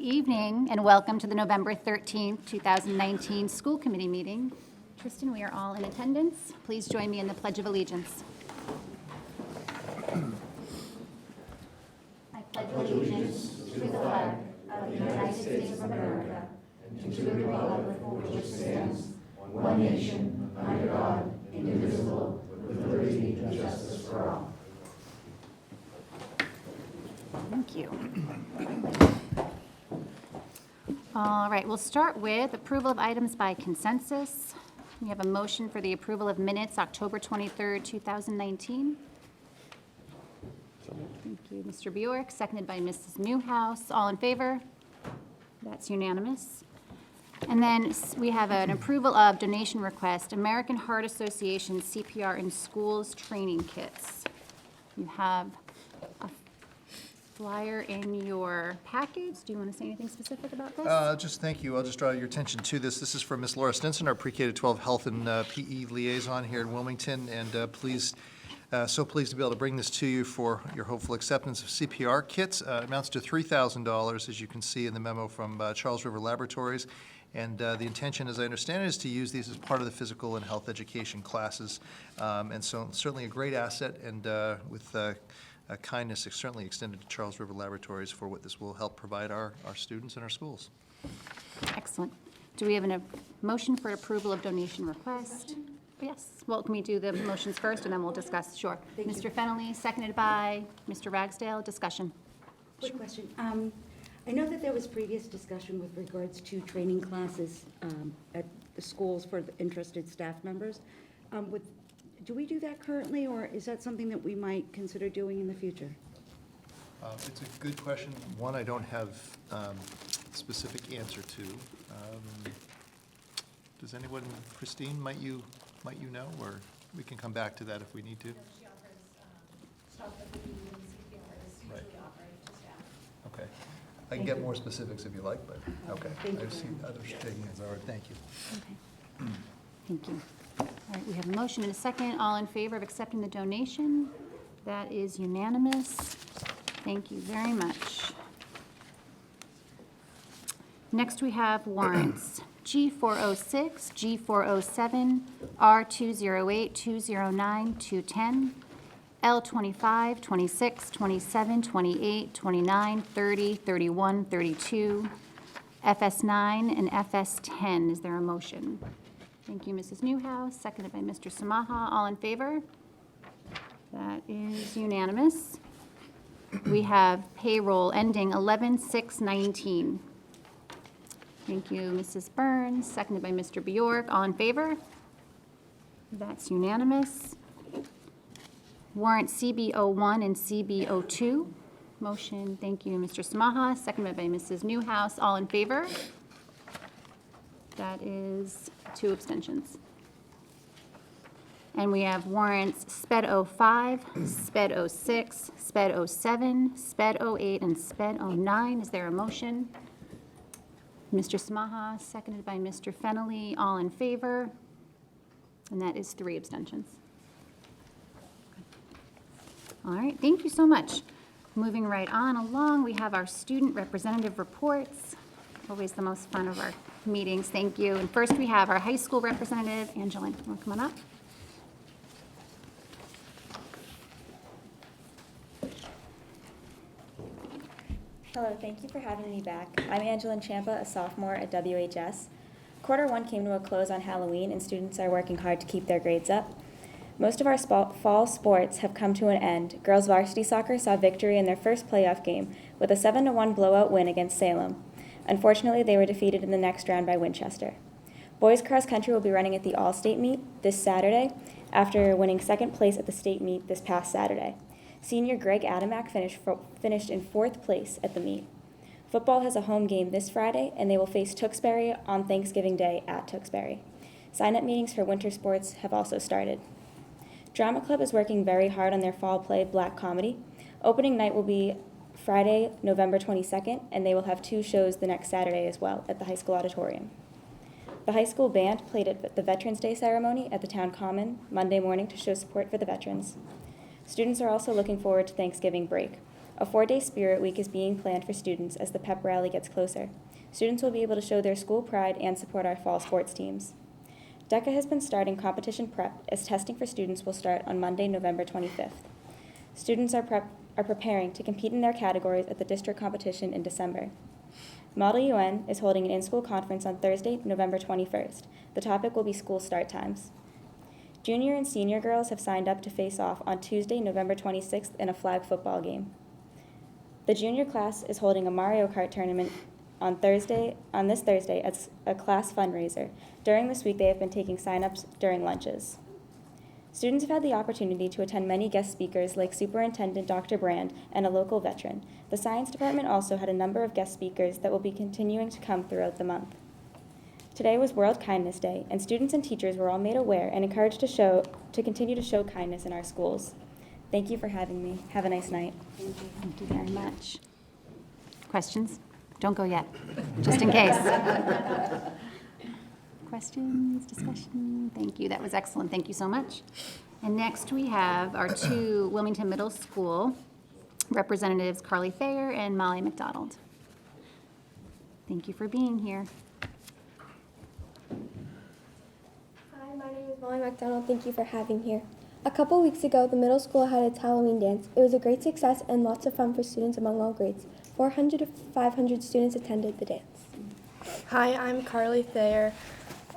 evening and welcome to the November 13th, 2019 School Committee meeting. Tristan, we are all in attendance. Please join me in the Pledge of Allegiance. I pledge allegiance to the flag of the United States of America and to the republic for which it stands, one nation, under God, indivisible, with liberty and justice for all. Thank you. All right, we'll start with approval of items by consensus. We have a motion for the approval of minutes, October 23rd, 2019. Thank you, Mr. Bjork, seconded by Mrs. Newhouse. All in favor? That's unanimous. And then we have an approval of donation request, American Heart Association CPR in Schools training kits. You have a flyer in your package. Do you want to say anything specific about this? Just thank you. I'll just draw your attention to this. This is from Ms. Laura Stinson, our pre-K-12 health and PE liaison here in Wilmington, and so pleased to be able to bring this to you for your hopeful acceptance of CPR kits. Amounts to $3,000, as you can see in the memo from Charles River Laboratories. And the intention, as I understand it, is to use these as part of the physical and health education classes. And so certainly a great asset, and with kindness is certainly extended to Charles River Laboratories for what this will help provide our students and our schools. Excellent. Do we have a motion for approval of donation request? Yes. Well, can we do the motions first and then we'll discuss? Sure. Mr. Fennelly, seconded by Mr. Ragsdale. Discussion. Quick question. I know that there was previous discussion with regards to training classes at the schools for the interested staff members. Do we do that currently, or is that something that we might consider doing in the future? It's a good question. One I don't have specific answer to. Does anyone, Christine, might you know, or we can come back to that if we need to? No, she offers stuff that we do in CPR is usually offered to staff. Okay. I can get more specifics if you like, but okay. Thank you I've seen others shaking hands already. Thank you. Okay. Thank you. All right, we have a motion and a second. All in favor of accepting the donation? That is unanimous. Thank you very much. Next, we have warrants. G406, G407, R208, 209, 210, L25, 26, 27, 28, 29, 30, 31, 32, FS9, and FS10. Is there a motion? Thank you, Mrs. Newhouse, seconded by Mr. Samaha. All in favor? That is unanimous. We have payroll ending 11/6/19. Thank you, Mrs. Burns, seconded by Mr. Bjork. All in favor? That's unanimous. Warrant CB01 and CB02. Motion, thank you, Mr. Samaha, seconded by Mrs. Newhouse. All in favor? That is 2 abstentions. And we have warrants SPED 05, SPED 06, SPED 07, SPED 08, and SPED 09. Is there a motion? Mr. Samaha, seconded by Mr. Fennelly. All in favor? And that is 3 abstentions. All right, thank you so much. Moving right on along, we have our student representative reports. Always the most fun of our meetings. Thank you. And first we have our high school representative, Angeline. You want to come on up? Hello, thank you for having me back. I'm Angeline Champa, a sophomore at WHS. Quarter 1 came to a close on Halloween, and students are working hard to keep their grades up. Most of our fall sports have come to an end. Girls varsity soccer saw victory in their first playoff game with a 7-1 blowout win against Salem. Unfortunately, they were defeated in the next round by Winchester. Boys cross country will be running at the All-State meet this Saturday after winning 2nd place at the state meet this past Saturday. Senior Greg Adamak finished in 4th place at the meet. Football has a home game this Friday, and they will face Tewksbury on Thanksgiving Day at Tewksbury. Sign-up meetings for winter sports have also started. Drama Club is working very hard on their fall play, Black Comedy. Opening night will be Friday, November 22nd, and they will have 2 shows the next Saturday as well at the high school auditorium. The high school band played at the Veterans Day ceremony at the Town Common Monday morning to show support for the veterans. Students are also looking forward to Thanksgiving break. A 4-day Spirit Week is being planned for students as the pep rally gets closer. Students will be able to show their school pride and support our fall sports teams. DECA has been starting competition prep as testing for students will start on Monday, November 25th. Students are preparing to compete in their categories at the district competition in December. Model UN is holding an in-school conference on Thursday, November 21st. The topic will be school start times. Junior and senior girls have signed up to face off on Tuesday, November 26th in a flag football game. The junior class is holding a Mario Kart tournament on this Thursday as a class fundraiser. During this week, they have been taking sign-ups during lunches. Students have had the opportunity to attend many guest speakers like Superintendent Dr. Brand and a local veteran. The science department also had a number of guest speakers that will be continuing to come throughout the month. Today was World Kindness Day, and students and teachers were all made aware and encouraged to continue to show kindness in our schools. Thank you for having me. Have a nice night. Thank you very much. Questions? Don't go yet, just in case. Questions, discussion? Thank you. That was excellent. Thank you so much. And next we have our two Wilmington Middle School representatives, Carly Thayer and Molly McDonald. Thank you for being here. Hi, my name is Molly McDonald. Thank you for having here. A couple weeks ago, the middle school had its Halloween dance. It was a great success and lots of fun for students among all grades. 400 to 500 students attended the dance. Hi, I'm Carly Thayer.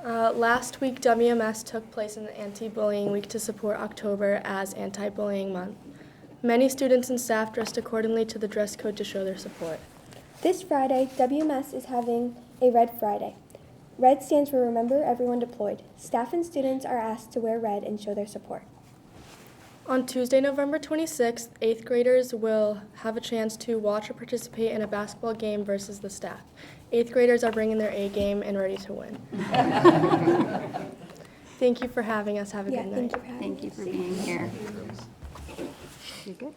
Last week, WMS took place in the Anti-Bullying Week to support October as Anti-Bullying Month. Many students and staff dressed accordingly to the dress code to show their support. This Friday, WMS is having a Red Friday. Red stands for Remember Everyone Deployed. Staff and students are asked to wear red and show their support. On Tuesday, November 26th, 8th graders will have a chance to watch or participate in a basketball game versus the staff. 8th graders are bringing their A game and ready to win. Thank you for having us. Have a good night. Thank you for having Thank you for being here. You're good?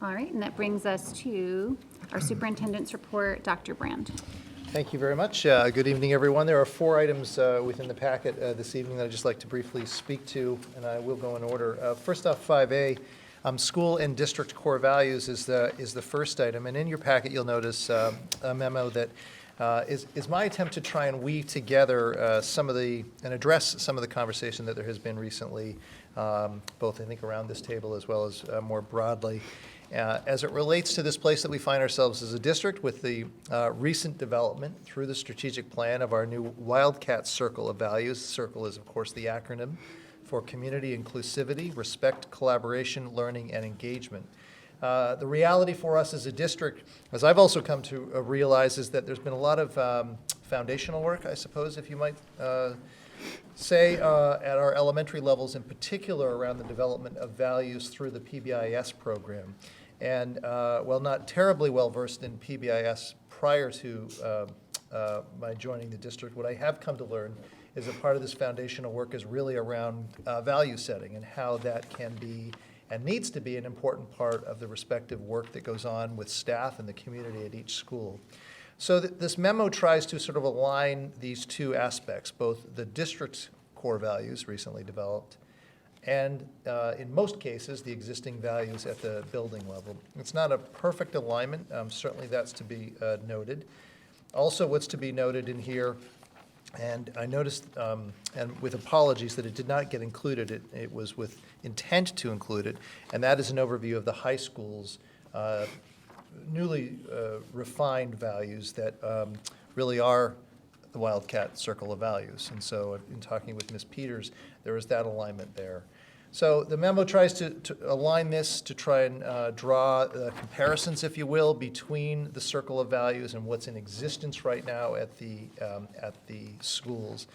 All right, and that brings us to our superintendent's report, Dr. Brand. Thank you very much. Good evening, everyone. There are 4 items within the packet this evening that I'd just like to briefly speak to, and I will go in order. First off, 5A, school and district core values is the first item. And in your packet, you'll notice a memo that is my attempt to try and weave together and address some of the conversation that there has been recently, both I think around this table as well as more broadly. As it relates to this place that we find ourselves as a district with the recent development through the strategic plan of our new Wildcat Circle of Values. Circle is, of course, the acronym for community inclusivity, respect, collaboration, learning, and engagement. The reality for us as a district, as I've also come to realize, is that there's been a lot of foundational work, I suppose, if you might say, at our elementary levels in particular around the development of values through the PBIS program. And while not terribly well versed in PBIS prior to my joining the district, what I have come to learn is that part of this foundational work is really around value setting and how that can be and needs to be an important part of the respective work that goes on with staff and the community at each school. So this memo tries to sort of align these two aspects, both the district's core values recently developed and in most cases, the existing values at the building level. It's not a perfect alignment. Certainly that's to be noted. Also, what's to be noted in here, and I noticed, and with apologies that it did not get included, it was with intent to include it, and that is an overview of the high school's newly refined values that really are the Wildcat Circle of Values. And so in talking with Ms. Peters, there is that alignment there. So the memo tries to align this to try and draw comparisons, if you will, between the Circle of Values and what's in existence right now at the schools.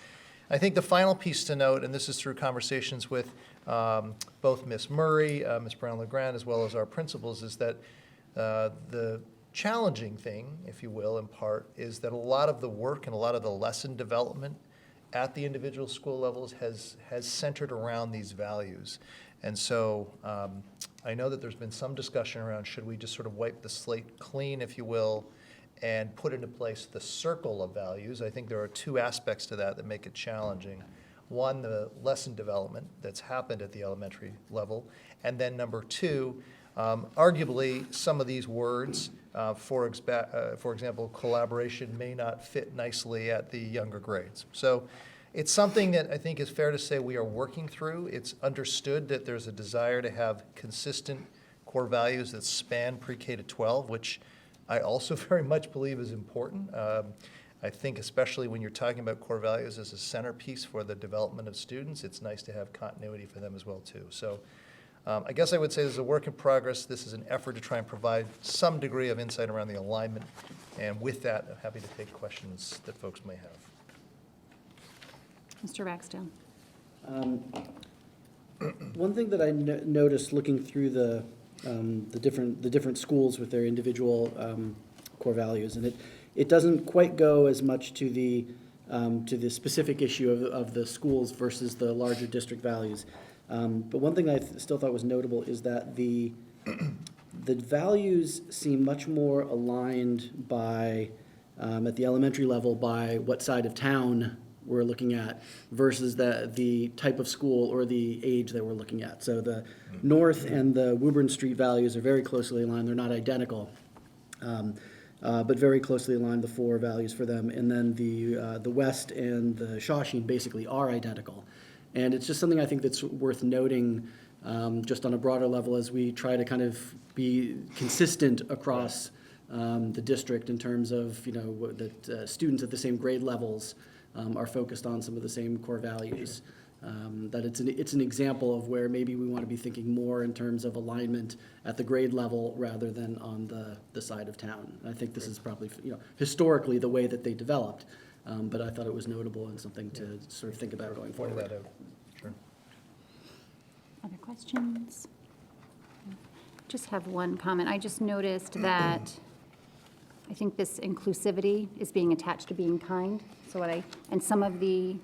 I think the final piece to note, and this is through conversations with both Ms. Murray, Ms. Brown-LeGrand, as well as our principals, is that the challenging thing, if you will, in part, is that a lot of the work and a lot of the lesson development at the individual school levels has centered around these values. And so I know that there's been some discussion around should we just sort of wipe the slate clean, if you will, and put into place the circle of values. I think there are two aspects to that make it challenging. one, the lesson development that's happened at the elementary level, and then number two, arguably, some of these words, for example, collaboration may not fit nicely at the younger grades. So it's something that I think is fair to say we are working through. It's understood that there's a desire to have consistent core values that span pre-K to 12, which I also very much believe is important. I think especially when you're talking about core values as a centerpiece for the development of students, it's nice to have continuity for them as well too. So I guess I would say this is a work in progress. This is an effort to try and provide some degree of insight around the alignment. And with that, I'm happy to take questions that folks may have. Mr. Ragsdale. One thing that I noticed looking through the different schools with their individual core values, and it doesn't quite go as much to the specific issue of the schools versus the larger district values. But one thing I still thought was notable is that the values seem much more aligned by at the elementary level by what side of town we're looking at versus the type of school or the age that we're looking at. So the North and the Woburn Street values are very closely aligned. They're not identical, but very closely aligned, the four values for them. And then the West and the Shawshene basically are identical. And it's just something I think that's worth noting just on a broader level as we try to kind of be consistent across the district in terms of, that students at the same grade levels are focused on some of the same core values. That it's an example of where maybe we want to be thinking more in terms of alignment at the grade level rather than on the side of town. And I think this is probably historically the way that they developed, but I thought it was notable and something to sort of think about going forward. Point that out. Sure. Other questions? Just have one comment. I just noticed that I think this inclusivity is being attached to being kind. So and some of the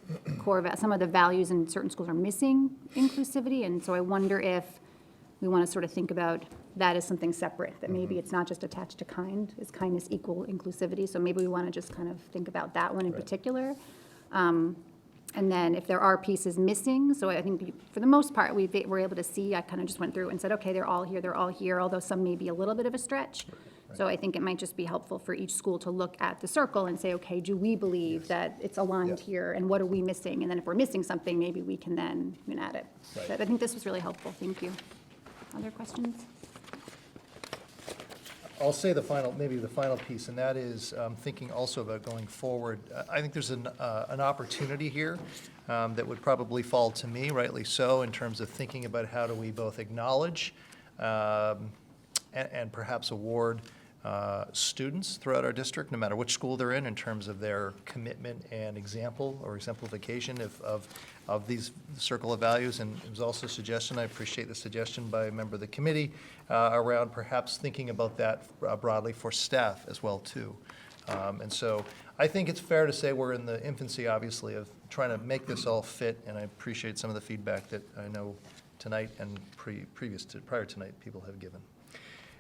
some of the values in certain schools are missing inclusivity, and so I wonder if we want to sort of think about that as something separate, that maybe it's not just attached to kind. Is kindness equal inclusivity? So maybe we want to just kind of think about that one in particular. And then if there are pieces missing, so I think for the most part, we're able to see, I kind of just went through and said, okay, they're all here, although some may be a little bit of a stretch. So I think it might just be helpful for each school to look at the circle and say, okay, do we believe that it's aligned here, and what are we missing? And then if we're missing something, maybe we can then add it. Right. But I think this was really helpful. Thank you. Other questions? I'll say maybe the final piece, and that is thinking also about going forward. I think there's an opportunity here that would probably fall to me, rightly so, in terms of thinking about how do we both acknowledge and perhaps award students throughout our district, no matter which school they're in terms of their commitment and example or exemplification of these circle of values. And it was also a suggestion, I appreciate the suggestion by a member of the committee, around perhaps thinking about that broadly for staff as well, too. And so I think it's fair to say we're in the infancy, obviously, of trying to make this all fit, and I appreciate some of the feedback that I know tonight and prior tonight people have given.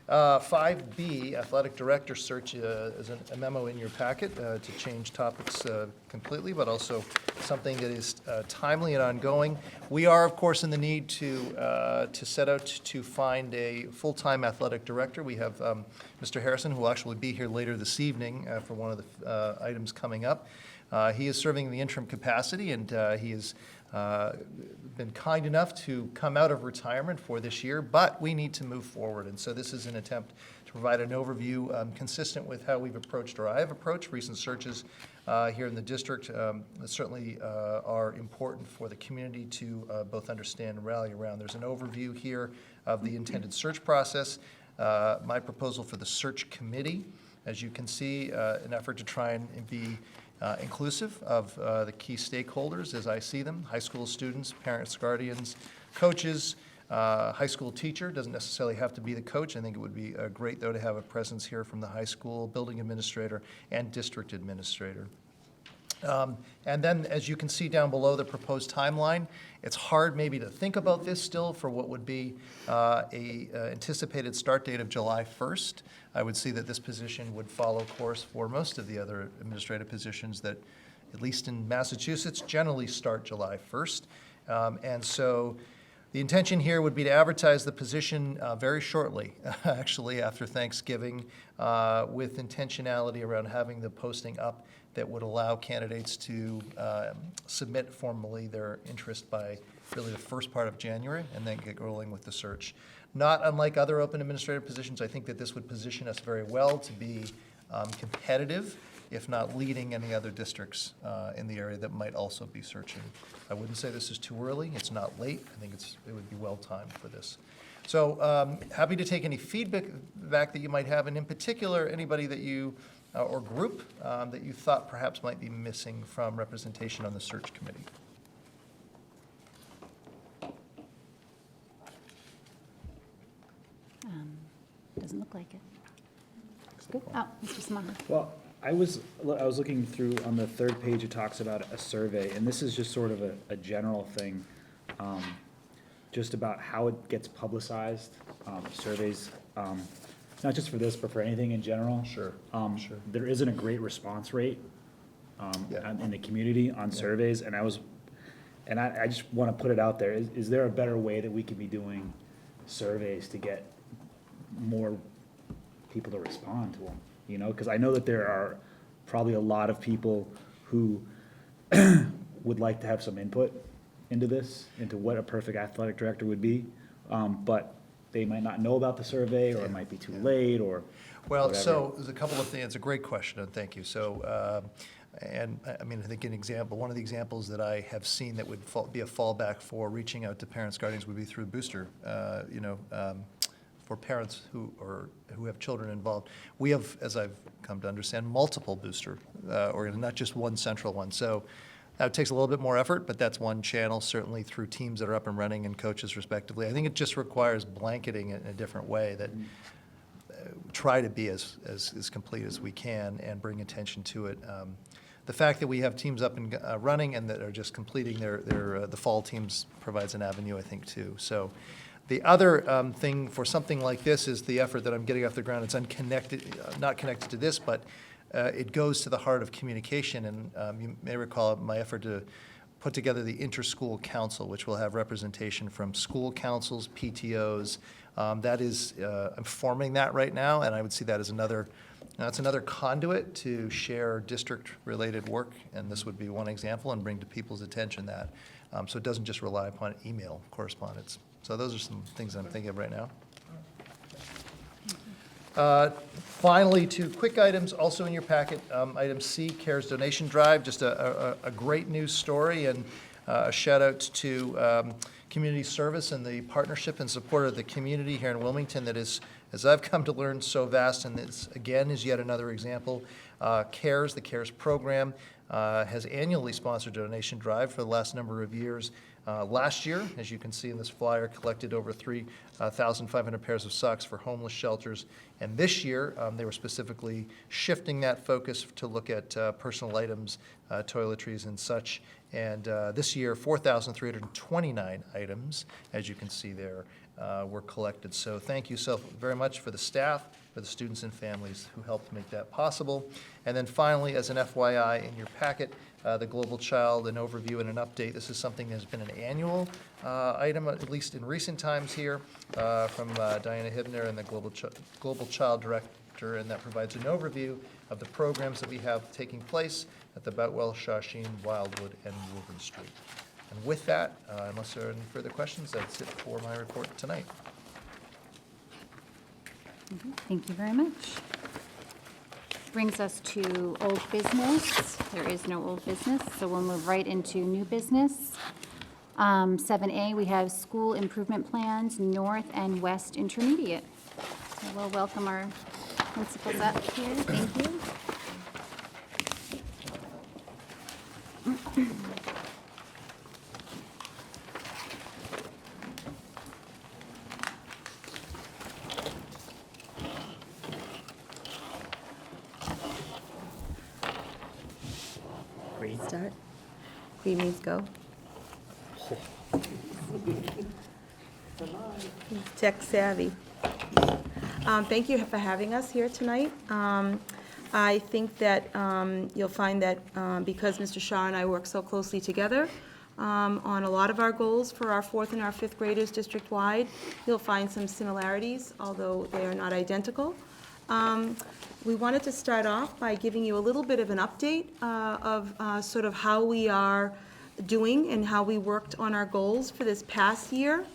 5B, Athletic Director Search, is a memo in your packet to change topics completely, but also something that is timely and ongoing. We are, of course, in the need to set out to find a full-time athletic director. We have Mr. Harrison, who will actually be here later this evening for one of the items coming up. He is serving in the interim capacity, and he is been kind enough to come out of retirement for this year, but we need to move forward. And so this is an attempt to provide an overview consistent with how we've approached, or I have approached, recent searches here in the district that certainly are important for the community to both understand and rally around. There's an overview here of the intended search process, my proposal for the search committee. As you can see, an effort to try and be inclusive of the key stakeholders as I see them: high school students, parents, guardians, coaches, high school teacher. Doesn't necessarily have to be the coach. I think it would be great, though, to have a presence here from the high school, building administrator, and district administrator. And then, as you can see down below the proposed timeline, it's hard maybe to think about this still for what would be a anticipated start date of July 1st. I would see that this position would follow course for most of the other administrative positions that at least in Massachusetts, generally start July 1st. And so the intention here would be to advertise the position very shortly, actually after Thanksgiving, with intentionality around having the posting up that would allow candidates to submit formally their interest by really the first part of January and then get rolling with the search. Not unlike other open administrative positions, I think that this would position us very well to be competitive, if not leading any other districts in the area that might also be searching. I wouldn't say this is too early. It's not late. I think it would be well timed for this. So happy to take any feedback that you might have, and in particular, anybody that you, or group that you thought perhaps might be missing from representation on the search committee. Doesn't look like it. Good. Oh, Mr. Samaha. Well, I was looking through on the third page, it talks about a survey, and this is just sort of a general thing, just about how it gets publicized, surveys, not just for this, but for anything in general. Sure. Sure. There isn't a great response rate Yeah. in the community on surveys, and I just want to put it out there. Is there a better way that we could be doing surveys to get more people to respond to them? You know, because I know that there are probably a lot of people who would like to have some input into this, into what a perfect athletic director would be, but they might not know about the survey, or it might be too late, or Well, whatever. so there's a couple of things. It's a great question, and thank you. So, and I mean, I think one of the examples that I have seen that would be a fallback for reaching out to parents, guardians would be through Booster, for parents who have children involved. We have, as I've come to understand, multiple Booster, or not just one central one. So that takes a little bit more effort, but that's one channel, certainly through teams that are up and running and coaches respectively. I think it just requires blanketing it in a different way that try to be as complete as we can and bring attention to it. The fact that we have teams up and running and that are just completing the fall teams provides an avenue, I think, too. So the other thing for something like this is the effort that I'm getting off the ground. It's unconnected, not connected to this, but it goes to the heart of communication. And you may recall my effort to put together the Inter-School Council, which will have representation from school councils, PTOs. That is, I'm forming that right now, and I would see that as another conduit to share district-related work, and this would be one example, and bring to people's attention that. So it doesn't just rely upon email correspondence. So those are some things I'm thinking of right now. Finally, two quick items also in your packet. Item C, CARES donation drive, just a great news story, and a shout out to community service and the partnership and support of the community here in Wilmington that is, as I've come to learn, so vast, and this, again, is yet another example. CARES, the CARES program, has annually sponsored a donation drive for the last number of years. Last year, as you can see in this flyer, collected over 3,500 pairs of socks for homeless shelters. And this year, they were specifically shifting that focus to look at personal items, toiletries and such. And this year, 4,329 items, as you can see there, were collected. So thank you so very much for the staff, for the students and families who helped make that possible. And then finally, as an FYI in your packet, the Global Child, an overview and an update. This is something that's been an annual item, at least in recent times here, from Diana Hibner and the Global Child Director, and that provides an overview of the programs that we have taking place at the Boutwell, Shawshene, Wildwood, and Woburn Street. And with that, unless there are any further questions, that's it for my report tonight. Thank you very much. Brings us to old business. There is no old business, so we'll move right into new business. 7A, we have school improvement plans, North and West Intermediate. So we'll welcome our principals up here. Thank you. Start. Green means go. Tech savvy. Thank you for having us here tonight. I think that you'll find that because Mr. Shah and I work so closely together on a lot of our goals for our 4th and our 5th graders district-wide, you'll find some similarities, although they are not identical. We wanted to start off by giving you a little bit of an update of sort of how we are doing and how we worked on our goals for this past year.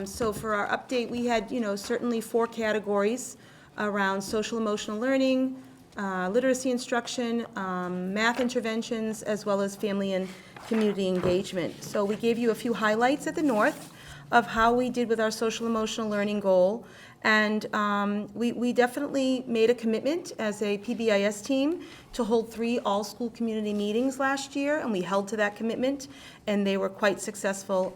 So for our update, we had, certainly 4 categories around social emotional learning, literacy instruction, math interventions, as well as family and community engagement. So we gave you a few highlights at the North of how we did with our social emotional learning goal. And we definitely made a commitment as a PBIS team to hold 3 all-school community meetings last year, and we held to that commitment, and they were quite successful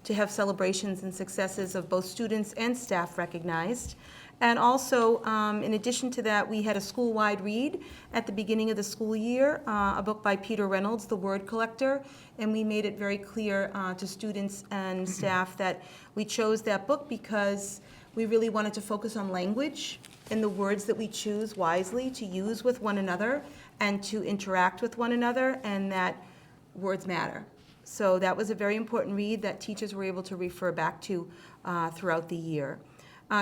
to have celebrations and successes of both students and staff recognized. And also, in addition to that, we had a school-wide read at the beginning of the school year, a book by Peter Reynolds, The Word Collector, and we made it very clear to students and staff that we chose that book because we really wanted to focus on language and the words that we choose wisely to use with one another and to interact with one another, and that words matter. So that was a very important read that teachers were able to refer back to throughout the year.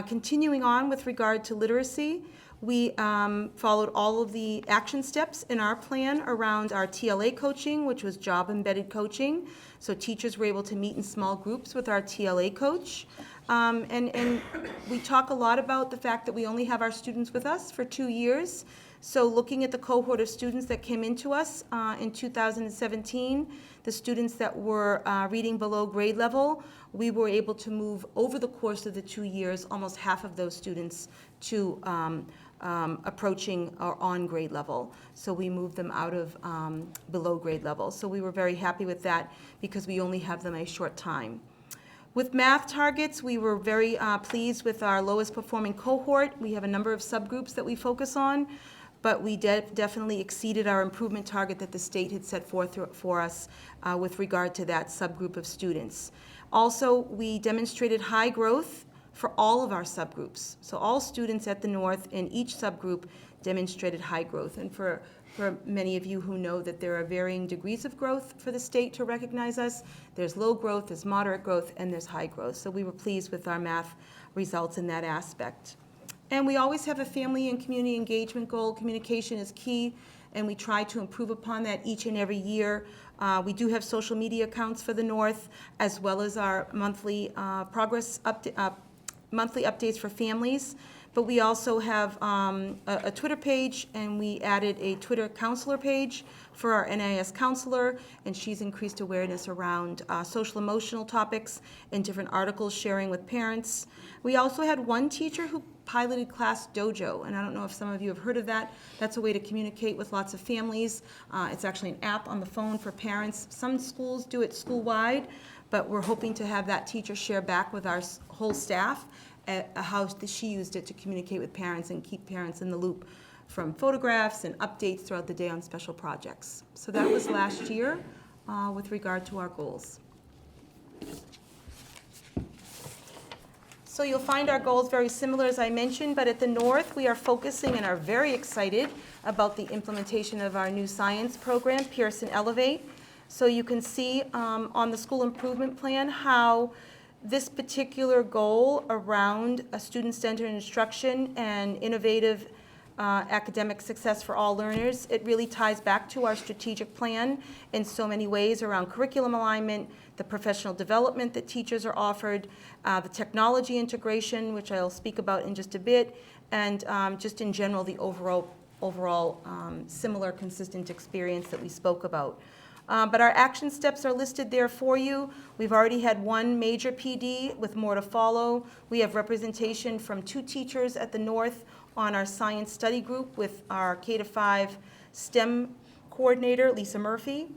Continuing on with regard to literacy, we followed all of the action steps in our plan around our TLA coaching, which was job-embedded coaching. So teachers were able to meet in small groups with our TLA coach. And we talk a lot about the fact that we only have our students with us for 2 years. So looking at the cohort of students that came into us in 2017, the students that were reading below grade level, we were able to move over the course of the 2 years, almost half of those students to approaching or on grade level. So we moved them out of below grade level. So we were very happy with that because we only have them a short time. With math targets, we were very pleased with our lowest performing cohort. We have a number of subgroups that we focus on, but we definitely exceeded our improvement target that the state had set forth for us with regard to that subgroup of students. Also, we demonstrated high growth for all of our subgroups. So all students at the North in each subgroup demonstrated high growth. And for many of you who know that there are varying degrees of growth for the state to recognize us, there's low growth, there's moderate growth, and there's high growth. So we were pleased with our math results in that aspect. And we always have a family and community engagement goal. Communication is key, and we try to improve upon that each and every year. We do have social media accounts for the North, as well as our monthly monthly updates for families. But we also have a Twitter page, and we added a Twitter counselor page for our NIS counselor, and she's increased awareness around social emotional topics and different articles sharing with parents. We also had one teacher who piloted Class Dojo, and I don't know if some of you have heard of that. That's a way to communicate with lots of families. It's actually an app on the phone for parents. Some schools do it school-wide, but we're hoping to have that teacher share back with our whole staff how she used it to communicate with parents and keep parents in the loop from photographs and updates throughout the day on special projects. So that was last year with regard to our goals. So you'll find our goals very similar, as I mentioned, but at the North, we are focusing and are very excited about the implementation of our new science program, Pearson Elevate. So you can see on the school improvement plan how this particular goal around a student-centered instruction and innovative academic success for all learners, it really ties back to our strategic plan in so many ways around curriculum alignment, the professional development that teachers are offered, the technology integration, which I'll speak about in just a bit, and just in general, the overall similar, consistent experience that we spoke about. But our action steps are listed there for you. We've already had one major PD with more to follow. We have representation from 2 teachers at the North on our science study group with our K-5 STEM coordinator, Lisa Murphy.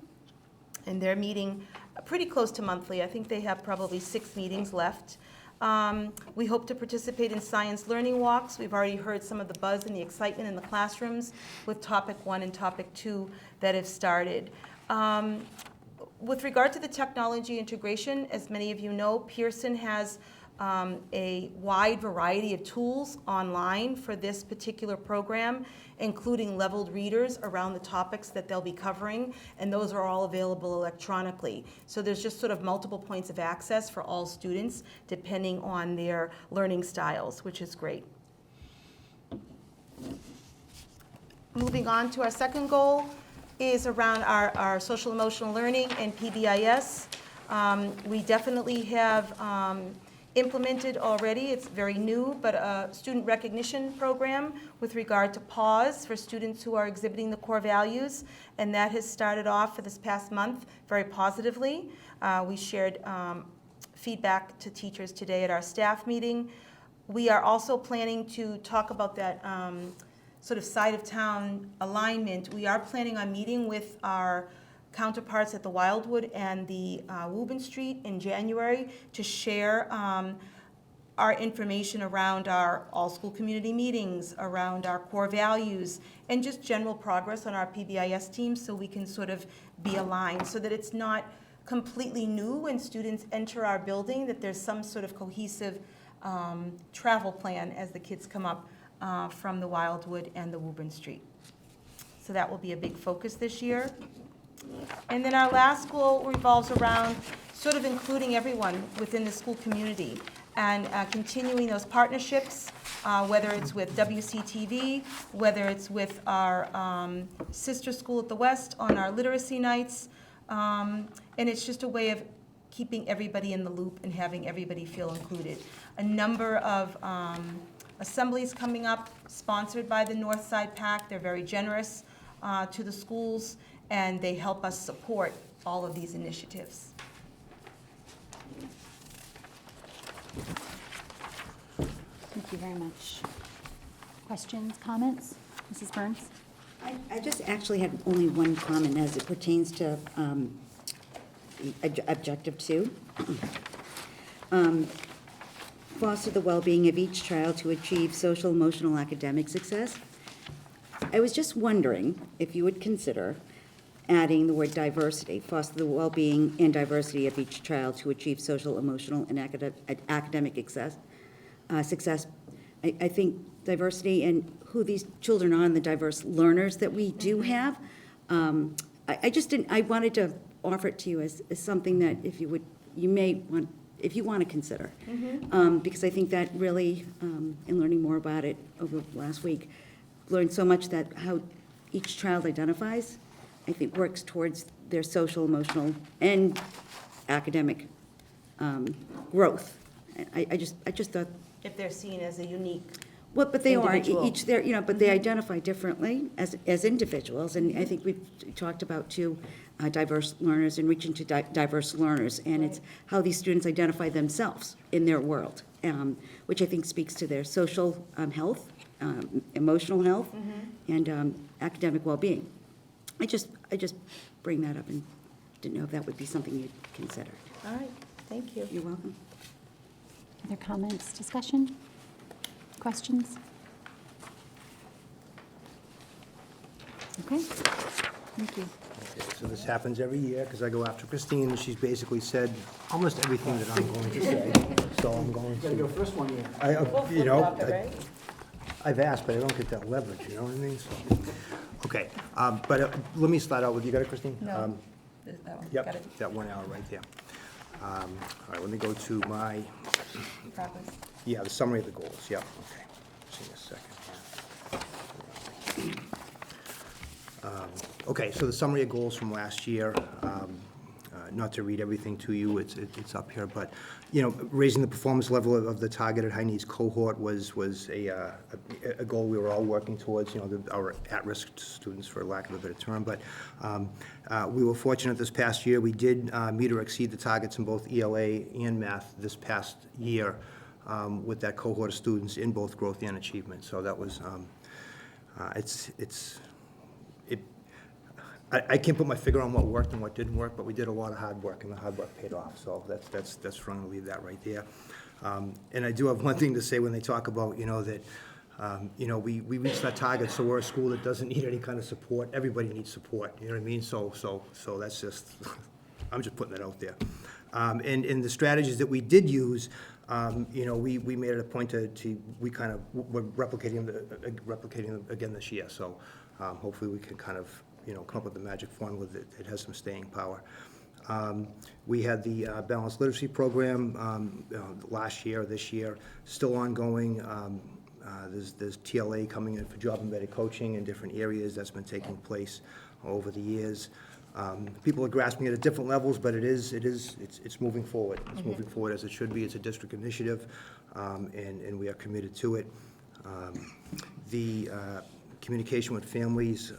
And they're meeting pretty close to monthly. I think they have probably 6 meetings left. We hope to participate in science learning walks. We've already heard some of the buzz and the excitement in the classrooms with Topic 1 and Topic 2 that have started. With regard to the technology integration, as many of you know, Pearson has a wide variety of tools online for this particular program, including leveled readers around the topics that they'll be covering, and those are all available electronically. So there's just sort of multiple points of access for all students, depending on their learning styles, which is great. Moving on to our second goal is around our social emotional learning and PBIS. We definitely have implemented already, it's very new, but a student recognition program with regard to pause for students who are exhibiting the core values, and that has started off for this past month very positively. We shared feedback to teachers today at our staff meeting. We are also planning to talk about that sort of side of town alignment. We are planning on meeting with our counterparts at the Wildwood and the Woburn Street in January to share our information around our all-school community meetings, around our core values, and just general progress on our PBIS team, so we can sort of be aligned, so that it's not completely new when students enter our building, that there's some sort of cohesive travel plan as the kids come up from the Wildwood and the Woburn Street. So that will be a big focus this year. And then our last goal revolves around sort of including everyone within the school community and continuing those partnerships, whether it's with WCTV, whether it's with our sister school at the West on our literacy nights. And it's just a way of keeping everybody in the loop and having everybody feel included. A number of assemblies coming up, sponsored by the Northside PAC. They're very generous to the schools, and they help us support all of these initiatives. Thank you very much. Questions, comments? Mrs. Burns? I just actually had only one comment as it pertains to Objective 2. Foster the well-being of each child to achieve social, emotional, academic success. I was just wondering if you would consider adding the word diversity, foster the well-being and diversity of each child to achieve social, emotional, and academic success. I think diversity and who these children are and the diverse learners that we do have. I wanted to offer it to you as something that if you want to consider. Because I think that really, in learning more about it over the last week, learned so much that how each child identifies, I think works towards their social, emotional, and academic growth. I just thought. If they're seen as a unique Well, but they are, individual. each, they're, but they identify differently as individuals, and I think we've talked about, too, diverse learners and reaching to diverse learners, and it's how these students identify themselves in their world, which I think speaks to their social health, emotional health, and academic well-being. I just bring that up and didn't know if that would be something you'd consider. All right, thank you. You're welcome. Other comments, discussion, questions? Okay, thank you. Okay, so this happens every year, because I go after Christine, and she's basically said almost everything that I'm going to say, so I'm going Gotta go to. first one here. I've asked, but I don't get that leverage, you know what I mean? So, okay, but let me start out with, you got it, Christine? No, that one, got Yep, it. that 1 hour right there. All right, let me go to my, Progress. yeah, the summary of the goals, yep, okay. See a second here. Okay, so the summary of goals from last year, not to read everything to you, it's up here, but, you know, raising the performance level of the targeted high needs cohort was a goal we were all working towards, you know, our at-risk students, for lack of a better term, but we were fortunate this past year, we did meet or exceed the targets in both ELA and math this past year with that cohort of students in both growth and achievement, so that was, I can't put my finger on what worked and what didn't work, but we did a lot of hard work, and the hard work paid off, so that's strong to leave that right there. And I do have one thing to say when they talk about, you know, that, you know, we reached that target, so we're a school that doesn't need any kind of support. Everybody needs support, you know what I mean? So that's just, I'm just putting that out there. And the strategies that we did use, You know, we made it a point we're replicating them again this year. So hopefully we can kind of, you know, come up with a magic formula that has some staying power. We had the balanced literacy program last year, this year, still ongoing. There's TLA coming in for job embedded coaching in different areas. That's been taking place over the years. People are grasping it at different levels, but it's moving forward. It's moving forward as it should be. It's a district initiative, and we are committed to it. The communication with families,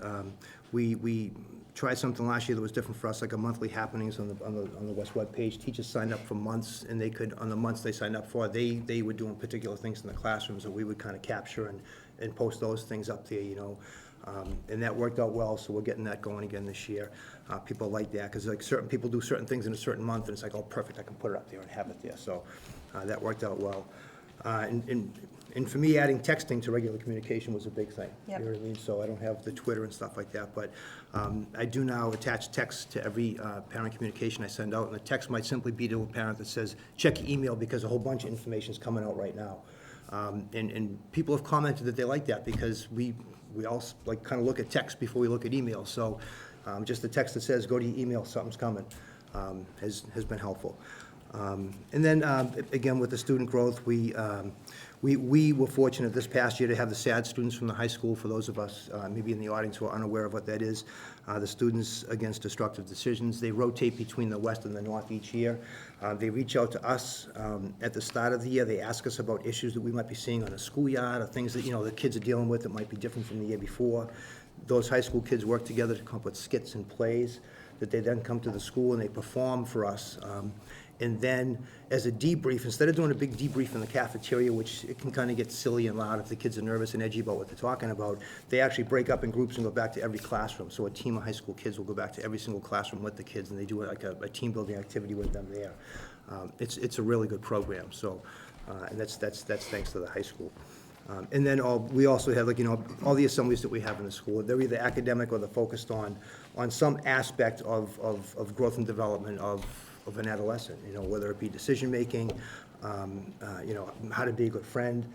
we tried something last year that was different for us, like a monthly happenings on the West web page. Teachers signed up for months, and they could, on the months they signed up for, they were doing particular things in the classrooms that we would kind of capture and post those things up there, you know. And that worked out well, so we're getting that going again this year. People like that, because like certain people do certain things in a certain month, and it's like, oh, perfect, I can put it up there and have it there. So that worked out well. And for me, adding texting to regular communication was a big thing. Yep. You know what I mean? So I don't have the Twitter and stuff like that, but I do now attach text to every parent communication I send out, and the text might simply be to a parent that says, check your email because a whole bunch of information is coming out right now. And people have commented that they like that because we all like kind of look at text before we look at email. So just the text that says, go to your email, something's coming, has been helpful. And then, again, with the student growth, we were fortunate this past year to have the SAD students from the high school. For those of us maybe in the audience who are unaware of what that is, the Students Against Destructive Decisions, they rotate between the West and the North each year. They reach out to us at the start of the year. They ask us about issues that we might be seeing on the schoolyard or things that, you know, the kids are dealing with that might be different from the year before. Those high school kids work together to come up with skits and plays that they then come to the school and they perform for us. And then as a debrief, instead of doing a big debrief in the cafeteria, which it can kind of get silly and loud if the kids are nervous and edgy about what they're talking about, they actually break up in groups and go back to every classroom. So a team of high school kids will go back to every single classroom with the kids, and they do like a team building activity with them there. It's a really good program. So, and that's thanks to the high school. And then we also have, like, you know, all the assemblies that we have in the school. They're either academic or they're focused on some aspect of growth and development of an adolescent, you know, whether it be decision-making, you know, how to be a good friend.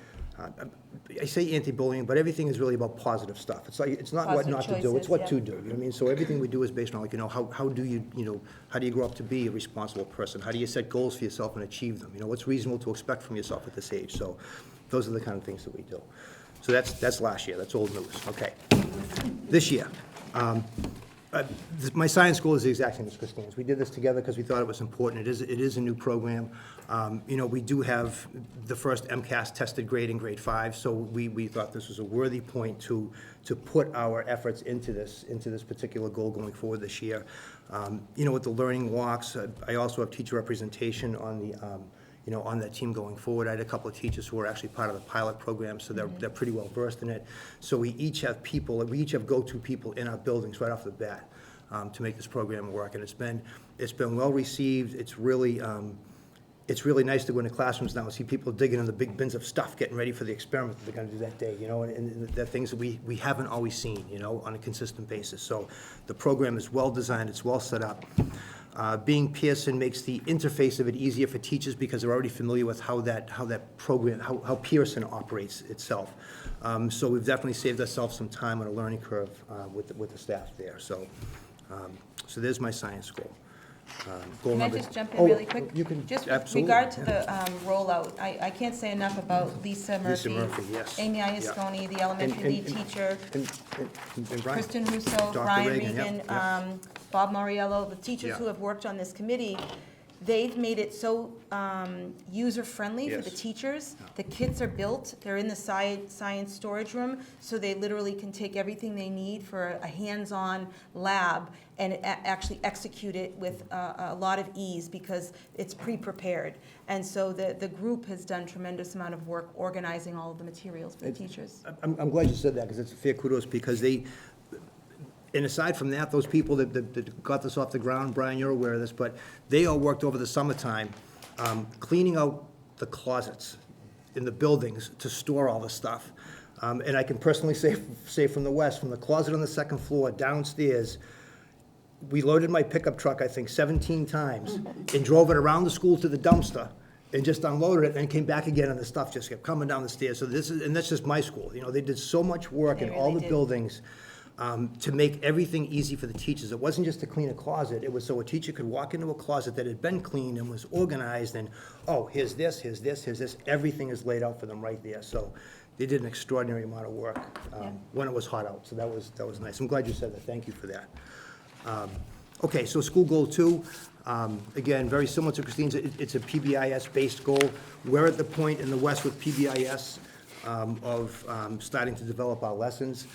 I say anti-bullying, but everything is really about positive stuff. It's like, it's not what Positive not to do, it's choices, what yeah. to do, you know what I mean? So everything we do is based on, like, you know, how do you grow up to be a responsible person? How do you set goals for yourself and achieve them? You know, what's reasonable to expect from yourself at this age? So those are the kind of things that we do. So that's last year, that's old news, okay. This year, my science school is the exact same as Christine's. We did this together because we thought it was important. It is a new program. You know, we do have the first MCAS tested grade in grade 5, so we thought this was a worthy point to put our efforts into this particular goal going forward this year. You know, with the learning walks, I also have teacher representation on the you know, on that team going forward. I had a couple of teachers who were actually part of the pilot program, so they're pretty well versed in it. So we each have go-to people in our buildings right off the bat to make this program work, and it's been well received. It's really nice to go into classrooms now and see people digging in the big bins of stuff, getting ready for the experiment that they're going to do that day, you know, and they're things that we haven't always seen, you know, on a consistent basis. So the program is well designed, it's well set up. Being Pearson makes the interface of it easier for teachers because they're already familiar with how that program, how Pearson operates itself. So we've definitely saved ourselves some time on a learning curve with the staff there. So there's my science school. Can I just jump in really quick? You can, Just with absolutely. regard to the rollout, I can't say enough about Lisa Murphy. Yes. Amy Iasconi, the elementary lead teacher, And Brian. Kristen Russo, Dr. Ryan Reagan, yep, Regan, yep. Bob Moriello, the teachers Yeah. who have worked on this committee. They've made it so user-friendly for the Yes. teachers. The kits are built, they're in the science storage room, so they literally can take everything they need for a hands-on lab and actually execute it with a lot of ease because it's pre-prepared. And so the group has done tremendous amount of work organizing all of the materials for the teachers. I'm glad you said that because it's a fair kudos because and aside from that, those people that got this off the ground, Brian, you're aware of this, but they all worked over the summertime cleaning out the closets in the buildings to store all the stuff. And I can personally say from the West, from the closet on the second floor downstairs, we loaded my pickup truck, I think, 17 times and drove it around the school to the dumpster and just unloaded it, and came back again, and the stuff just kept coming down the stairs. So that's just my school. You know, they did so much work in all the buildings to make everything easy for the teachers. It wasn't just to clean a closet. It was so a teacher could walk into a closet that had been cleaned and was organized, and, oh, here's this, here's this, here's this. Everything is laid out for them right there. So they did an extraordinary amount of work when it was hot out. So that was nice. I'm glad you said that. Thank you for that. Okay, so school goal 2, again, very similar to Christine's. It's a PBIS-based goal. We're at the point in the West with PBIS of starting to develop our lessons.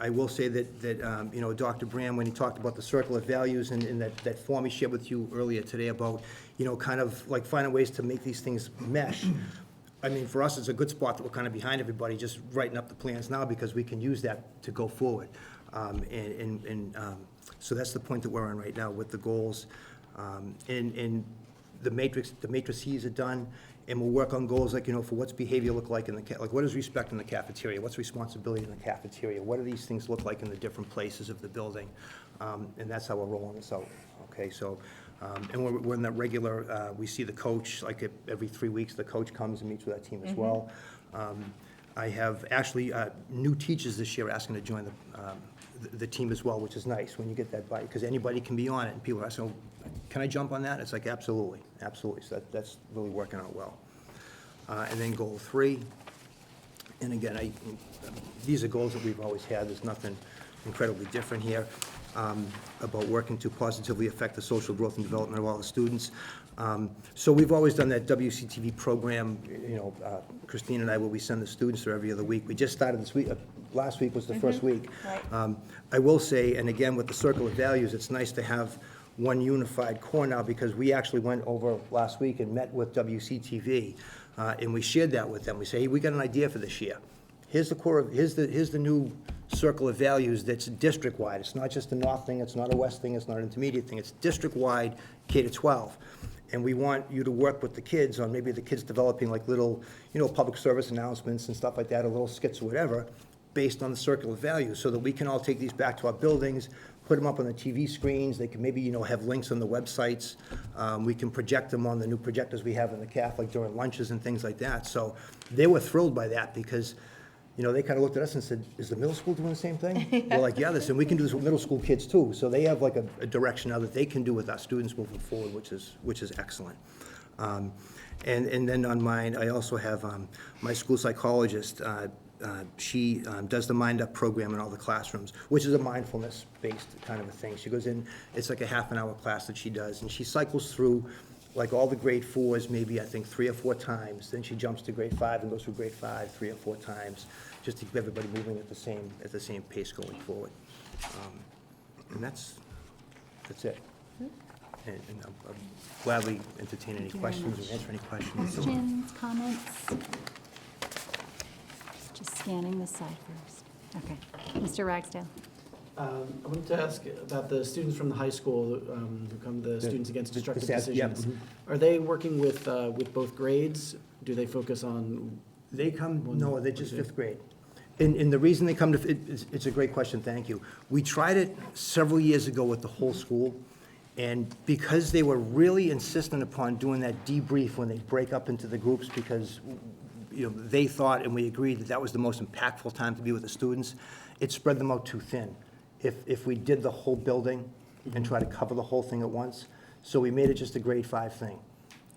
I will say that you know, Dr. Brand, when he talked about the circle of values and that form he shared with you earlier today about, you know, kind of like finding ways to make these things mesh. I mean, for us, it's a good spot that we're kind of behind everybody, just writing up the plans now because we can use that to go forward. So that's the point that we're on right now with the goals. And the matrices are done, and we'll work on goals like, you know, for what's behavior look like in the, like what is respect in the cafeteria? What's responsibility in the cafeteria? What do these things look like in the different places of the building? And that's how we're rolling this out, okay? So, and we're in that regular, we see the coach, like every 3 weeks, the coach comes and meets with our team as well. I have actually new teachers this year asking to join the team as well, which is nice when you get that bite, because anybody can be on it, and people are asking, can I jump on that? It's like, absolutely, absolutely. So that's really working out well. And then goal 3, and again, these are goals that we've always had. There's nothing incredibly different here, about working to positively affect the social growth and development of all the students. So we've always done that WCTV program, you know, Christine and I, where we send the students through every other week. We just started this week. Last week was the first week. Right. I will say, and again, with the circle of values, it's nice to have one unified core now, because we actually went over last week and met with WCTV, and we shared that with them. We say, hey, we got an idea for this year. Here's the core of, here's the new circle of values that's district-wide. It's not just a North thing, it's not a West thing, it's not an intermediate thing, it's district-wide, K-12. And we want you to work with the kids on maybe the kids developing like little, you know, public service announcements and stuff like that, or little skits or whatever, based on the circle of values, so that we can all take these back to our buildings, put them up on the TV screens. They can maybe, you know, have links on the websites. We can project them on the new projectors we have in the CAF, like during lunches and things like that. So they were thrilled by that, because, you know, they kind of looked at us and said, is the middle school doing the same thing? We're like, yeah, and we can do this with middle school kids too. So they have like a direction now that they can do with our students moving forward, which is excellent. And then on mine, I also have my school psychologist. She does the Mind Up program in all the classrooms, which is a mindfulness-based kind of a thing. She goes in, it's like a half-an-hour class that she does, and she cycles through like all the grade 4s, maybe I think 3 or 4 times. Then she jumps to grade 5 and goes through grade 5 3 or 4 times, just to keep everybody moving at the same pace going forward. And that's it. And I'll gladly entertain any questions or answer any questions. Questions, comments? Just scanning the side first. Okay. Mr. Ragsdale. I wanted to ask about the students from the high school who come, the Students Against Destructive Decisions. Are they working with both grades? Do they focus on? They come, no, they're just 5th grade. And the reason they come to, it's a great question, thank you. We tried it several years ago with the whole school, and because they were really insistent upon doing that debrief when they break up into the groups, because, you know, they thought, and we agreed, that that was the most impactful time to be with the students, it spread them out too thin. If we did the whole building and try to cover the whole thing at once, so we made it just a grade 5 thing.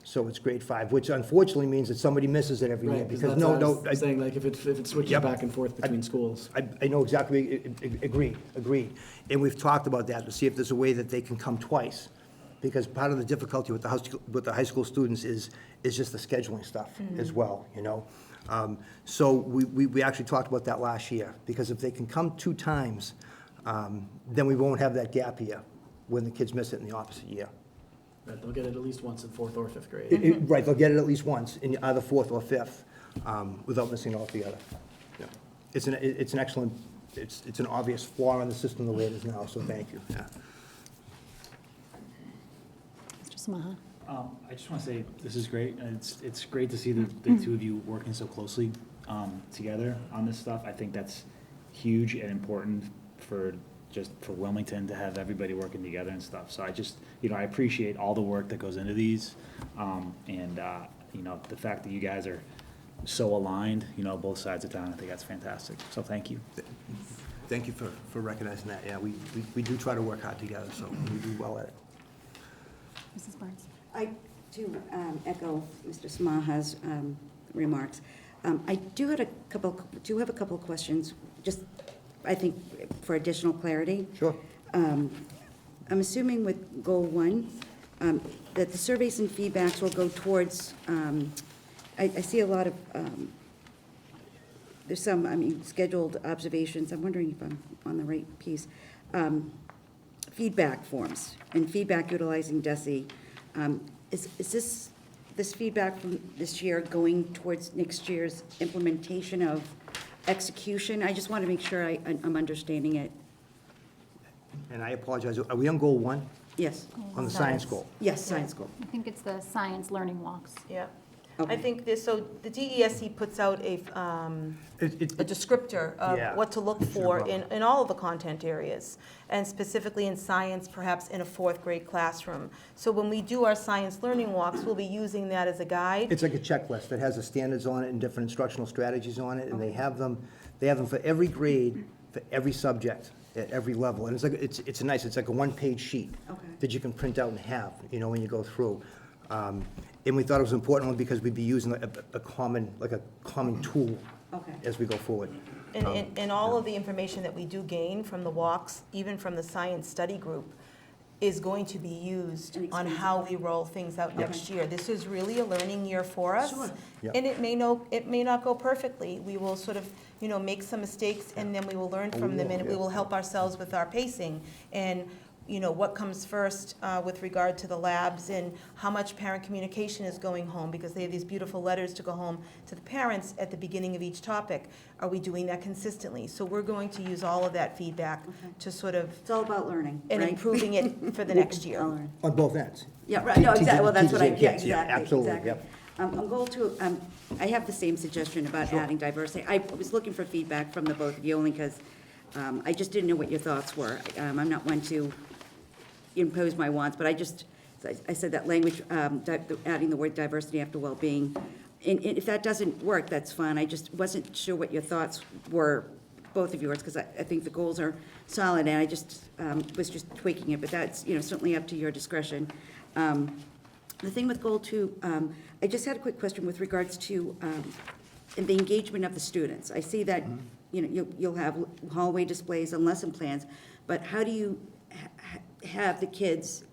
So it's grade 5, which unfortunately means that somebody misses it every year. Right, Because I'm saying, like, if it switches Yep. back and forth between schools. I know exactly, agreed. And we've talked about that, to see if there's a way that they can come twice. Because part of the difficulty with the high school students is just the scheduling stuff as well, you know? So we actually talked about that last year, because if they can come 2 times, then we won't have that gap year when the kids miss it in the opposite year. Right, they'll get it at least once in 4th or 5th grade. Right, they'll get it at least once in either 4th or 5th, without missing it altogether. Yeah. It's an excellent, it's an obvious flaw in the system the way it is now, so thank you, yeah. Mr. Samaha. I just want to say, this is great, and it's great to see the 2 of you working so closely together on this stuff. I think that's huge and important for just for Wilmington to have everybody working together and stuff. So I just, I appreciate all the work that goes into these. And the fact that you guys are so aligned, both sides of town, I think that's fantastic. So thank you. Thank you for recognizing that. Yeah, we do try to work hard together, so we do well at it. Mrs. Burns? I do echo Mr. Smaha's remarks. I do have a couple of questions, just, I think, for additional clarity. Sure. I'm assuming with Goal 1, that the surveys and feedbacks will go towards, I see a lot of, there's some, scheduled observations. I'm wondering if I'm on the right piece. Feedback forms and feedback utilizing DESE. Is this feedback from this year going towards next year's implementation of execution? I just want to make sure I'm understanding it. And I apologize, are we on Goal 1? Yes. On the science goal? Yes, science goal. I think it's the science learning walks. Yeah. Okay. I think this, so the DESE puts out a descriptor Yeah. of what to look for in all of the content areas, and specifically in science, perhaps in a 4th grade classroom. So when we do our science learning walks, we'll be using that as a guide. It's like a checklist that has the standards on it and different instructional strategies on it, and they have them for every grade, for every subject, at every level. And it's like a one-page sheet Okay. that you can print out and have, when you go through. And we thought it was important only because we'd be using a common tool Okay. as we go forward. And all of the information that we do gain from the walks, even from the science study group, is going to be used on how we roll things out next year. This is really a learning year for us. Sure. Yep. And it may not go perfectly. We will sort of, make some mistakes, and then we will learn from them, and we will help ourselves with our pacing. And, what comes first with regard to the labs, and how much parent communication is going home, because they have these beautiful letters to go home to the parents at the beginning of each topic. Are we doing that consistently? So we're going to use all of that feedback to sort of, It's all about learning, and right? improving it for the next year. I'll learn. On both ends. Yeah, right, no, exactly, well, that's what I, Teachers and yeah, kids, yeah, exactly. absolutely, exactly. yep. On Goal 2, I have the same suggestion about adding diversity. I was looking for feedback from the both of you, only because I just didn't know what your thoughts were. I'm not one to impose my wants, but I said that language, adding the word diversity after well-being. And if that doesn't work, that's fine. I just wasn't sure what your thoughts were, both of yours, because I think the goals are solid, and I just was just tweaking it, but that's, certainly up to your discretion. The thing with Goal 2, I just had a quick question with regards to the engagement of the students. I see that, you'll have hallway displays and lesson plans, but how do you have the kids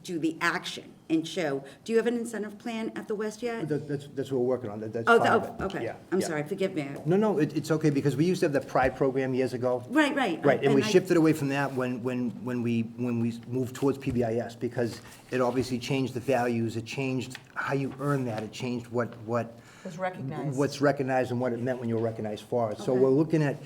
do the action and show? Do you have an incentive plan at the West yet? That's what we're working on. That's Oh, part of it. okay. Yeah, I'm yeah. sorry, forgive me. No, it's okay, because we used to have the Pride program years ago. Right. Right, and we I- shifted away from that when we moved towards PBIS, because it obviously changed the values, it changed how you earn that, it changed what's recognized and what it meant when you were recognized for it. So Okay. we're looking at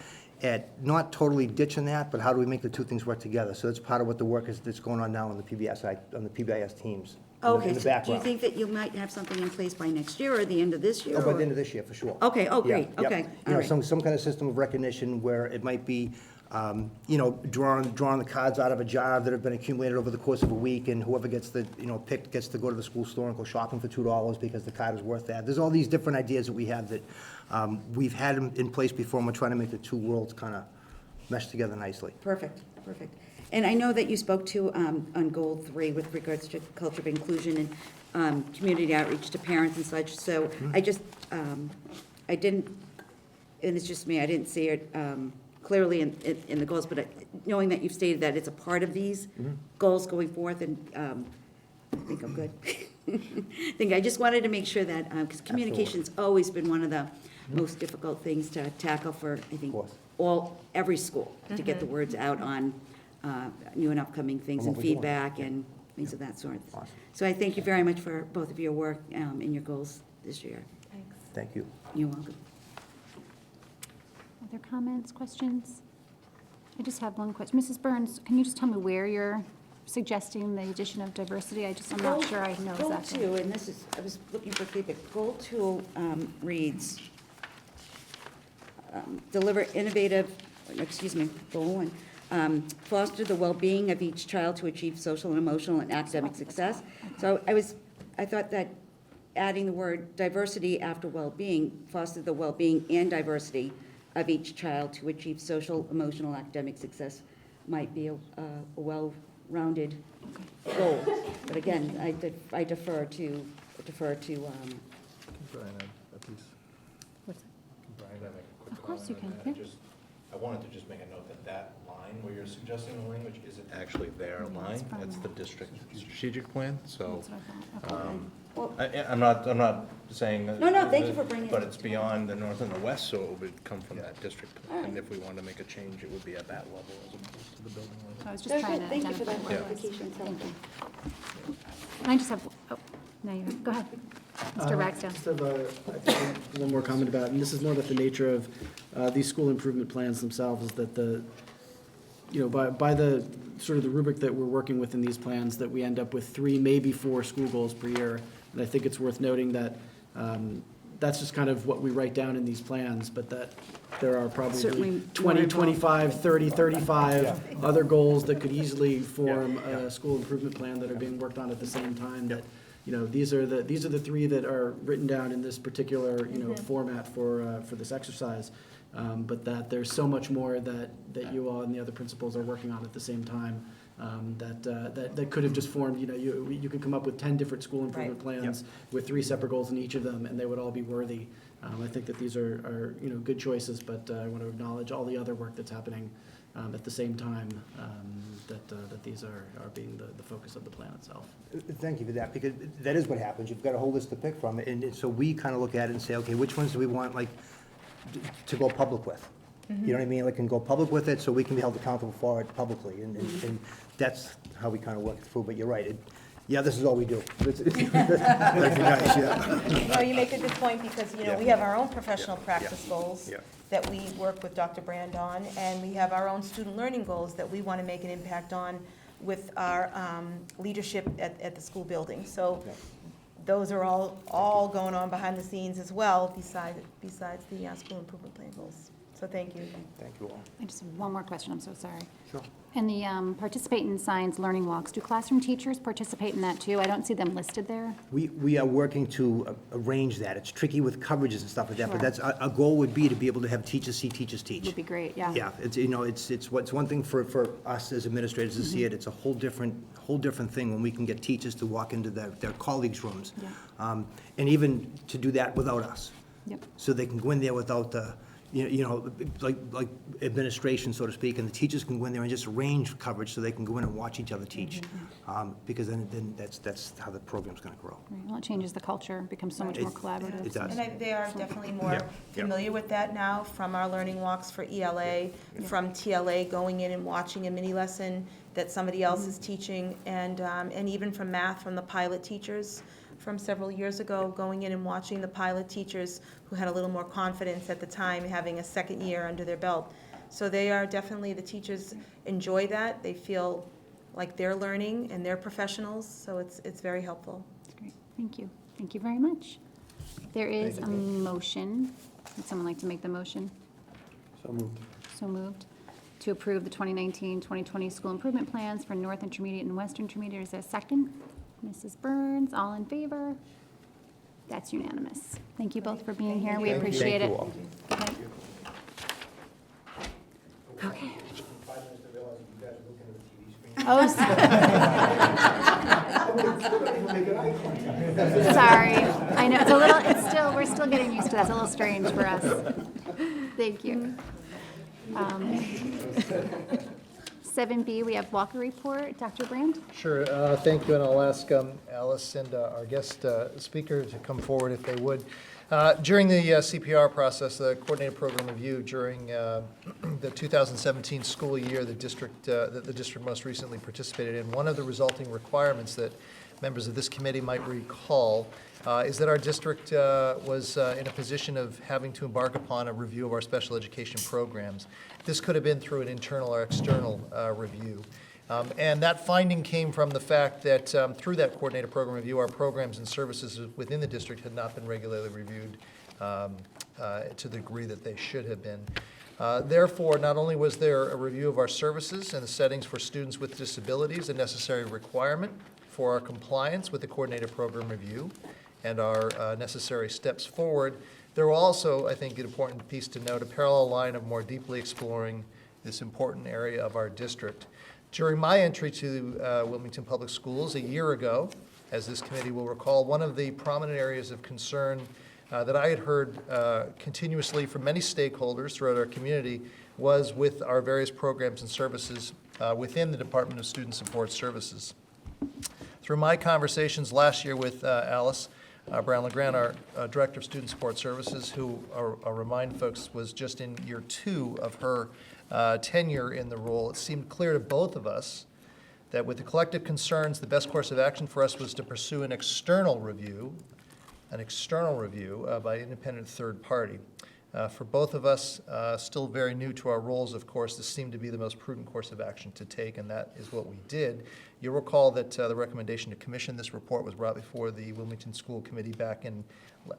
not totally ditching that, but how do we make the two things work together? So that's part of what the work is that's going on now on the PBIS teams. Okay, in the so do you background. think that you might have something in place by next year or the end of this year? Oh, by or- the end of this year, for sure. Okay, oh, great, Yeah, okay, yep. all right. Some kind of system of recognition where it might be, drawing the cards out of a jar that have been accumulated over the course of a week, and whoever gets picked gets to go to the school store and go shopping for $2 because the card is worth that. There's all these different ideas that we have that we've had in place before, and we're trying to make the two worlds kind of mesh together nicely. Perfect. And I know that you spoke to, on Goal 3 with regards to culture of inclusion and community outreach to parents and such, so I just, I didn't, and it's just me, I didn't see it clearly in the goals, but knowing that you've stated that it's a part of these goals going forth, and I think I'm good. I just wanted to make sure that, because communication's always been one of the most difficult things to tackle for, I think, course. every school, to get the words out on new and upcoming things And and what we're doing. feedback and things of that sort. Awesome. So I thank you very much for both of your work and your goals this year. Thanks. Thank you. You're welcome. Other comments, questions? I just have one question. Mrs. Burns, can you just tell me where you're suggesting the addition of diversity? I'm not sure I know Goal exactly. 2, and this is, I was looking for feedback. Goal 2 reads, deliver innovative, Goal 1, foster the well-being of each child to achieve social and emotional and academic success. So I thought that adding the word diversity after well-being, foster the well-being and diversity of each child to achieve social, emotional, academic success might be a well-rounded goal. But again, I defer to Brian, a piece. What's Brian, Of course you can, yeah. I wanted to just make a note that that line where you're suggesting the language isn't actually their line, fine. that's the district strategic plan, so. That's what I thought. Okay. Well, I'm not saying. No, thank you for bringing it But up. it's beyond the north and the west, so it would come from that district All plan. And right. if we wanted to make a change, it would be at that level as opposed to the building level. I was just Very trying good. to Thank you for identify that what it was. clarification. It's Thank helpful. you. And I just have, no, you go ahead. Mr. Ragsdale. Just have one more comment about, and this is more about the nature of these school improvement plans themselves, is that by the sort of the rubric that we're working with in these plans, that we end up with 3, maybe 4 school goals per year. And I think it's worth noting that that's just kind of what we write down in these plans, but that there are probably Certainly 20, more 25, 30, 35 other goals that could easily form a school improvement plan that are being worked on at the same time. That, these are the 3 that are written down in this particular, format for this exercise. But that there's so much more that you all and the other principals are working on at the same time, that could have just formed, you could come up with 10 different school improvement plans with 3 separate goals in each of them, and they would all be worthy. I think that these are good choices, but I want to acknowledge all the other work that's happening at the same time, that these are being the focus of the plan itself. Thank you for that, because that is what happens. You've got a whole list to pick from, and so we kind of look at it and say, okay, which ones do we want, like, to go public with? You know what I mean? Like, can go public with it so we can be held accountable for it publicly, and that's how we kind of work it through. But you're right. This is all we do. That'd be nice, yeah. You make a good point, because, we have our own professional practice goals Yeah. that we work with Dr. Brand on, and we have our own student learning goals that we want to make an impact on with our leadership at the school building. So those are all going on behind the scenes as well, besides the school improvement plan goals. So thank you. Thank you all. I just have one more question, I'm so sorry. Sure. And the participate in science learning walks, do classroom teachers participate in that too? I don't see them listed there. We are working to arrange that. It's tricky with coverages and stuff like that, but Sure. that's, our goal would be to be able to have teachers see teachers teach. Would be great, yeah. Yeah, it's one thing for us as administrators to see it. It's a whole different thing when we can get teachers to walk into their colleagues' rooms. Yeah. And even to do that without us. Yep. So they can go in there without the, like administration, so to speak, and the teachers can go in there and just arrange coverage so they can go in and watch each other teach. Because then that's how the program's gonna grow. Right, well, it changes the culture, becomes so much more collaborative. It does. And they are definitely more Yeah. familiar with that now, from our learning walks for ELA, from TLA going in and watching a mini lesson that somebody else is teaching, and even from math, from the pilot teachers from several years ago, going in and watching the pilot teachers who had a little more confidence at the time, having a second year under their belt. So they are definitely, the teachers enjoy that. They feel like they're learning and they're professionals, so it's very helpful. That's great, thank you. Thank you very much. There is a motion. Would someone like to make the motion? So moved. So moved. To approve the 2019-2020 school improvement plans for North Intermediate and West Intermediate. Is there a second? Mrs. Burns, all in favor? That's unanimous. Thank you both for being here. We appreciate it. Okay. Okay. Oh, sorry. I know, we're still getting used to that. It's a little strange for us. Thank you. 7B, we have Walker report. Dr. Brand? Sure, thank you, and I'll ask Alice and our guest speaker to come forward if they would. During the CPR process, the coordinated program review during the 2017 school year, that the district most recently participated in, one of the resulting requirements that members of this committee might recall is that our district was in a position of having to embark upon a review of our special education programs. This could have been through an internal or external review. And that finding came from the fact that through that coordinated program review, our programs and services within the district had not been regularly reviewed to the degree that they should have been. Therefore, not only was there a review of our services and the settings for students with disabilities, a necessary requirement for our compliance with the coordinated program review and our necessary steps forward, there were also, I think, an important piece to note, a parallel line of more deeply exploring this important area of our district. During my entry to Wilmington Public Schools a year ago, as this committee will recall, one of the prominent areas of concern that I had heard continuously from many stakeholders throughout our community was with our various programs and services within the Department of Student Support Services. Through my conversations last year with Alice Brown-LeGrand, our Director of Student Support Services, who, I'll remind folks, was just in year 2 of her tenure in the role, it seemed clear to both of us that with the collective concerns, the best course of action for us was to pursue an external review by an independent third party. For both of us, still very new to our roles, of course, this seemed to be the most prudent course of action to take, and that is what we did. You'll recall that the recommendation to commission this report was brought before the Wilmington School Committee back in,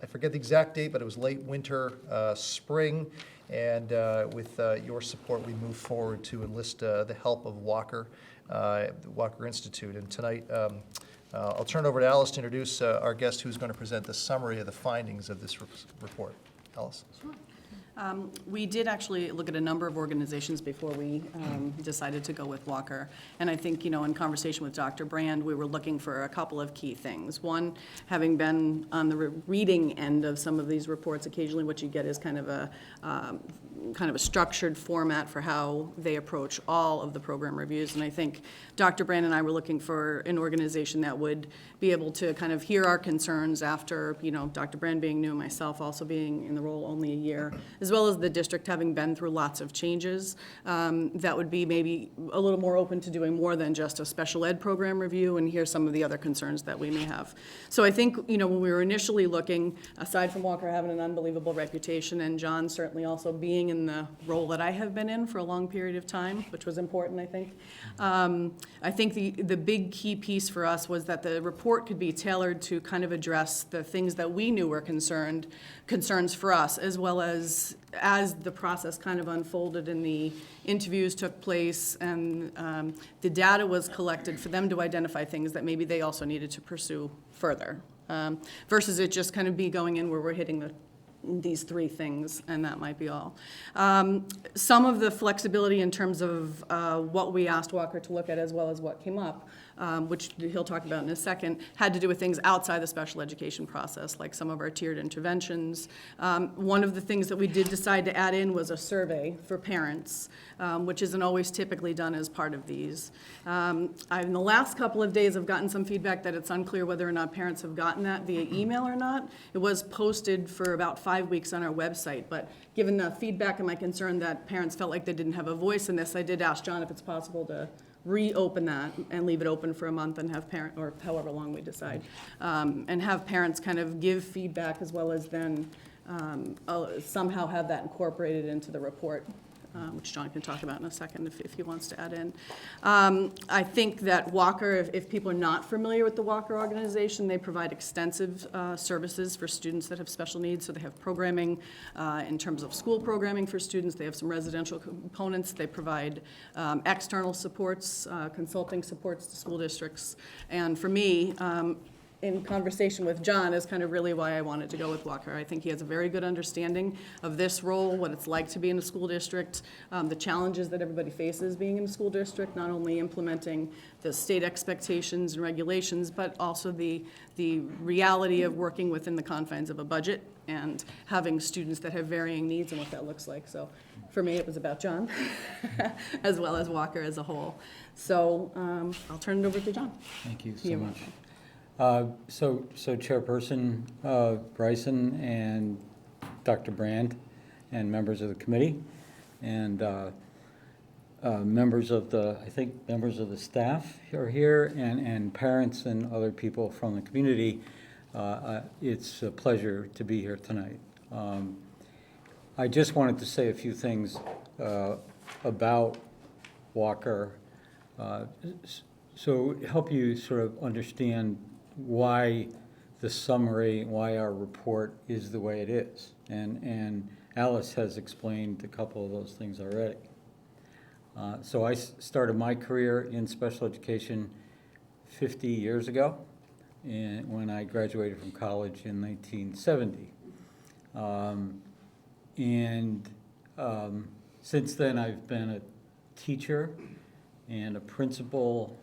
I forget the exact date, but it was late winter, spring, and with your support, we moved forward to enlist the help of Walker, the Walker Institute. And tonight, I'll turn it over to Alice to introduce our guest who's going to present the summary of the findings of this report. Alice. Sure. We did actually look at a number of organizations before we decided to go with Walker. And I think, in conversation with Dr. Brand, we were looking for a couple of key things. One, having been on the reading end of some of these reports, occasionally what you get is kind of a structured format for how they approach all of the program reviews. And I think Dr. Brand and I were looking for an organization that would be able to kind of hear our concerns after, Dr. Brand being new, myself also being in the role only a year, as well as the district having been through lots of changes, that would be maybe a little more open to doing more than just a special ed program review and hear some of the other concerns that we may have. So I think, when we were initially looking, aside from Walker having an unbelievable reputation and John certainly also being in the role that I have been in for a long period of time, which was important, I think. I think the big key piece for us was that the report could be tailored to kind of address the things that we knew were concerns for us, as well as the process kind of unfolded and the interviews took place and the data was collected for them to identify things that maybe they also needed to pursue further, versus it just kind of be going in where we're hitting these 3 things, and that might be all. Some of the flexibility in terms of what we asked Walker to look at as well as what came up, which he'll talk about in a second, had to do with things outside the special education process, like some of our tiered interventions. One of the things that we did decide to add in was a survey for parents, which isn't always typically done as part of these. In the last couple of days, I've gotten some feedback that it's unclear whether or not parents have gotten that via email or not. It was posted for about 5 weeks on our website, but given the feedback and my concern that parents felt like they didn't have a voice in this, I did ask John if it's possible to reopen that and leave it open for a month and have or however long we decide, and have parents kind of give feedback as well as then somehow have that incorporated into the report, which John can talk about in a second if he wants to add in. I think that Walker, if people are not familiar with the Walker organization, they provide extensive services for students that have special needs. So they have programming in terms of school programming for students. They have some residential components. They provide external supports, consulting supports to school districts. And for me, in conversation with John is kind of really why I wanted to go with Walker. I think he has a very good understanding of this role, what it's like to be in a school district, the challenges that everybody faces being in a school district, not only implementing the state expectations and regulations, but also the reality of working within the confines of a budget and having students that have varying needs and what that looks like. So for me, it was about John, as well as Walker as a whole. So I'll turn it over to John. Thank you so much. So Chairperson Bryson and Dr. Brand and members of the committee and members of the staff are here and parents and other people from the community. It's a pleasure to be here tonight. I just wanted to say a few things about Walker, so help you sort of understand why the summary, why our report is the way it is, and Alice has explained a couple of those things already. So I started my career in special education 50 years ago, and when I graduated from college in 1970. Since then, I've been a teacher and a principal,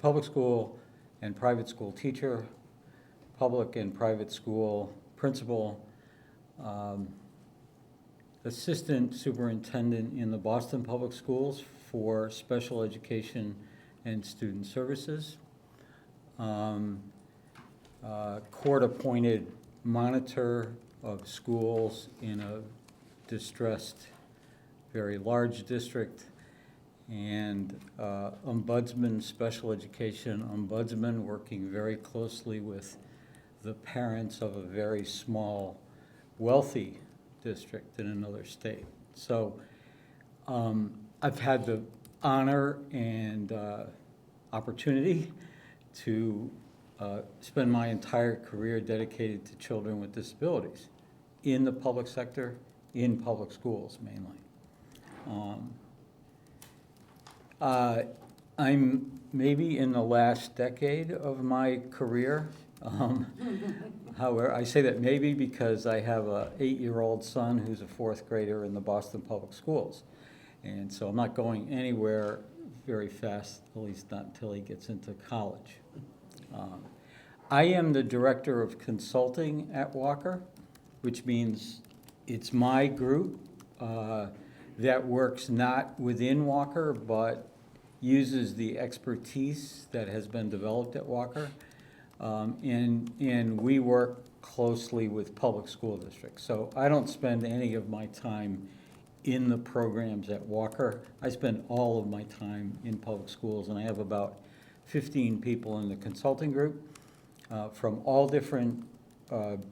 public school and private school teacher, public and private school principal, assistant superintendent in the Boston Public Schools for special education and student services, court-appointed monitor of schools in a distressed, very large district, and ombudsman, special education ombudsman, working very closely with the parents of a very small, wealthy district in another state. So I've had the honor and opportunity to spend my entire career dedicated to children with disabilities in the public sector, in public schools mainly. I'm maybe in the last decade of my career. However, I say that maybe because I have an 8-year-old son who's a 4th grader in the Boston Public Schools. And so I'm not going anywhere very fast, at least not until he gets into college. I am the director of consulting at Walker, which means it's my group that works not within Walker, but uses the expertise that has been developed at Walker. And we work closely with public school districts. So I don't spend any of my time in the programs at Walker. I spend all of my time in public schools, and I have about 15 people in the consulting group from all different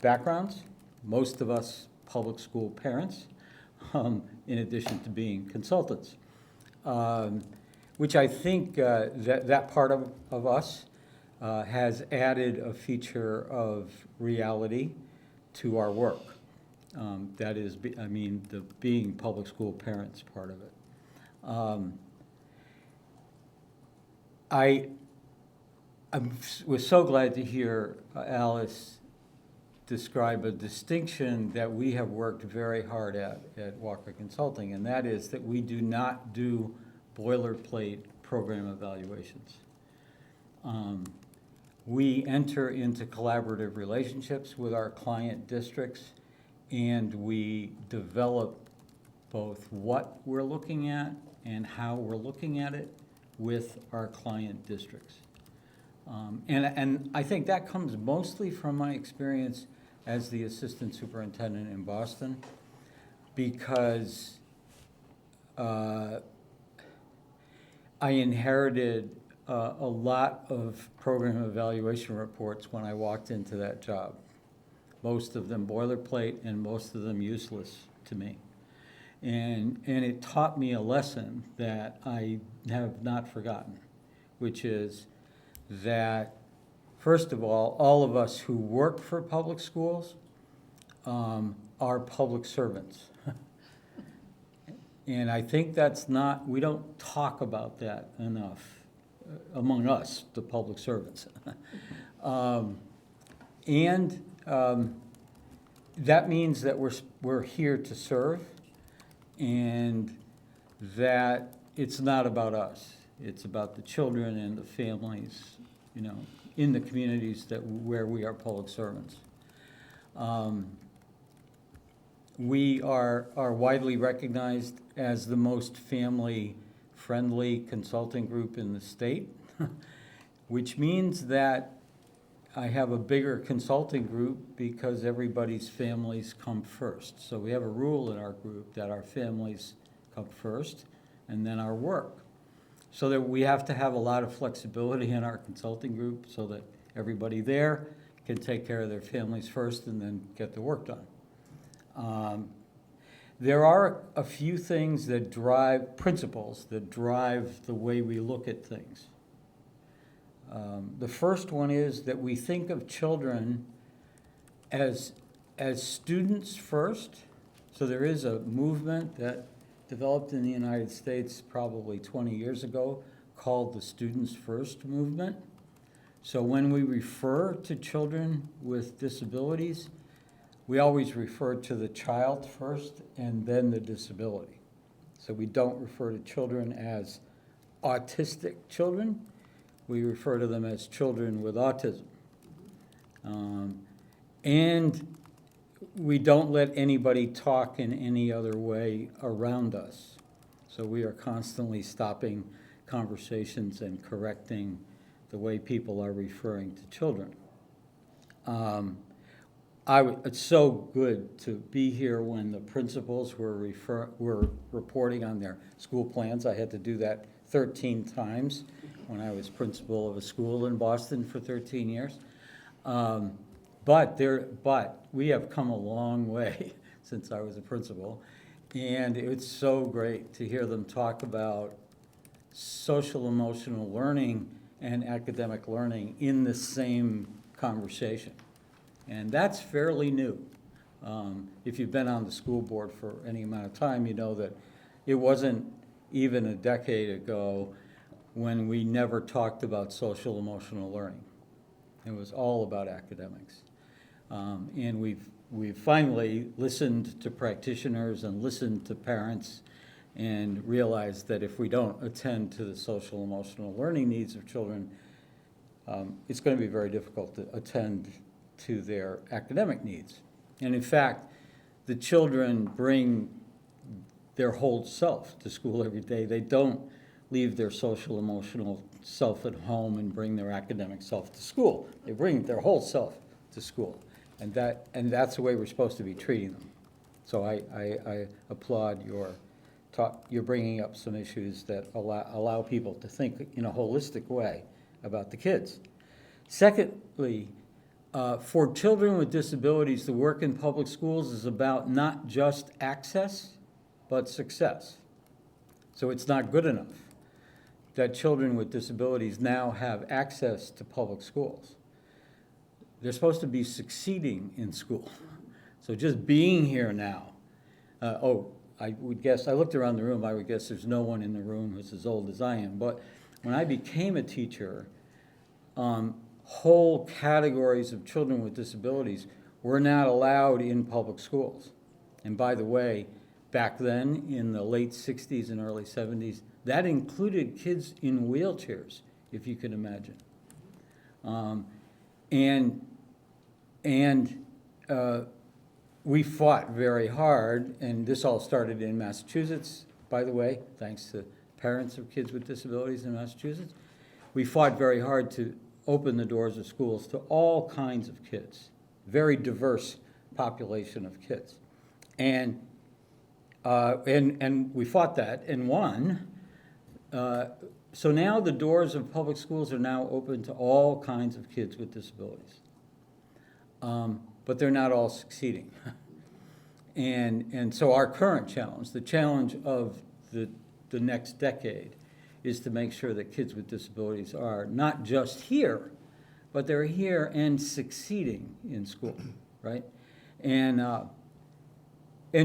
backgrounds, most of us public school parents, in addition to being consultants, which I think that part of us has added a feature of reality to our work. That is, I mean, the being public school parents part of it. I was so glad to hear Alice describe a distinction that we have worked very hard at Walker Consulting, and that is that we do not do boilerplate program evaluations. We enter into collaborative relationships with our client districts, and we develop both what we're looking at and how we're looking at it with our client districts. And I think that comes mostly from my experience as the assistant superintendent in Boston, because I inherited a lot of program evaluation reports when I walked into that job. Most of them boilerplate and most of them useless to me. And it taught me a lesson that I have not forgotten, which is that, first of all of us who work for public schools are public servants. And I think that's not, we don't talk about that enough among us, the public servants. That means that we're here to serve, and that it's not about us. It's about the children and the families, you know, in the communities where we are public servants. We are widely recognized as the most family-friendly consulting group in the state, which means that I have a bigger consulting group because everybody's families come first. So we have a rule in our group that our families come first and then our work. So that we have to have a lot of flexibility in our consulting group so that everybody there can take care of their families first and then get the work done. There are a few things that drive, principles that drive the way we look at things. The first one is that we think of children as students first. So there is a movement that developed in the United States probably 20 years ago called the Students First movement. So when we refer to children with disabilities, we always refer to the child first and then the disability. So we don't refer to children as autistic children. We refer to them as children with autism. And we don't let anybody talk in any other way around us. So we are constantly stopping conversations and correcting the way people are referring to children. It's so good to be here when the principals were reporting on their school plans. I had to do that 13 times when I was principal of a school in Boston for 13 years. But we have come a long way since I was a principal, and it's so great to hear them talk about social emotional learning and academic learning in the same conversation. And that's fairly new. If you've been on the school board for any amount of time, you know that it wasn't even a decade ago when we never talked about social emotional learning. It was all about academics. And we've finally listened to practitioners and listened to parents and realized that if we don't attend to the social emotional learning needs of children, it's going to be very difficult to attend to their academic needs. And in fact, the children bring their whole self to school every day. They don't leave their social emotional self at home and bring their academic self to school. They bring their whole self to school. And that's the way we're supposed to be treating them. So I applaud you're bringing up some issues that allow people to think in a holistic way about the kids. Secondly, for children with disabilities, the work in public schools is about not just access, but success. So it's not good enough that children with disabilities now have access to public schools. They're supposed to be succeeding in school. So just being here now, I would guess, I looked around the room, I would guess there's no one in the room who's as old as I am, but when I became a teacher, whole categories of children with disabilities were not allowed in public schools. And by the way, back then, in the late 60s and early 70s, that included kids in wheelchairs, if you can imagine. We fought very hard, and this all started in Massachusetts, by the way, thanks to parents of kids with disabilities in Massachusetts. We fought very hard to open the doors of schools to all kinds of kids, very diverse population of kids. And we fought that and won. So now the doors of public schools are now open to all kinds of kids with disabilities. But they're not all succeeding. And so our current challenge, the challenge of the next decade, is to make sure that kids with disabilities are not just here, but they're here and succeeding in school, right? And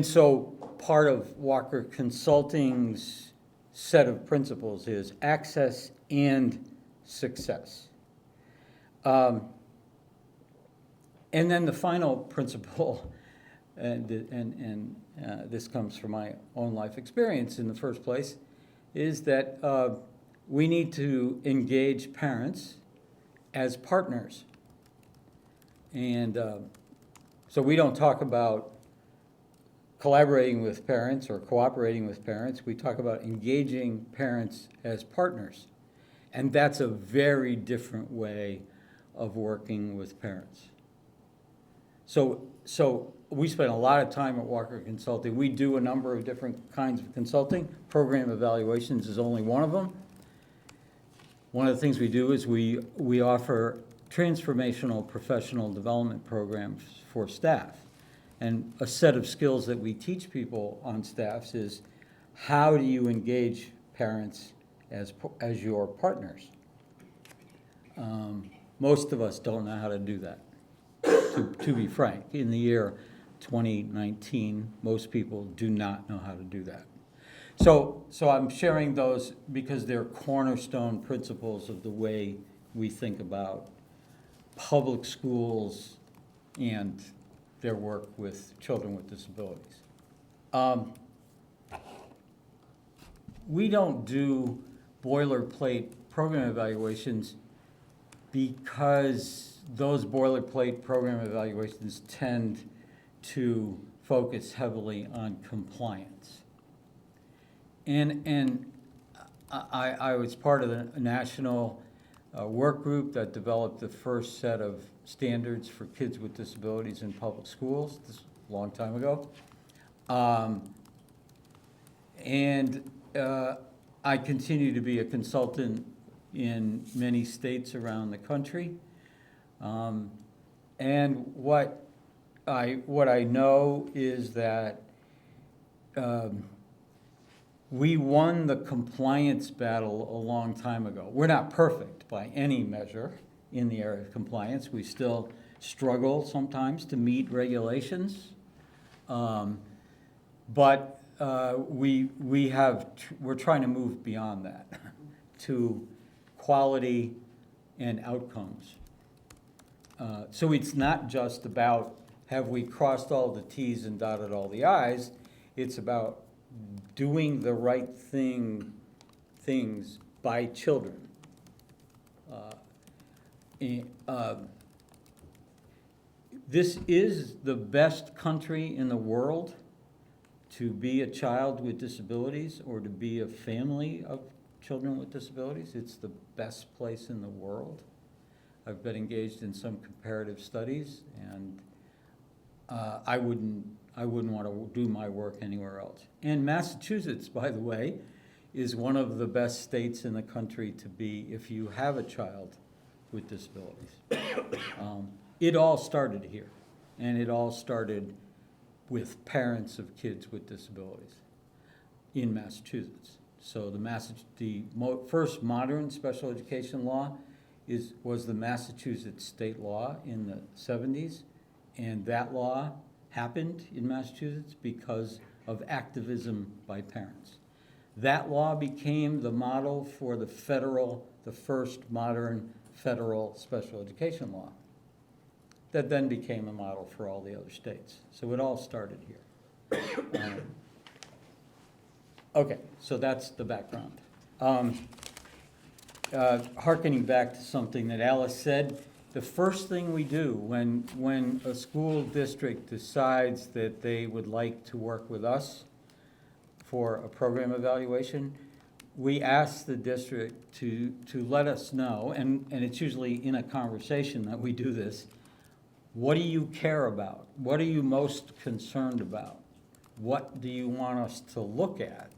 so part of Walker Consulting's set of principles is access and success. And then the final principle, and this comes from my own life experience in the first place, is that we need to engage parents as partners. And so we don't talk about collaborating with parents or cooperating with parents. We talk about engaging parents as partners. And that's a very different way of working with parents. So we spend a lot of time at Walker Consulting. We do a number of different kinds of consulting. Program evaluations is only one of them. One of the things we do is we offer transformational professional development programs for staff. And a set of skills that we teach people on staffs is how do you engage parents as your partners? Most of us don't know how to do that, to be frank. In the year 2019. Most people do not know how to do that. So I'm sharing those because they're cornerstone principles of the way we think about public schools and their work with children with disabilities. We don't do boilerplate program evaluations because those boilerplate program evaluations tend to focus heavily on compliance. And I was part of the national work group that developed the first set of standards for kids with disabilities in public schools, this a long time ago. I continue to be a consultant in many states around the country. And what I know is that we won the compliance battle a long time ago. We're not perfect by any measure in the area of compliance. We still struggle sometimes to meet regulations. But we're trying to move beyond that to quality and outcomes. So it's not just about have we crossed all the T's and dotted all the I's. It's about doing the right things by children. This is the best country in the world to be a child with disabilities or to be a family of children with disabilities. It's the best place in the world. I've been engaged in some comparative studies, and I wouldn't want to do my work anywhere else. And Massachusetts, by the way, is one of the best states in the country to be if you have a child with disabilities. It all started here, and it all started with parents of kids with disabilities in Massachusetts. So the first modern special education law was the Massachusetts state law in the 70s, and that law happened in Massachusetts because of activism by parents. That law became the model for the first modern federal special education law. That then became a model for all the other states. So it all started here. Okay, so that's the background. Hearkening back to something that Alice said, the first thing we do when a school district decides that they would like to work with us for a program evaluation, we ask the district to let us know, and it's usually in a conversation that we do this. What do you care about? What are you most concerned about? What do you want us to look at?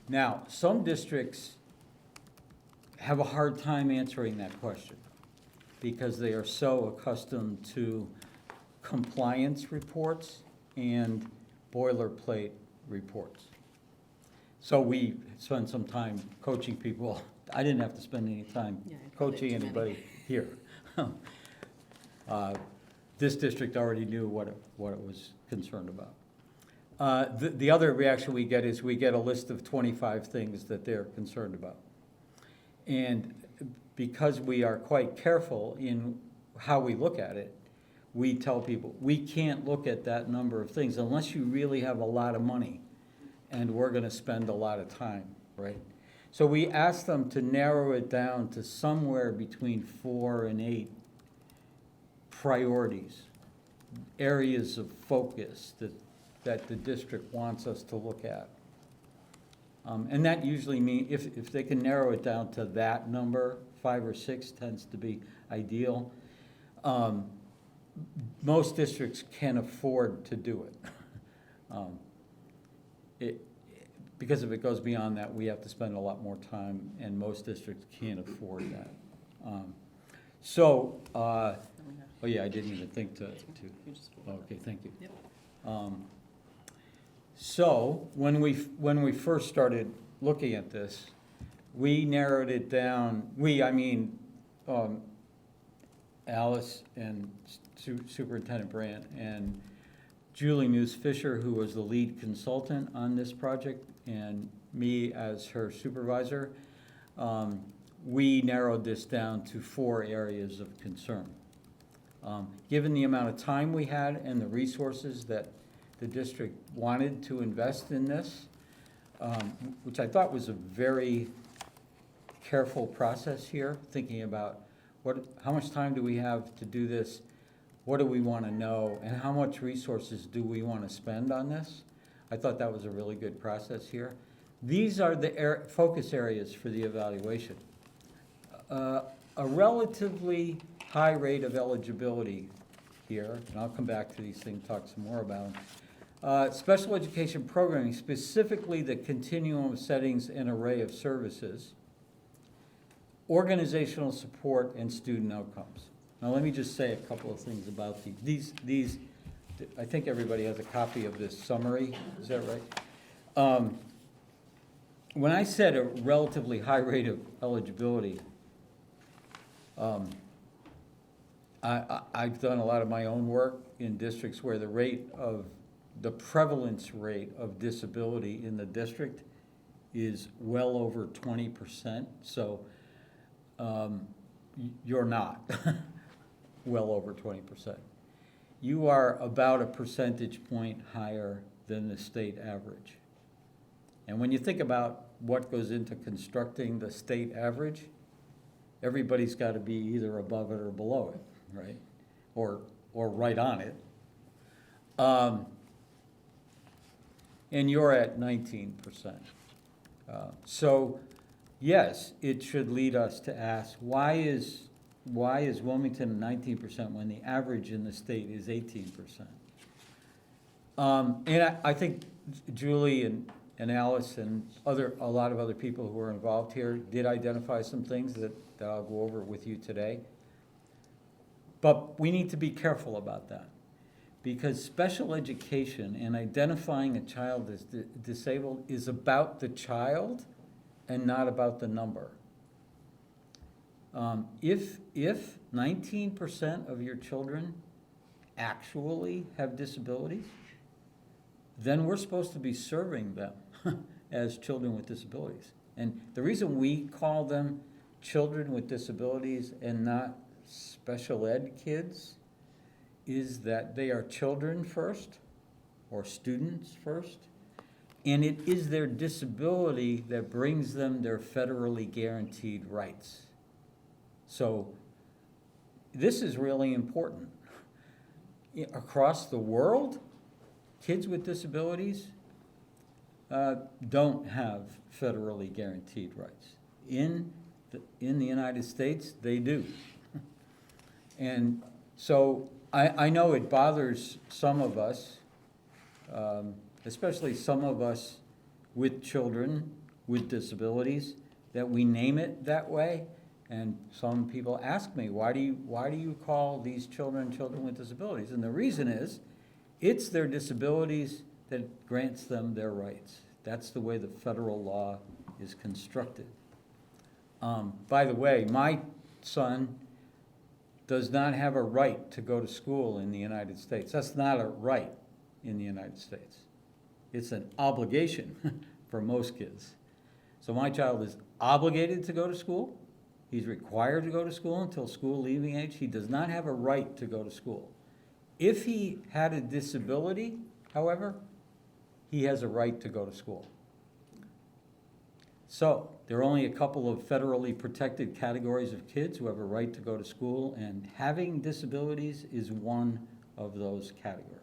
Now, some districts have a hard time answering that question because they are so accustomed to compliance reports and boilerplate reports. So we spend some time coaching people. I didn't have to spend any time coaching anybody here. This district already knew what it was concerned about. The other reaction we get is we get a list of 25 things that they're concerned about. And because we are quite careful in how we look at it, we tell people, we can't look at that number of things unless you really have a lot of money and we're going to spend a lot of time, right? So we ask them to narrow it down to somewhere between 4 and 8 priorities, areas of focus that the district wants us to look at. And that usually means, if they can narrow it down to that number, 5 or 6 tends to be ideal. Most districts can afford to do it. Because if it goes beyond that, we have to spend a lot more time, and most districts can't afford that. Oh yeah, I didn't even think to okay, thank you. So when we first started looking at this, we narrowed it down. Alice and Superintendent Brandt and Julie Muse-Fisher, who was the lead consultant on this project, and me as her supervisor, we narrowed this down to 4 areas of concern. Given the amount of time we had and the resources that the district wanted to invest in this, which I thought was a very careful process here, thinking about how much time do we have to do this, what do we want to know, and how much resources do we want to spend on this. I thought that was a really good process here. These are the focus areas for the evaluation. A relatively high rate of eligibility here, and I'll come back to these things, talk some more about them. Special education programming, specifically the continuum of settings and array of services, organizational support, and student outcomes. Now let me just say a couple of things about these. I think everybody has a copy of this summary, is that right? When I said a relatively high rate of eligibility, I've done a lot of my own work in districts where the prevalence rate of disability in the district is well over 20%. So you're not well over 20%. You are about a percentage point higher than the state average. And when you think about what goes into constructing the state average, everybody's got to be either above it or below it, right? Or right on it. And you're at 19%. So yes, it should lead us to ask, why is Wilmington 19% when the average in the state is 18%? And I think Julie and Alice and a lot of other people who were involved here did identify some things that I'll go over with you today. But we need to be careful about that, because special education and identifying a child as disabled is about the child and not about the number. If 19% of your children actually have disabilities, then we're supposed to be serving them as children with disabilities. And the reason we call them children with disabilities and not special ed kids is that they are children first, or students first, and it is their disability that brings them their federally guaranteed rights. So this is really important. Across the world, kids with disabilities don't have federally guaranteed rights. In the United States, they do. And so I know it bothers some of us, especially some of us with children with disabilities, that we name it that way. And some people ask me, why do you call these children with disabilities? And the reason is, it's their disabilities that grants them their rights. That's the way the federal law is constructed. By the way, my son does not have a right to go to school in the United States. That's not a right in the United States. It's an obligation for most kids. So my child is obligated to go to school. He's required to go to school until school leaving age. He does not have a right to go to school. If he had a disability, however, he has a right to go to school. So there are only a couple of federally protected categories of kids who have a right to go to school, and having disabilities is one of those categories.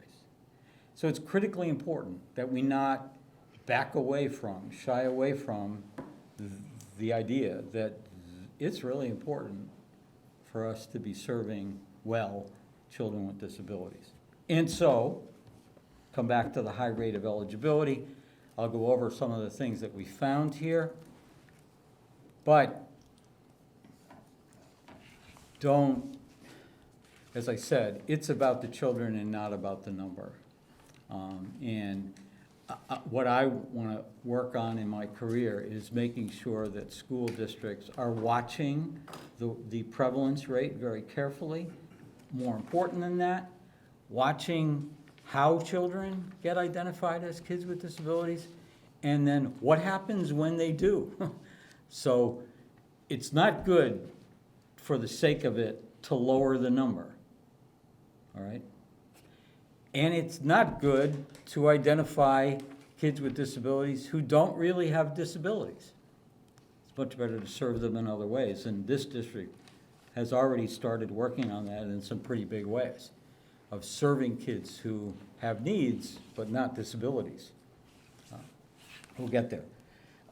So it's critically important that we not shy away from the idea that it's really important for us to be serving well children with disabilities. And so, come back to the high rate of eligibility. I'll go over some of the things that we found here. But as I said, it's about the children and not about the number. What I want to work on in my career is making sure that school districts are watching the prevalence rate very carefully. More important than that, watching how children get identified as kids with disabilities, and then what happens when they do. So it's not good, for the sake of it, to lower the number, all right? And it's not good to identify kids with disabilities who don't really have disabilities. It's much better to serve them in other ways, and this district has already started working on that in some pretty big ways, of serving kids who have needs but not disabilities. We'll get there.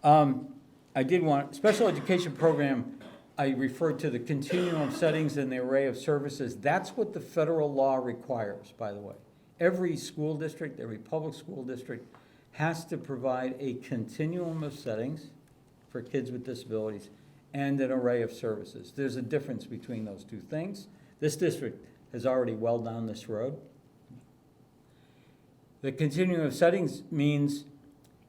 I did want, special education program, I referred to the continuum of settings and the array of services. That's what the federal law requires, by the way. Every school district, every public school district has to provide a continuum of settings for kids with disabilities and an array of services. There's a difference between those two things. This district has already well down this road. The continuum of settings means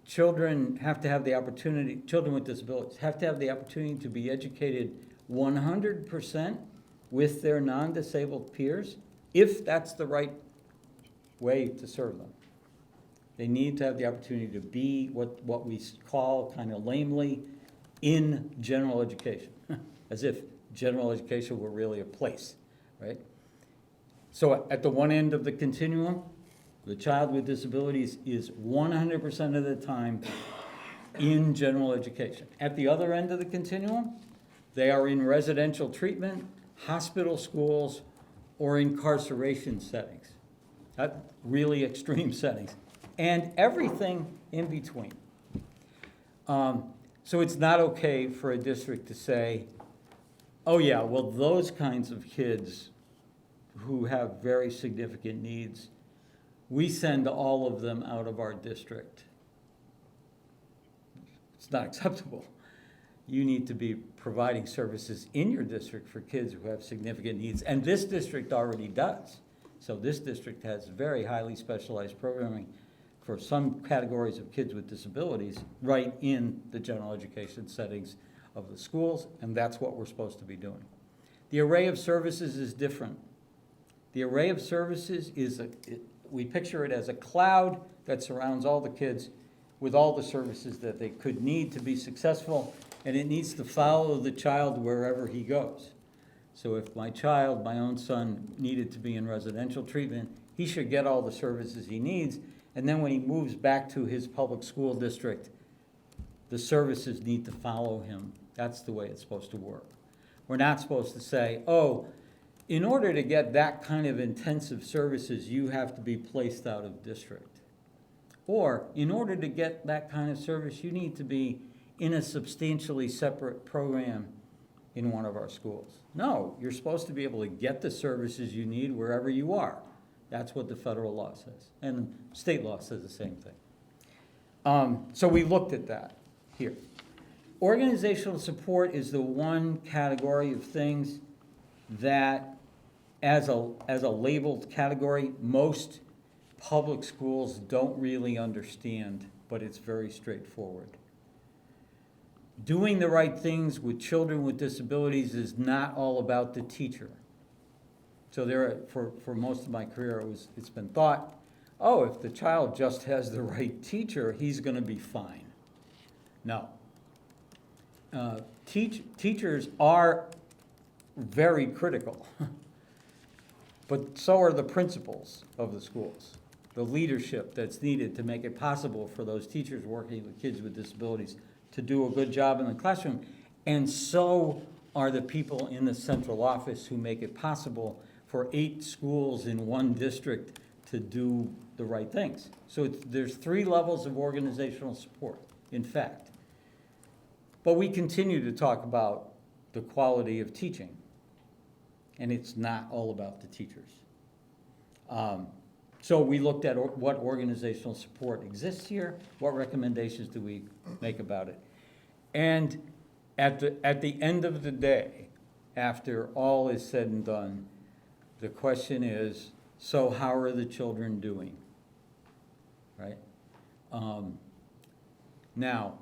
children have to have the opportunity, children with disabilities have to have the opportunity to be educated 100% with their non-disabled peers, if that's the right way to serve them. They need to have the opportunity to be what we call kind of lamely in general education, as if general education were really a place, right? So at the one end of the continuum, the child with disabilities is 100% of the time in general education. At the other end of the continuum, they are in residential treatment, hospital schools, or incarceration settings. That's really extreme settings. And everything in between. So it's not okay for a district to say, oh yeah, well those kinds of kids who have very significant needs, we send all of them out of our district. It's not acceptable. You need to be providing services in your district for kids who have significant needs, and this district already does. So this district has very highly specialized programming for some categories of kids with disabilities right in the general education settings of the schools, and that's what we're supposed to be doing. The array of services is different. The array of services is, we picture it as a cloud that surrounds all the kids with all the services that they could need to be successful, and it needs to follow the child wherever he goes. So if my child, my own son, needed to be in residential treatment, he should get all the services he needs, and then when he moves back to his public school district, the services need to follow him. That's the way it's supposed to work. We're not supposed to say, oh, in order to get that kind of intensive services, you have to be placed out of district. Or, in order to get that kind of service, you need to be in a substantially separate program in one of our schools. No, you're supposed to be able to get the services you need wherever you are. That's what the federal law says. And state law says the same thing. So we looked at that here. Organizational support is the one category of things that, as a labeled category, most public schools don't really understand, but it's very straightforward. Doing the right things with children with disabilities is not all about the teacher. So for most of my career, it's been thought, oh, if the child just has the right teacher, he's going to be fine. No. Teachers are very critical, but so are the principals of the schools, the leadership that's needed to make it possible for those teachers working with kids with disabilities to do a good job in the classroom, and so are the people in the central office who make it possible for 8 schools in one district to do the right things. So there's 3 levels of organizational support, in fact. But we continue to talk about the quality of teaching, and it's not all about the teachers. So we looked at what organizational support exists here, what recommendations do we make about it. And at the end of the day, after all is said and done, the question is, so how are the children doing, right? Now,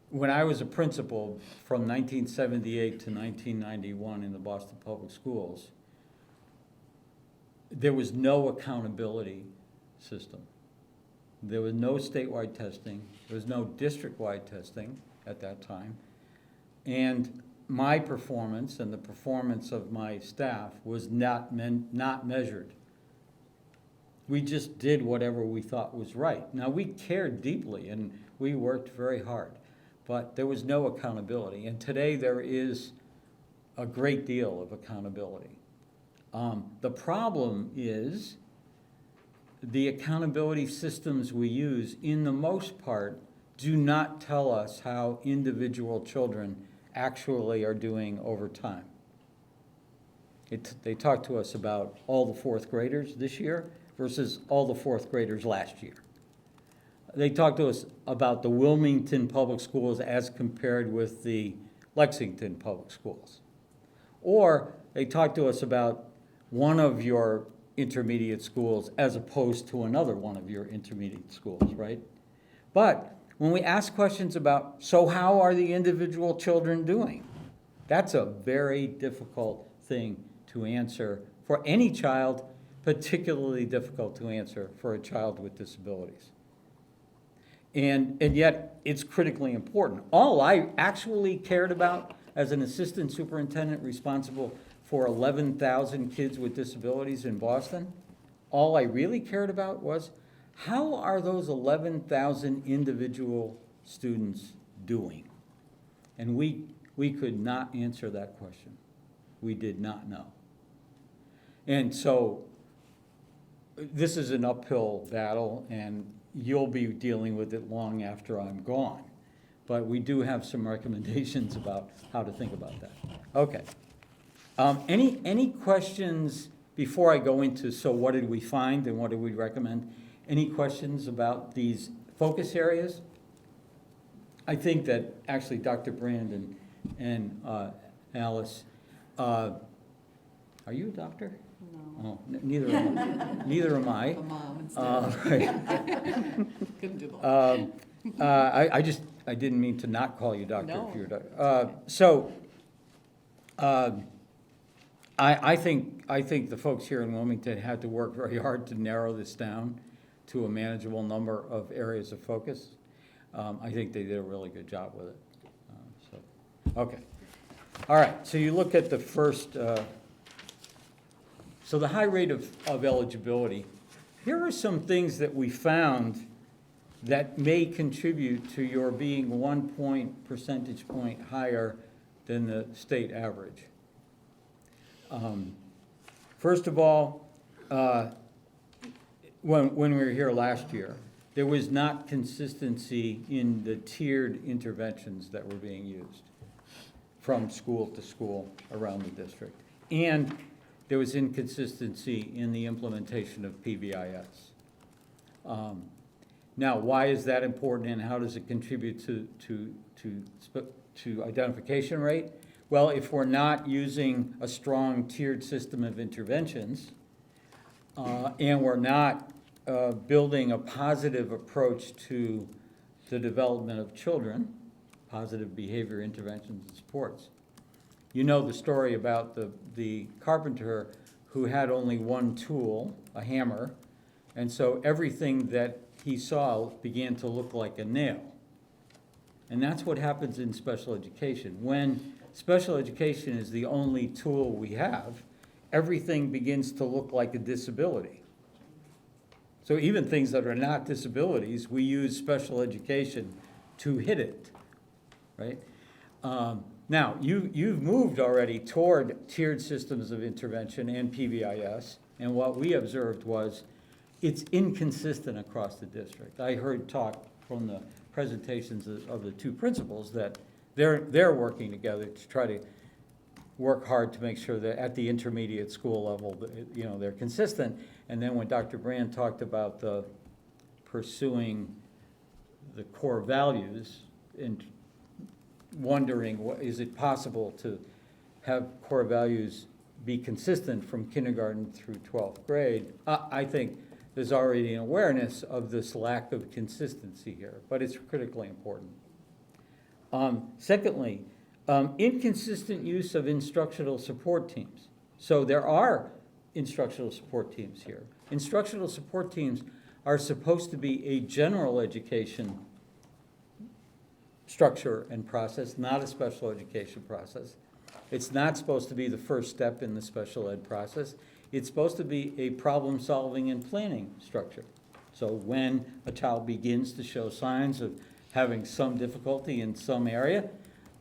when I was a principal from 1978 to 1991 in the Boston Public Schools, there was no accountability system. There was no statewide testing. There was no district-wide testing at that time. And my performance and the performance of my staff was not measured. We just did whatever we thought was right. Now, we cared deeply and we worked very hard, but there was no accountability. And today there is a great deal of accountability. The problem is the accountability systems we use, in the most part, do not tell us how individual children actually are doing over time. They talk to us about all the fourth graders this year versus all the fourth graders last year. They talk to us about the Wilmington Public Schools as compared with the Lexington Public Schools. Or they talk to us about one of your intermediate schools as opposed to another one of your intermediate schools, right? But when we ask questions about, so how are the individual children doing? That's a very difficult thing to answer for any child, particularly difficult to answer for a child with disabilities. And yet, it's critically important. All I actually cared about as an assistant superintendent responsible for 11,000 kids with disabilities in Boston, all I really cared about was, how are those 11,000 individual students doing? And we could not answer that question. We did not know. And so this is an uphill battle, and you'll be dealing with it long after I'm gone. But we do have some recommendations about how to think about that. Okay. Any questions before I go into, so what did we find and what did we recommend? Any questions about these focus areas? I think that actually Dr. Brand and Alice, are you a doctor? No. Oh, neither am I. Neither am I. A mom instead. Right. Couldn't do both. I didn't mean to not call you doctor No. if you're a doctor. I think the folks here in Wilmington had to work very hard to narrow this down to a manageable number of areas of focus. I think they did a really good job with it. Okay. All right, so you look at the first, so the high rate of eligibility. Here are some things that we found that may contribute to your being 1 percentage point higher than the state average. First of all, when we were here last year, there was not consistency in the tiered interventions that were being used from school to school around the district. And there was inconsistency in the implementation of PBIS. Now, why is that important and how does it contribute to identification rate? Well, if we're not using a strong tiered system of interventions, and we're not building a positive approach to the development of children, positive behavior interventions and supports. You know the story about the carpenter who had only one tool, a hammer, and so everything that he saw began to look like a nail. And that's what happens in special education. When special education is the only tool we have, everything begins to look like a disability. So even things that are not disabilities, we use special education to hit it, right? Now, you've moved already toward tiered systems of intervention and PBIS, and what we observed was it's inconsistent across the district. I heard talk from the presentations of the two principals that they're working together to try to work hard to make sure that at the intermediate school level, they're consistent. And then when Dr. Brand talked about pursuing the core values and wondering, is it possible to have core values be consistent from kindergarten through 12th grade, I think there's already an awareness of this lack of consistency here, but it's critically important. Secondly, inconsistent use of instructional support teams. So there are instructional support teams here. Instructional support teams are supposed to be a general education structure and process, not a special education process. It's not supposed to be the first step in the special ed process. It's supposed to be a problem-solving and planning structure. So when a child begins to show signs of having some difficulty in some area,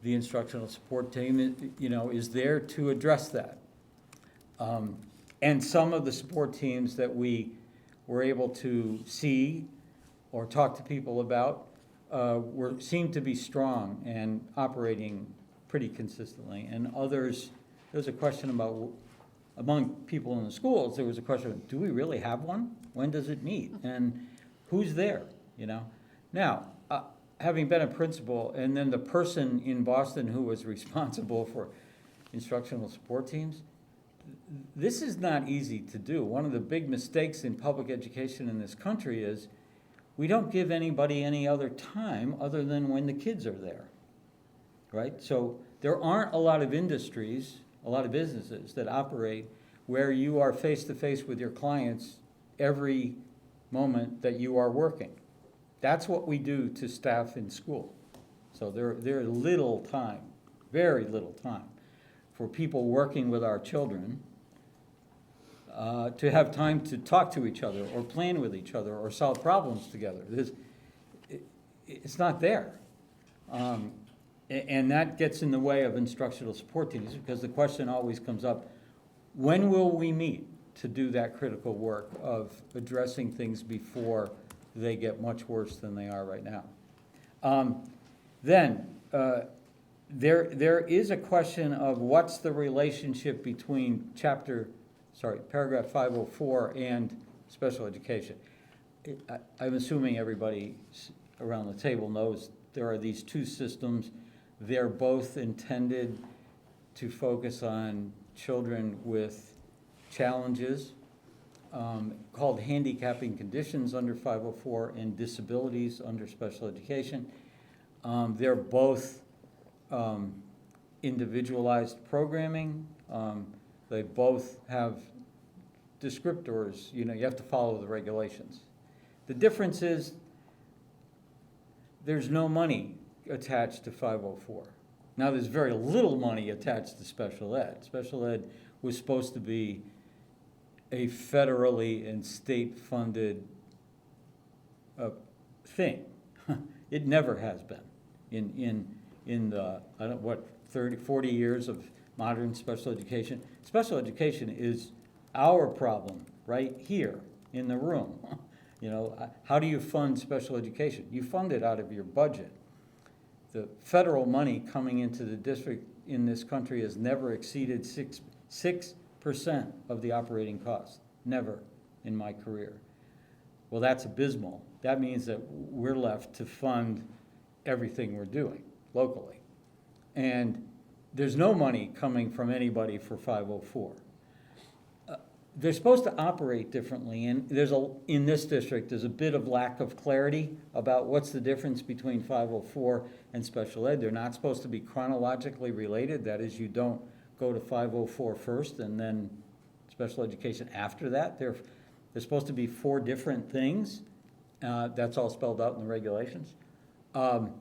the instructional support team, is there to address that. And some of the support teams that we were able to see or talk to people about seemed to be strong and operating pretty consistently. And others, there was a question about, among people in the schools, there was a question of, do we really have one? When does it meet? And who's there, Now, having been a principal, and then the person in Boston who was responsible for instructional support teams, this is not easy to do. One of the big mistakes in public education in this country is we don't give anybody any other time other than when the kids are there, right? So there aren't a lot of industries, a lot of businesses that operate where you are face-to-face with your clients every moment that you are working. That's what we do to staff in school. So there's little time, very little time, for people working with our children to have time to talk to each other or plan with each other or solve problems together. It's not there. And that gets in the way of instructional support teams, because the question always comes up, when will we meet to do that critical work of addressing things before they get much worse than they are right now? Then there is a question of what's the relationship between paragraph 504 and special education. I'm assuming everybody around the table knows there are these two systems. They're both intended to focus on children with challenges called handicapping conditions under 504 and disabilities under special education. They're both individualized programming. They both have descriptors. You have to follow the regulations. The difference is there's no money attached to 504. Now, there's very little money attached to special ed. Special ed was supposed to be a federally and state-funded thing. It never has been in the 40 years of modern special education. Special education is our problem right here in the room. How do you fund special education? You fund it out of your budget. The federal money coming into the district in this country has never exceeded 6% of the operating cost. Never in my career. Well, that's abysmal. That means that we're left to fund everything we're doing locally. And there's no money coming from anybody for 504. They're supposed to operate differently, and in this district, there's a bit of lack of clarity about what's the difference between 504 and special ed. They're not supposed to be chronologically related. That is, you don't go to 504 first and then special education after that. They're supposed to be four different things. That's all spelled out in the regulations. In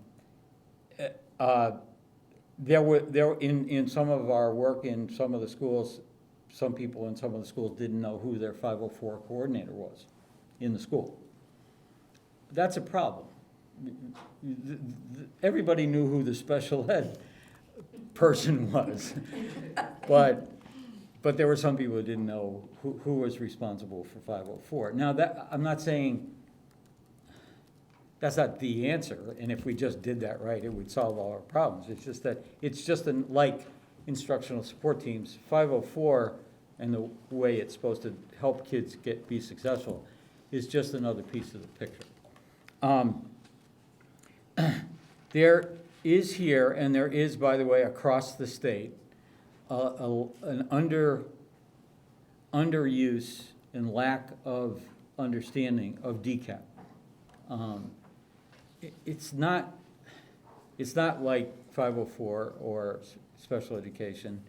some of our work in some of the schools, some people in some of the schools didn't know who their 504 coordinator was in the school. That's a problem. Everybody knew who the special ed person was, but there were some people who didn't know who was responsible for 504. Now, I'm not saying that's not the answer, and if we just did that right, it would solve all our problems. It's just that like instructional support teams, 504 and the way it's supposed to help kids be successful is just another piece of the picture. There is here, and there is, by the way, across the state, an underuse and lack of understanding of DCAP. It's not It's not like 504 or special education.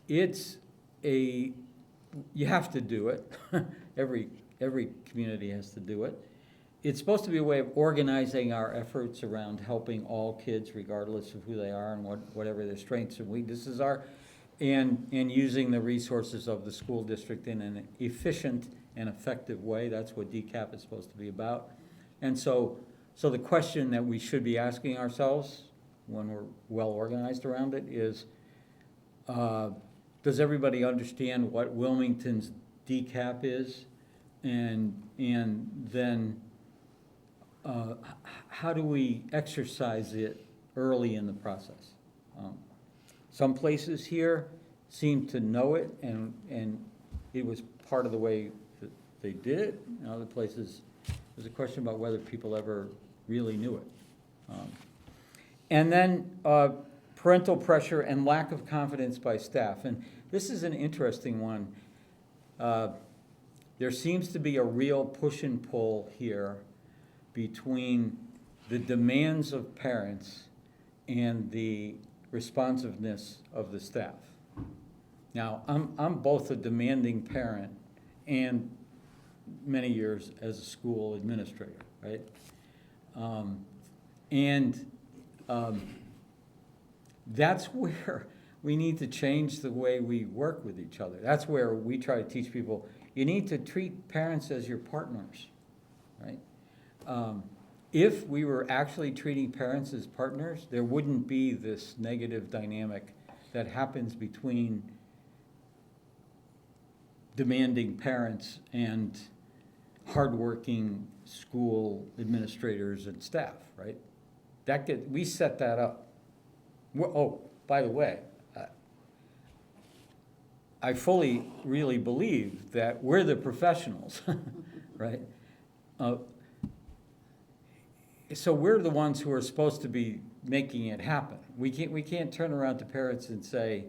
It's you have to do it. Every community has to do it. It's supposed to be a way of organizing our efforts around helping all kids, regardless of who they are and whatever their strengths and weaknesses are, and using the resources of the school district in an efficient and effective way. That's what DCAP is supposed to be about. And so the question that we should be asking ourselves when we're well organized around it is, does everybody understand what Wilmington's DCAP is? And then how do we exercise it early in the process? Some places here seem to know it, and it was part of the way that they did it. In other places, there's a question about whether people ever really knew it. And then parental pressure and lack of confidence by staff. And this is an interesting one. There seems to be a real push and pull here between the demands of parents and the responsiveness of the staff. Now, I'm both a demanding parent and many years as a school administrator, right? That's where we need to change the way we work with each other. That's where we try to teach people, you need to treat parents as your partners, right? If we were actually treating parents as partners, there wouldn't be this negative dynamic that happens between demanding parents and hardworking school administrators and staff, right? We set that up. Oh, by the way, I fully really believe that we're the professionals, right? So we're the ones who are supposed to be making it happen. We can't turn around to parents and say,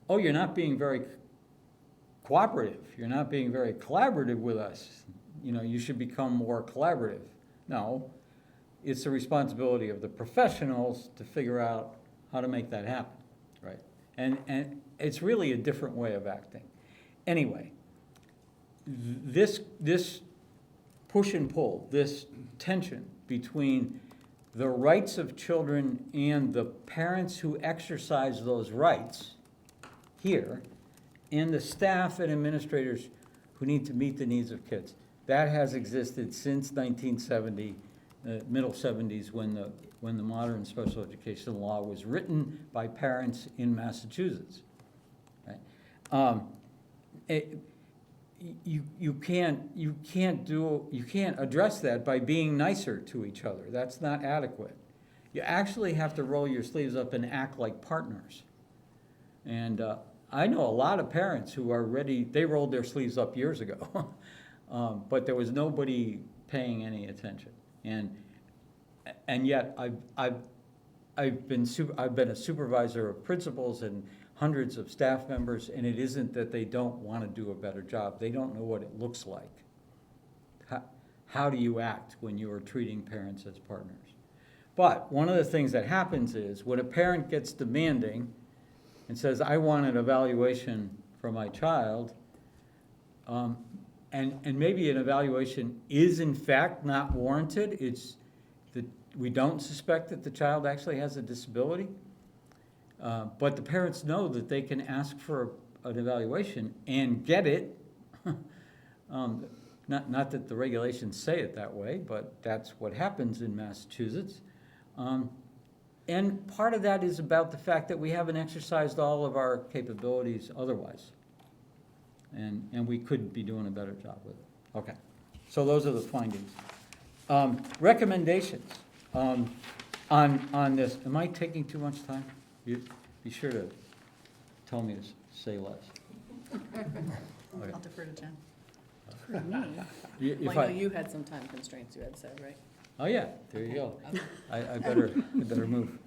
oh, you're not being very cooperative. You're not being very collaborative with us. You know, you should become more collaborative. No, it's the responsibility of the professionals to figure out how to make that happen, right? And it's really a different way of acting. Anyway, this push and pull, this tension between the rights of children and the parents who exercise those rights here, and the staff and administrators who need to meet the needs of kids. That has existed since 1970, middle 70s, when the modern special education law was written by parents in Massachusetts. Right? You can't address that by being nicer to each other. That's not adequate. You actually have to roll your sleeves up and act like partners. And I know a lot of parents who are ready. They rolled their sleeves up years ago, but there was nobody paying any attention. And yet I've been a supervisor of principals and hundreds of staff members, and it isn't that they don't want to do a better job. They don't know what it looks like. How do you act when you are treating parents as partners? But one of the things that happens is when a parent gets demanding and says, I want an evaluation for my child, and maybe an evaluation is in fact not warranted, it's that we don't suspect that the child actually has a disability, but the parents know that they can ask for an evaluation and get it. Not that the regulations say it that way, but that's what happens in Massachusetts. And part of that is about the fact that we haven't exercised all of our capabilities otherwise. And we could be doing a better job with it. Okay, so those are the findings. Recommendations on this. Am I taking too much time? You be sure to tell me to say less. Okay. I'll defer to Jen. For me. Well, I know you had some time constraints, you had said, right? Oh, yeah, there you go. I better move.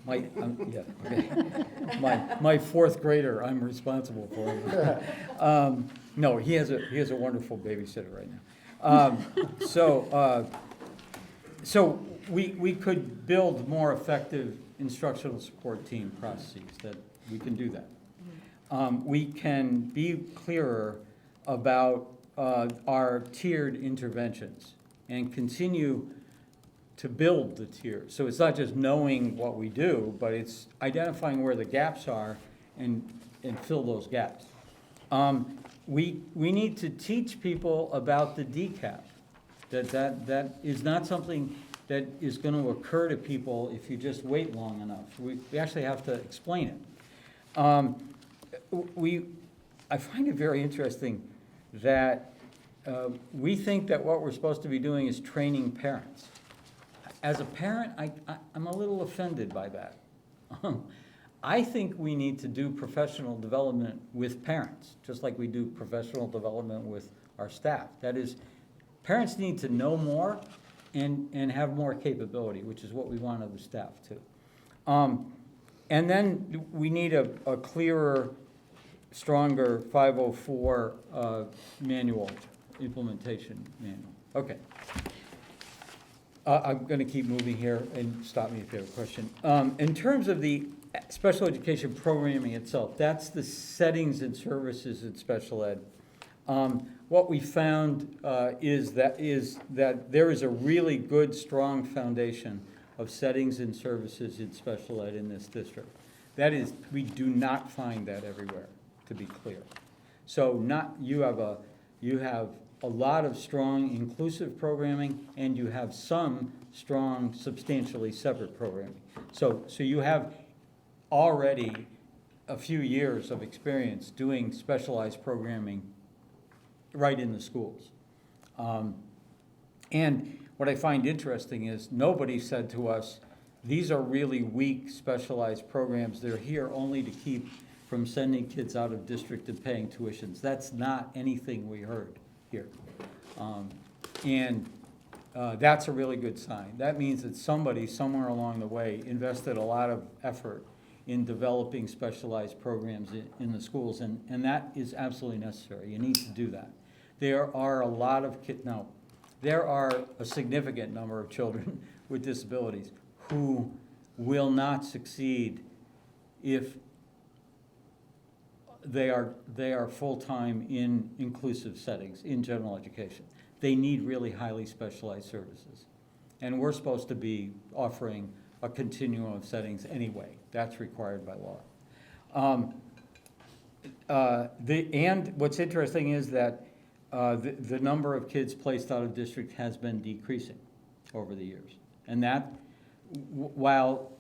My fourth grader, I'm responsible for him. No, he has a wonderful babysitter right now. So we could build more effective instructional support team processes, that we can do that. We can be clearer about our tiered interventions and continue to build the tiers. So it's not just knowing what we do, but it's identifying where the gaps are and fill those gaps. We need to teach people about the decap. That is not something that is going to occur to people if you just wait long enough. We actually have to explain it. I find it very interesting that we think that what we're supposed to be doing is training parents. As a parent, I'm a little offended by that. I think we need to do professional development with parents, just like we do professional development with our staff. That is, parents need to know more and have more capability, which is what we want of the staff too. And then we need a clearer, stronger 504 manual, implementation manual. Okay. I'm going to keep moving here and stop me if you have a question. In terms of the special education programming itself, that's the settings and services in special ed. What we found is that there is a really good, strong foundation of settings and services in special ed in this district. That is, we do not find that everywhere, to be clear. So you have a lot of strong inclusive programming, and you have some strong, substantially separate programming. So you have already a few years of experience doing specialized programming right in the schools. And what I find interesting is nobody said to us, these are really weak specialized programs. They're here only to keep from sending kids out of district and paying tuitions. That's not anything we heard here. That's a really good sign. That means that somebody somewhere along the way invested a lot of effort in developing specialized programs in the schools, and that is absolutely necessary. You need to do that. There are a lot of kids, no, there are a significant number of children with disabilities who will not succeed if they are full-time in inclusive settings, in general education. They need really highly specialized services. And we're supposed to be offering a continuum of settings anyway. That's required by law. And what's interesting is that the number of kids placed out of district has been decreasing over the years. And that, while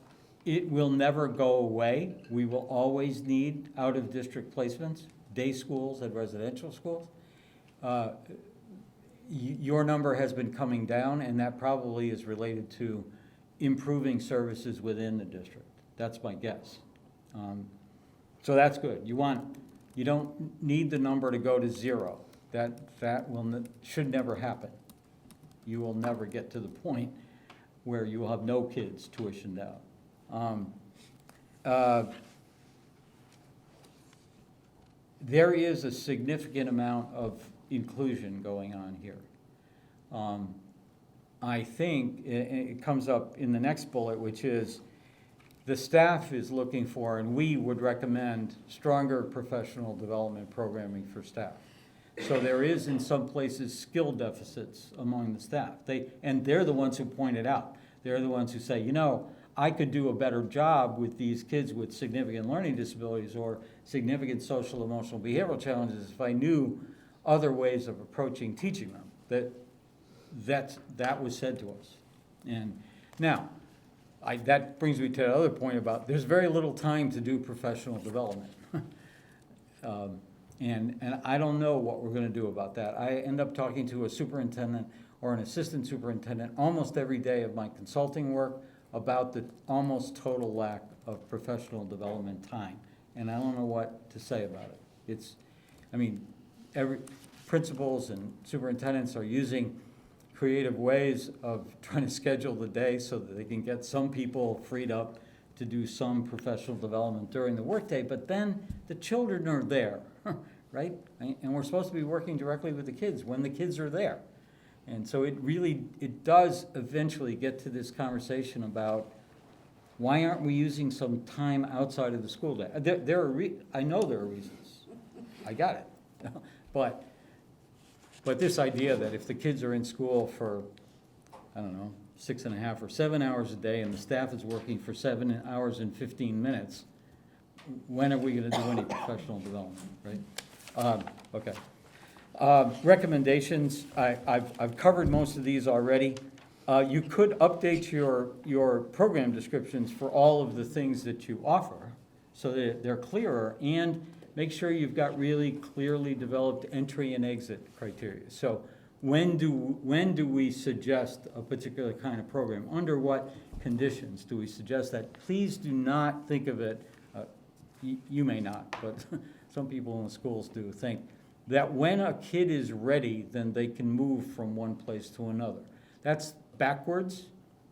it will never go away, we will always need out-of-district placements, day schools and residential schools. Your number has been coming down, and that probably is related to improving services within the district. That's my guess. So that's good. You don't need the number to go to zero. That should never happen. You will never get to the point where you will have no kids tuitioned out. There is a significant amount of inclusion going on here. I think it comes up in the next bullet, which is the staff is looking for, and we would recommend, stronger professional development programming for staff. So there is, in some places, skill deficits among the staff. They're the ones who point it out. They're the ones who say, you know, I could do a better job with these kids with significant learning disabilities or significant social, emotional, behavioral challenges if I knew other ways of approaching teaching them. That was said to us. And now, that brings me to the other point about there's very little time to do professional development. And I don't know what we're going to do about that. I end up talking to a superintendent or an assistant superintendent almost every day of my consulting work about the almost total lack of professional development time. And I don't know what to say about it. Every principals and superintendents are using creative ways of trying to schedule the day so that they can get some people freed up to do some professional development during the workday, but then the children are there, right? And we're supposed to be working directly with the kids when the kids are there. And so it does eventually get to this conversation about Why aren't we using some time outside of the school day? I know there are reasons. I got it. But this idea that if the kids are in school for, I don't know, 6.5 or 7 hours a day and the staff is working for 7 hours and 15 minutes, when are we gonna do any professional development, right? Okay. Recommendations, I've covered most of these already. You could update your program descriptions for all of the things that you offer so that they're clearer, and make sure you've got really clearly developed entry and exit criteria. So when do we suggest a particular kind of program? Under what conditions do we suggest that? Please do not think of it, you may not, but some people in the schools do think that when a kid is ready, then they can move from one place to another. That's backwards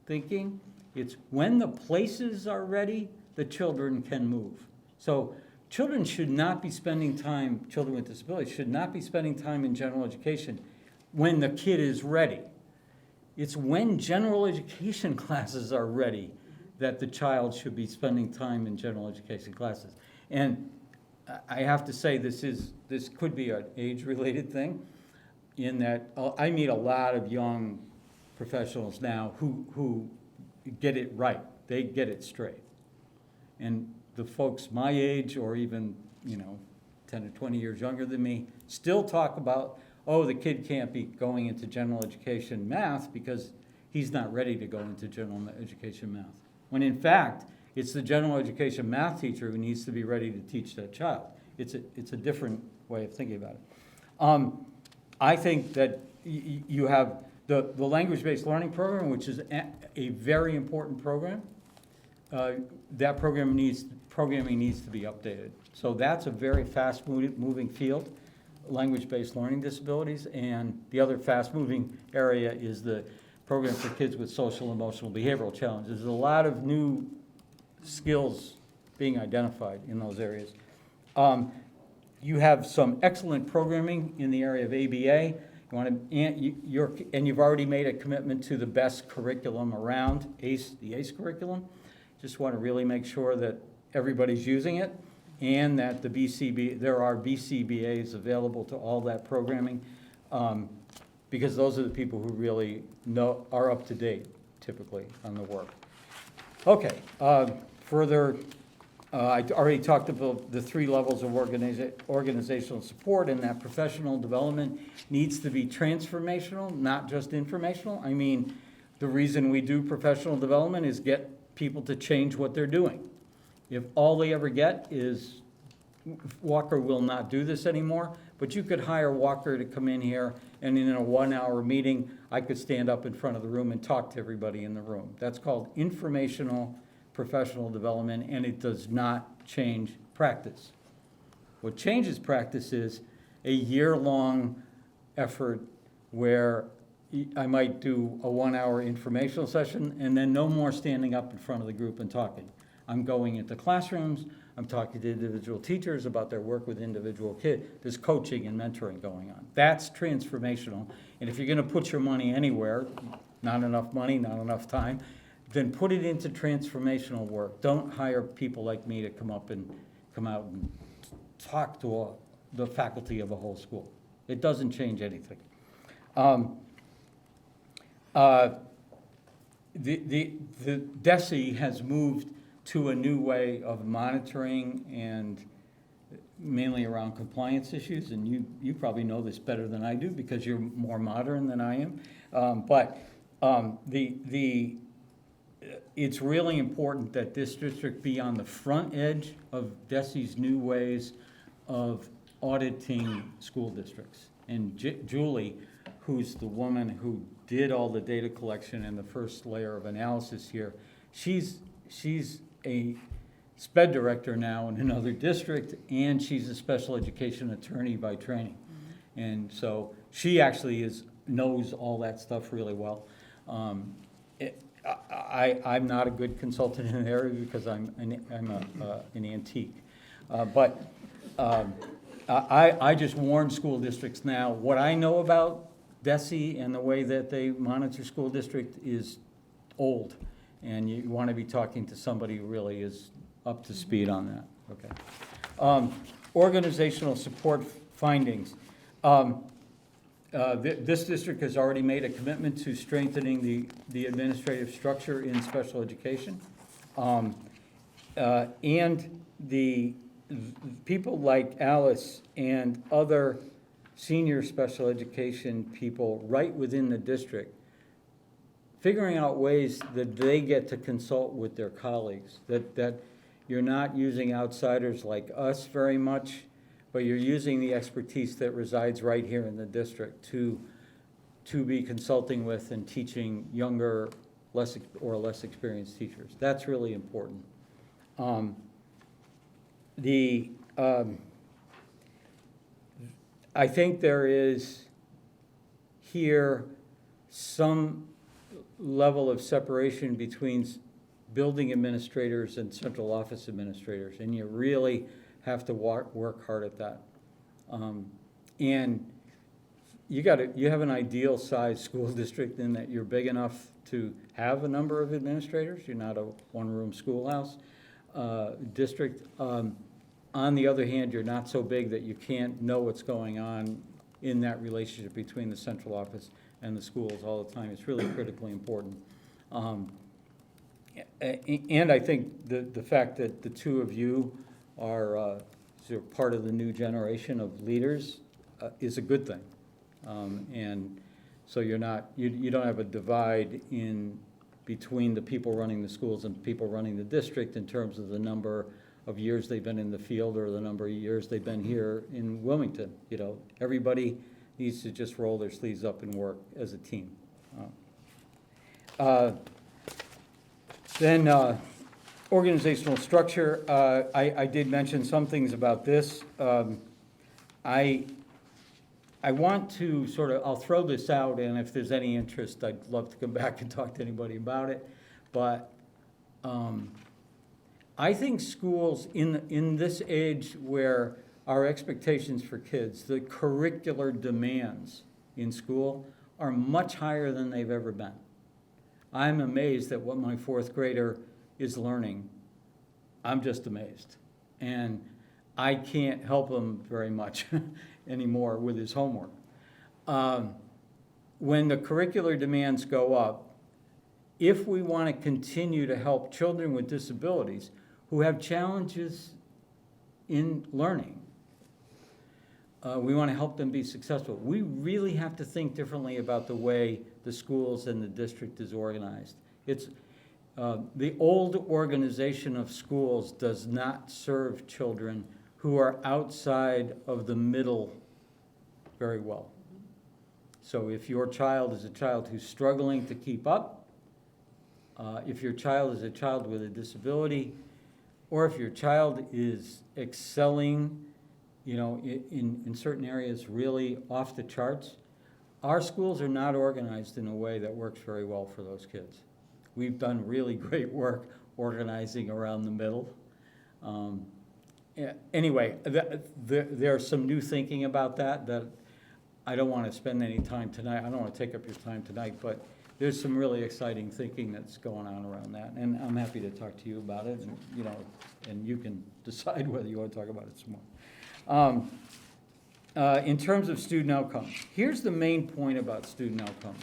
thinking. It's when the places are ready, the children can move. So children should not be spending time, children with disabilities should not be spending time in general education when the kid is ready. It's when general education classes are ready that the child should be spending time in general education classes. And I have to say this could be an age-related thing in that I meet a lot of young professionals now who get it right. They get it straight. And the folks my age or even, 10 or 20 years younger than me still talk about, oh, the kid can't be going into general education math because he's not ready to go into general education math. When in fact, it's the general education math teacher who needs to be ready to teach that child. It's a different way of thinking about it. I think that you have the language-based learning program, which is a very important program. That programming needs to be updated. So that's a very fast-moving field, language-based learning disabilities. And the other fast-moving area is the program for kids with social, emotional, behavioral challenges. There's a lot of new skills being identified in those areas. You have some excellent programming in the area of ABA. And you've already made a commitment to the best curriculum around the ACE curriculum. Just want to really make sure that everybody's using it and that there are BCBAs available to all that programming, because those are the people who really are up to date typically on the work. Okay, further, I already talked about the 3 levels of organizational support, and that professional development needs to be transformational, not just informational. I mean, the reason we do professional development is get people to change what they're doing. If all they ever get is, Walker will not do this anymore, but you could hire Walker to come in here, and in a 1-hour meeting, I could stand up in front of the room and talk to everybody in the room. That's called informational professional development, and it does not change practice. What changes practice is a year-long effort where I might do a 1-hour informational session and then no more standing up in front of the group and talking. I'm going into classrooms, I'm talking to individual teachers about their work with individual kids. There's coaching and mentoring going on. That's transformational. And if you're going to put your money anywhere, not enough money, not enough time, then put it into transformational work. Don't hire people like me to come out and talk to the faculty of a whole school. It doesn't change anything. The DESE has moved to a new way of monitoring and mainly around compliance issues, and you probably know this better than I do because you're more modern than I am. It's really important that this district be on the front edge of DESE's new ways of auditing school districts. And Julie, who's the woman who did all the data collection and the first layer of analysis here, she's a SPED director now in another district, and she's a special education attorney by training. And so she actually knows all that stuff really well. I'm not a good consultant in the area because I'm an antique. I just warn school districts now, what I know about DESE and the way that they monitor school district is old. And you want to be talking to somebody who really is up to speed on that, okay? Organizational support findings. This district has already made a commitment to strengthening the administrative structure in special education. And the people like Alice and other senior special education people right within the district, figuring out ways that they get to consult with their colleagues, that you're not using outsiders like us very much, but you're using the expertise that resides right here in the district to be consulting with and teaching younger, less experienced teachers. That's really important. I think there is here some level of separation between building administrators and central office administrators, and you really have to work hard at that. And you have an ideal sized school district in that you're big enough to have a number of administrators. You're not a one-room schoolhouse district. On the other hand, you're not so big that you can't know what's going on in that relationship between the central office and the schools all the time. It's really critically important. And I think the fact that the two of you are sort of part of the new generation of leaders is a good thing. And so you don't have a divide in between the people running the schools and people running the district in terms of the number of years they've been in the field or the number of years they've been here in Wilmington. You know, everybody needs to just roll their sleeves up and work as a team. Then organizational structure. I did mention some things about this. I want to sort of, I'll throw this out, and if there's any interest, I'd love to come back and talk to anybody about it. But I think schools in this age where our expectations for kids, the curricular demands in school are much higher than they've ever been. I'm amazed at what my fourth grader is learning. I'm just amazed. And I can't help him very much anymore with his homework. When the curricular demands go up, if we want to continue to help children with disabilities who have challenges in learning, we want to help them be successful. We really have to think differently about the way the schools and the district is organized. It's the old organization of schools does not serve children who are outside of the middle very well. So if your child is a child who's struggling to keep up, if your child is a child with a disability, or if your child is excelling, you know, in certain areas really off the charts, our schools are not organized in a way that works very well for those kids. We've done really great work organizing around the middle. Anyway, there's some new thinking about that I don't want to spend any time tonight. I don't want to take up your time tonight, but there's some really exciting thinking that's going on around that, and I'm happy to talk to you about it, and you know, and you can decide whether you want to talk about it some more. In terms of student outcomes, here's the main point about student outcomes.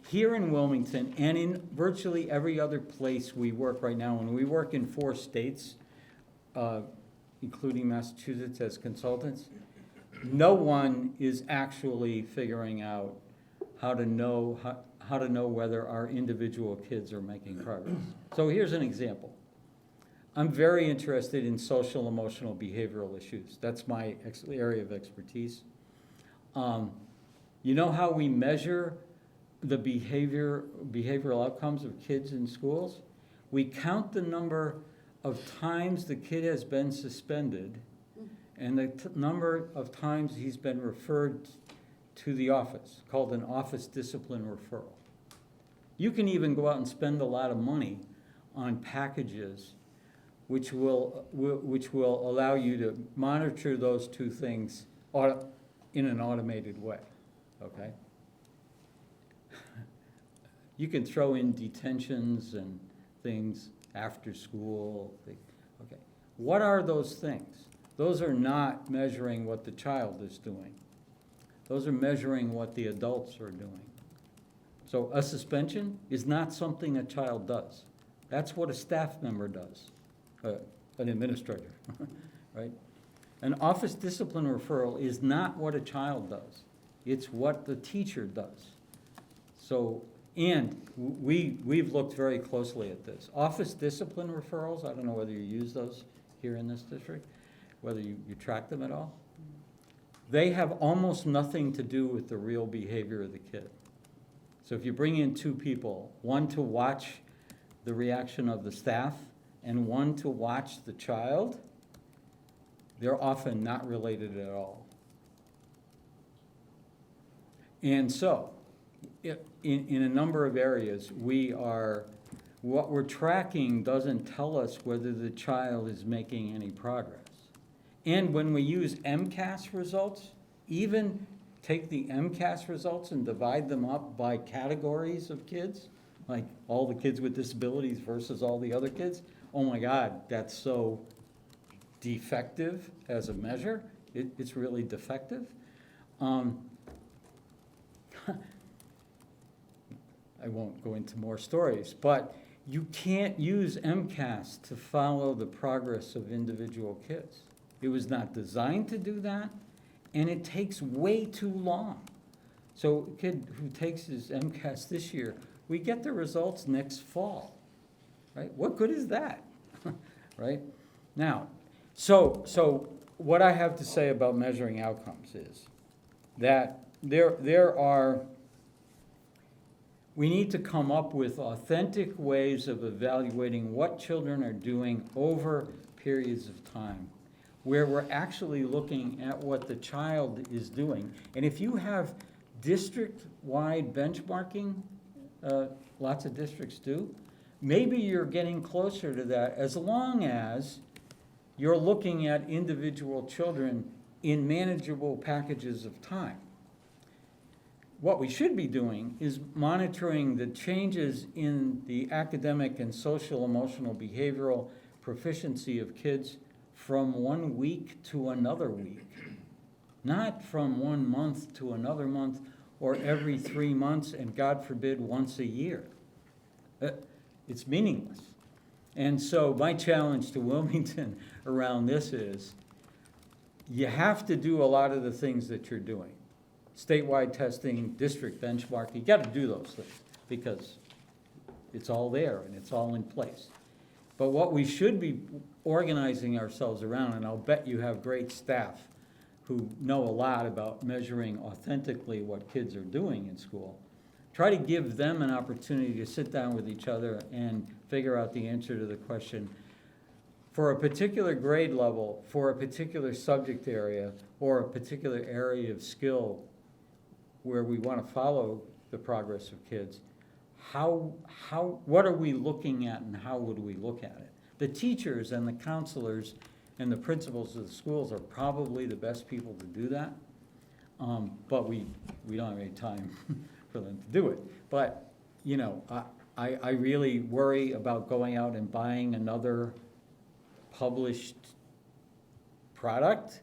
Here in Wilmington and in virtually every other place we work right now, and we work in 4 states, including Massachusetts as consultants, no one is actually figuring out how to know whether our individual kids are making progress. So here's an example. I'm very interested in social, emotional, behavioral issues. That's my area of expertise. You know how we measure the behavioral outcomes of kids in schools? We count the number of times the kid has been suspended and the number of times he's been referred to the office, called an office discipline referral. You can even go out and spend a lot of money on packages which will allow you to monitor those 2 things in an automated way, okay? You can throw in detentions and things after school. Okay. What are those things? Those are not measuring what the child is doing. Those are measuring what the adults are doing. So a suspension is not something a child does. That's what a staff member does, an administrator, right? An office discipline referral is not what a child does. It's what the teacher does. So, and we've looked very closely at this. Office discipline referrals, I don't know whether you use those here in this district, whether you track them at all. They have almost nothing to do with the real behavior of the kid. So if you bring in two people, one to watch the reaction of the staff and one to watch the child, they're often not related at all. And so, in a number of areas, what we're tracking doesn't tell us whether the child is making any progress. And when we use MCAS results, even take the MCAS results and divide them up by categories of kids, like all the kids with disabilities versus all the other kids, oh my God, that's so defective as a measure. It's really defective. I won't go into more stories, but you can't use MCAS to follow the progress of individual kids. It was not designed to do that, and it takes way too long. So a kid who takes his MCAS this year, we get the results next fall, right? What good is that, right? Now, so what I have to say about measuring outcomes is that we need to come up with authentic ways of evaluating what children are doing over periods of time, where we're actually looking at what the child is doing. And if you have district-wide benchmarking, lots of districts do, maybe you're getting closer to that as long as you're looking at individual children in manageable packages of time. What we should be doing is monitoring the changes in the academic and social, emotional, behavioral proficiency of kids from 1 week to another week, not from 1 month to another month or every 3 months and, God forbid, once a year. It's meaningless. And so my challenge to Wilmington around this is you have to do a lot of the things that you're doing. Statewide testing, district benchmarking, you got to do those things because it's all there and it's all in place. But what we should be organizing ourselves around, and I'll bet you have great staff who know a lot about measuring authentically what kids are doing in school, try to give them an opportunity to sit down with each other and figure out the answer to the question, for a particular grade level, for a particular subject area, or a particular area of skill where we want to follow the progress of kids, what are we looking at and how would we look at it? The teachers and the counselors and the principals of the schools are probably the best people to do that, but we don't have any time for them to do it. But, you know, I really worry about going out and buying another published product.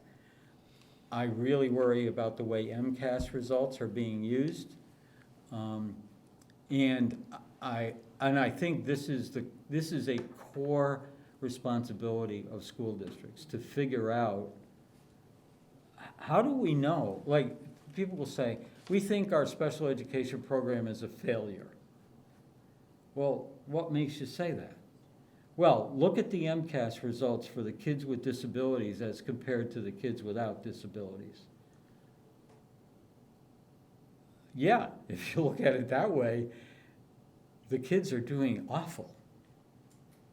I really worry about the way MCAS results are being used. And I think this is a core responsibility of school districts to figure out, how do we know? Like, people will say, we think our special education program is a failure. Well, what makes you say that? Well, look at the MCAS results for the kids with disabilities as compared to the kids without disabilities. Yeah, if you look at it that way, the kids are doing awful.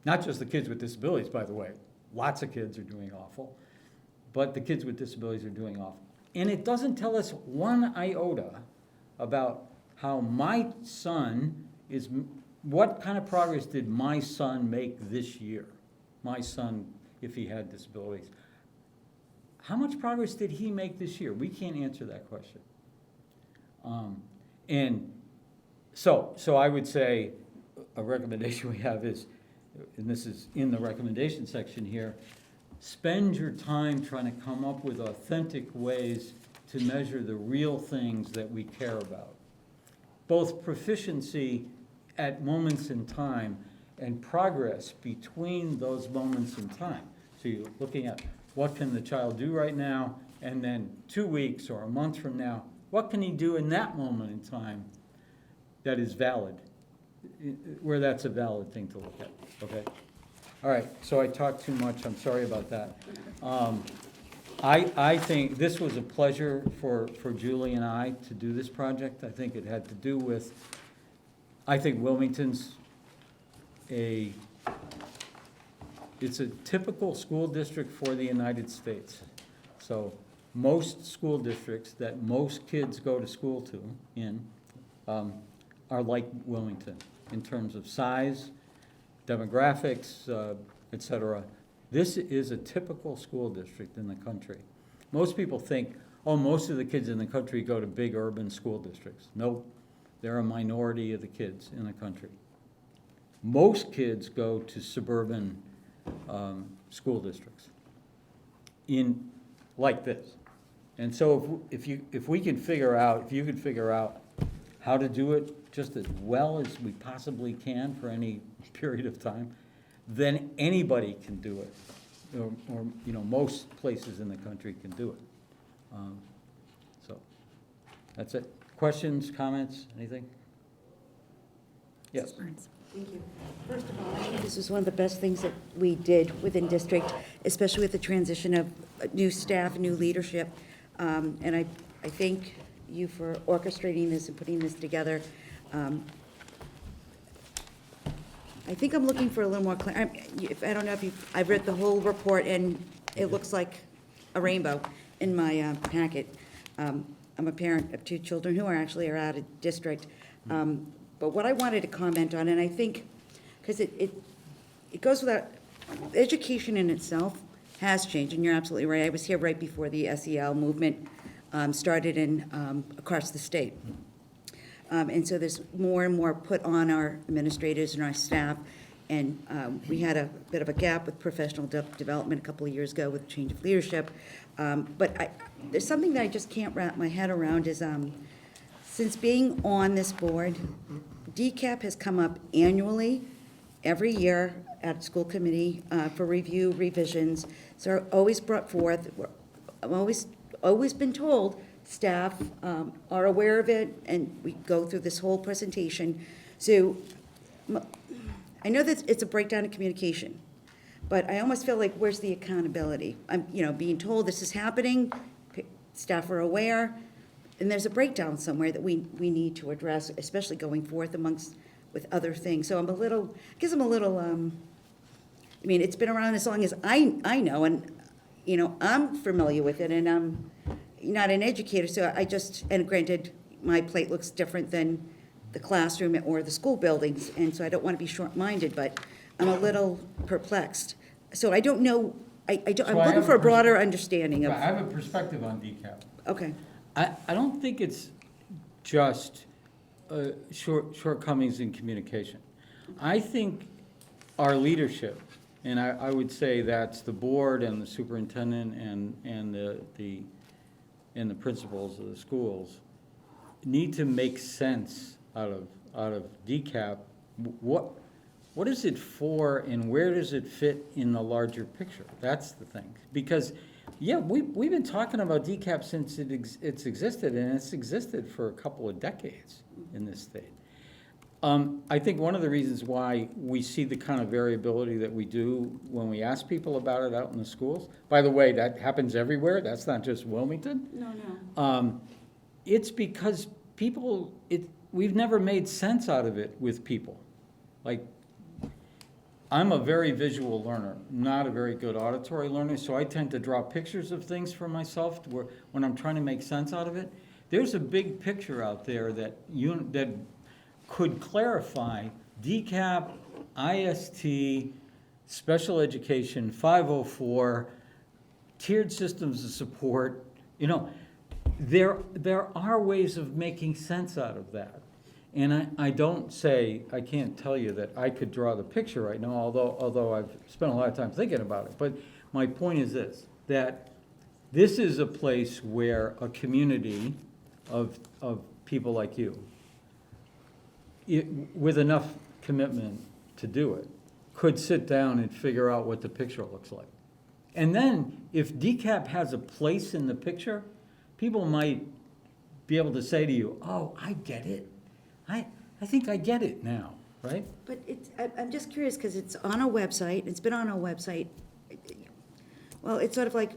Not just the kids with disabilities, by the way. Lots of kids are doing awful. But the kids with disabilities are doing awful. And it doesn't tell us one iota about how my son is, what kind of progress did my son make this year? My son, if he had disabilities. How much progress did he make this year? We can't answer that question. And So I would say a recommendation we have is, and this is in the recommendation section here, spend your time trying to come up with authentic ways to measure the real things that we care about. Both proficiency at moments in time and progress between those moments in time. So you're looking at what can the child do right now, and then 2 weeks or a month from now, what can he do in that moment in time that is valid, where that's a valid thing to look at, okay? All right, so I talked too much, I'm sorry about that. I think this was a pleasure for Julie and I to do this project. I think it had to do with, I think Wilmington's it's a typical school district for the United States. So most school districts that most kids go to school are like Wilmington in terms of size, demographics, et cetera. This is a typical school district in the country. Most people think, oh, most of the kids in the country go to big urban school districts. Nope, they're a minority of the kids in the country. Most kids go to suburban school districts in like this. And so if you could figure out how to do it just as well as we possibly can for any period of time, then anybody can do it, or most places in the country can do it. So that's it. Questions, comments, anything? Yes. Thank you. First of all, I think this was one of the best things that we did within district, especially with the transition of new staff, new leadership. And I thank you for orchestrating this and putting this together. I think I'm looking for a little more clarity. I don't know if I've read the whole report, and it looks like a rainbow in my packet. I'm a parent of 2 children who are out of district. But what I wanted to comment on, and I think, because it goes without, education in itself has changed, and you're absolutely right. I was here right before the SEL movement started across the state. And so there's more and more put on our administrators and our staff, and we had a bit of a gap with professional development a couple of years ago with change of leadership. But there's something that I just can't wrap my head around is, since being on this board, DCAP has come up annually, every year at school committee for review, revisions. So always brought forth, I've always been told, staff are aware of it, and we go through this whole presentation. So I know that it's a breakdown in communication, but I almost feel like, where's the accountability? I'm, being told this is happening, staff are aware, and there's a breakdown somewhere that we need to address, especially going forth with other things. So I'm a little, it's been around as long as I know, and, I'm familiar with it, and I'm not an educator, so and granted, my plate looks different than the classroom or the school buildings, and so I don't want to be short-minded, but I'm a little perplexed. So I don't know, I'm looking for a broader understanding of. I have a perspective on DCAP. Okay. I don't think it's just shortcomings in communication. I think our leadership, and I would say that's the board and the superintendent and the principals of the schools, need to make sense out of DCAP. What is it for, and where does it fit in the larger picture? That's the thing. Because we've been talking about DCAP since it's existed, and it's existed for a couple of decades in this state. I think one of the reasons why we see the kind of variability that we do when we ask people about it out in the schools, by the way, that happens everywhere, that's not just Wilmington. No. It's because we've never made sense out of it with people. Like, I'm a very visual learner, not a very good auditory learner, so I tend to draw pictures of things for myself when I'm trying to make sense out of it. There's a big picture out there that could clarify DCAP, IST, special education, 504, tiered systems of support. There are ways of making sense out of that. And I don't say, I can't tell you that I could draw the picture right now, although I've spent a lot of time thinking about it. But my point is this, that this is a place where a community of people like you, with enough commitment to do it, could sit down and figure out what the picture looks like. And then, if DCAP has a place in the picture, people might be able to say to you, oh, I get it. I think I get it now, right? But I'm just curious, because it's on our website, it's been on our website. Well, it's sort of like,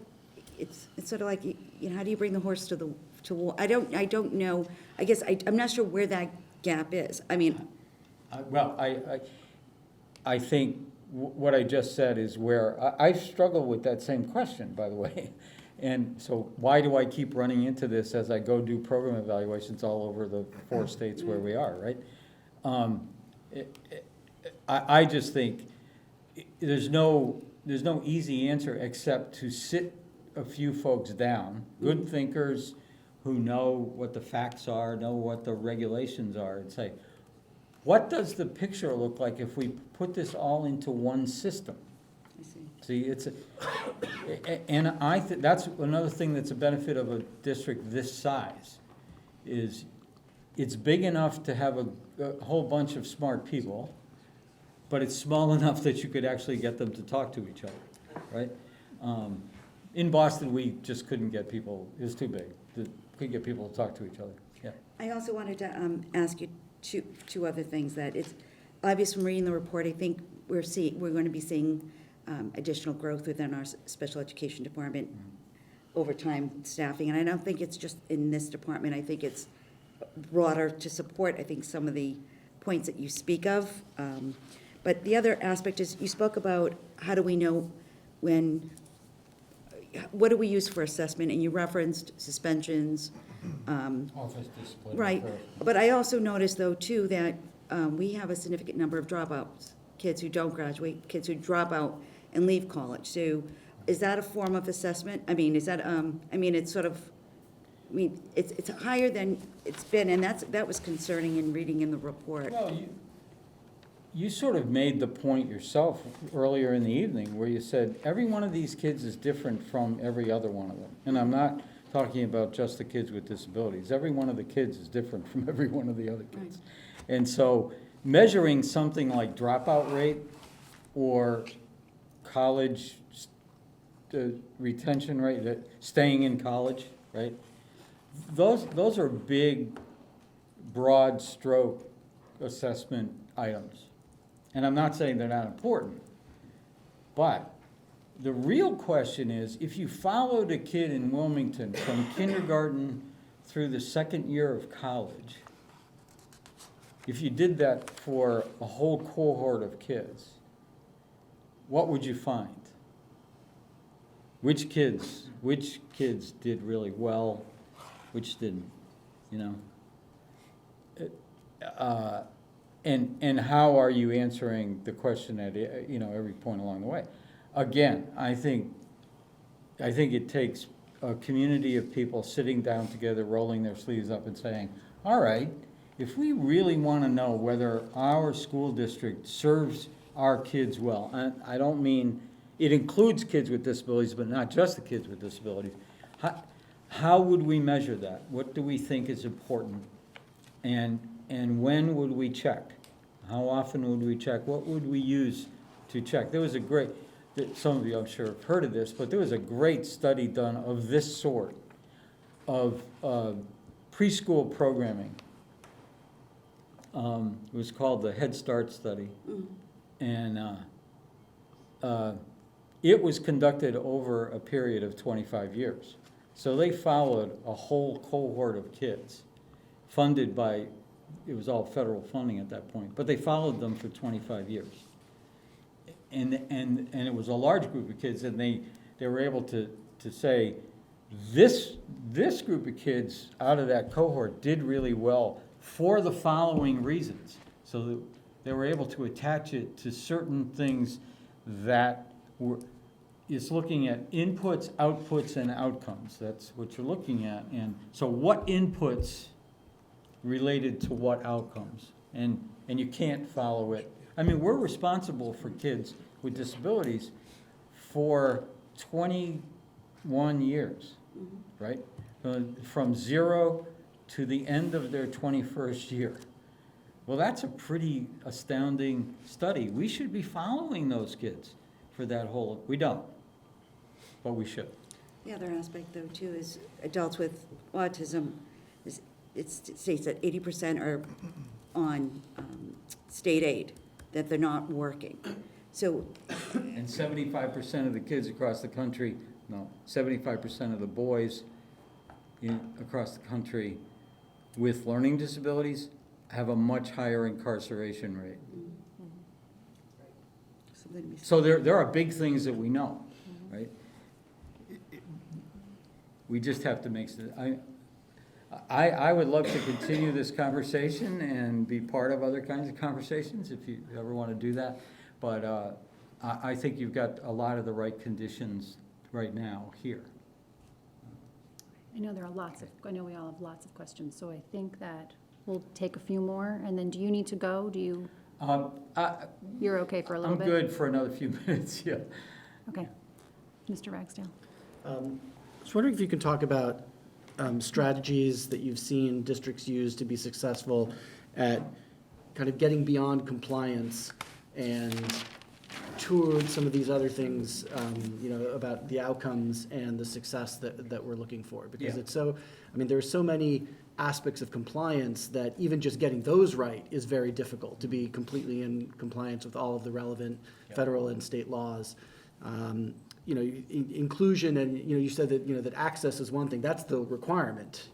it's sort of like, you know, how do you bring the horse to water? I don't know, I guess, I'm not sure where that gap is. I mean, Well, I think what I just said is where, I struggle with that same question, by the way. And so why do I keep running into this as I go do program evaluations all over the 4 states where we are, right? I just think there's no easy answer except to sit a few folks down, good thinkers who know what the facts are, know what the regulations are, and say, what does the picture look like if we put this all into one system? See, and I think that's another thing that's a benefit of a district this size, is it's big enough to have a whole bunch of smart people, but it's small enough that you could actually get them to talk to each other, right? In Boston, we just couldn't get people, it was too big, couldn't get people to talk to each other, yeah. I also wanted to ask you two other things that it's obvious from reading the report. I think we're going to be seeing additional growth within our special education department over time, staffing, and I don't think it's just in this department. I think it's broader to support, I think, some of the points that you speak of. But the other aspect is you spoke about how do we know what do we use for assessment, and you referenced suspensions. Office discipline. Right, but I also noticed though too that we have a significant number of dropouts, kids who don't graduate, kids who drop out and leave college. So is that a form of assessment? I mean, is that, it's sort of, it's higher than it's been, and that was concerning in reading in the report. Well, you sort of made the point yourself earlier in the evening where you said every one of these kids is different from every other one of them. And I'm not talking about just the kids with disabilities. Every one of the kids is different from every one of the other kids. Right. And so measuring something like dropout rate or college retention rate, staying in college, right? Those are big, broad stroke assessment items. And I'm not saying they're not important, but the real question is, if you followed a kid in Wilmington from kindergarten through the second year of college, if you did that for a whole cohort of kids, what would you find? Which kids did really well, which didn't, you know? And how are you answering the question at, every point along the way? Again, I think it takes a community of people sitting down together, rolling their sleeves up and saying, all right, if we really want to know whether our school district serves our kids well, and I don't mean, it includes kids with disabilities, but not just the kids with disabilities, how would we measure that? What do we think is important? And when would we check? How often would we check? What would we use to check? There was some of you I'm sure have heard of this, but there was a great study done of this sort of preschool programming. It was called the Head Start study. And it was conducted over a period of 25 years. So they followed a whole cohort of kids funded by, it was all federal funding at that point, but they followed them for 25 years. And it was a large group of kids, and they were able to say, this group of kids out of that cohort did really well for the following reasons. So that they were able to attach it to certain things that it's looking at inputs, outputs, and outcomes. That's what you're looking at. And so what inputs related to what outcomes, and you can't follow it. I mean, we're responsible for kids with disabilities for 21 years, right? From 0 to the end of their 21st year. Well, that's a pretty astounding study. We should be following those kids for that whole, we don't, but we should. The other aspect, though, too, is adults with autism, it states that 80% are on state aid, that they're not working. So, And 75% of the kids across the country, no, 75% of the boys across the country with learning disabilities have a much higher incarceration rate. So there are big things that we know, right? We just have to make, I would love to continue this conversation and be part of other kinds of conversations if you ever want to do that. But I think you've got a lot of the right conditions right now here. I know there are I know we all have lots of questions, so I think that we'll take a few more, and then do you need to go? Do you, you're okay for a little bit? I'm good for another few minutes, yeah. Okay. Mr. Ragsdale. I was wondering if you can talk about strategies that you've seen districts use to be successful at kind of getting beyond compliance and toward some of these other things, about the outcomes and the success that we're looking for. Because it's so, I mean, there's so many aspects of compliance that even just getting those right is very difficult, to be completely in compliance with all of the relevant federal and state laws. Inclusion, and you said that that access is one thing. That's the requirement.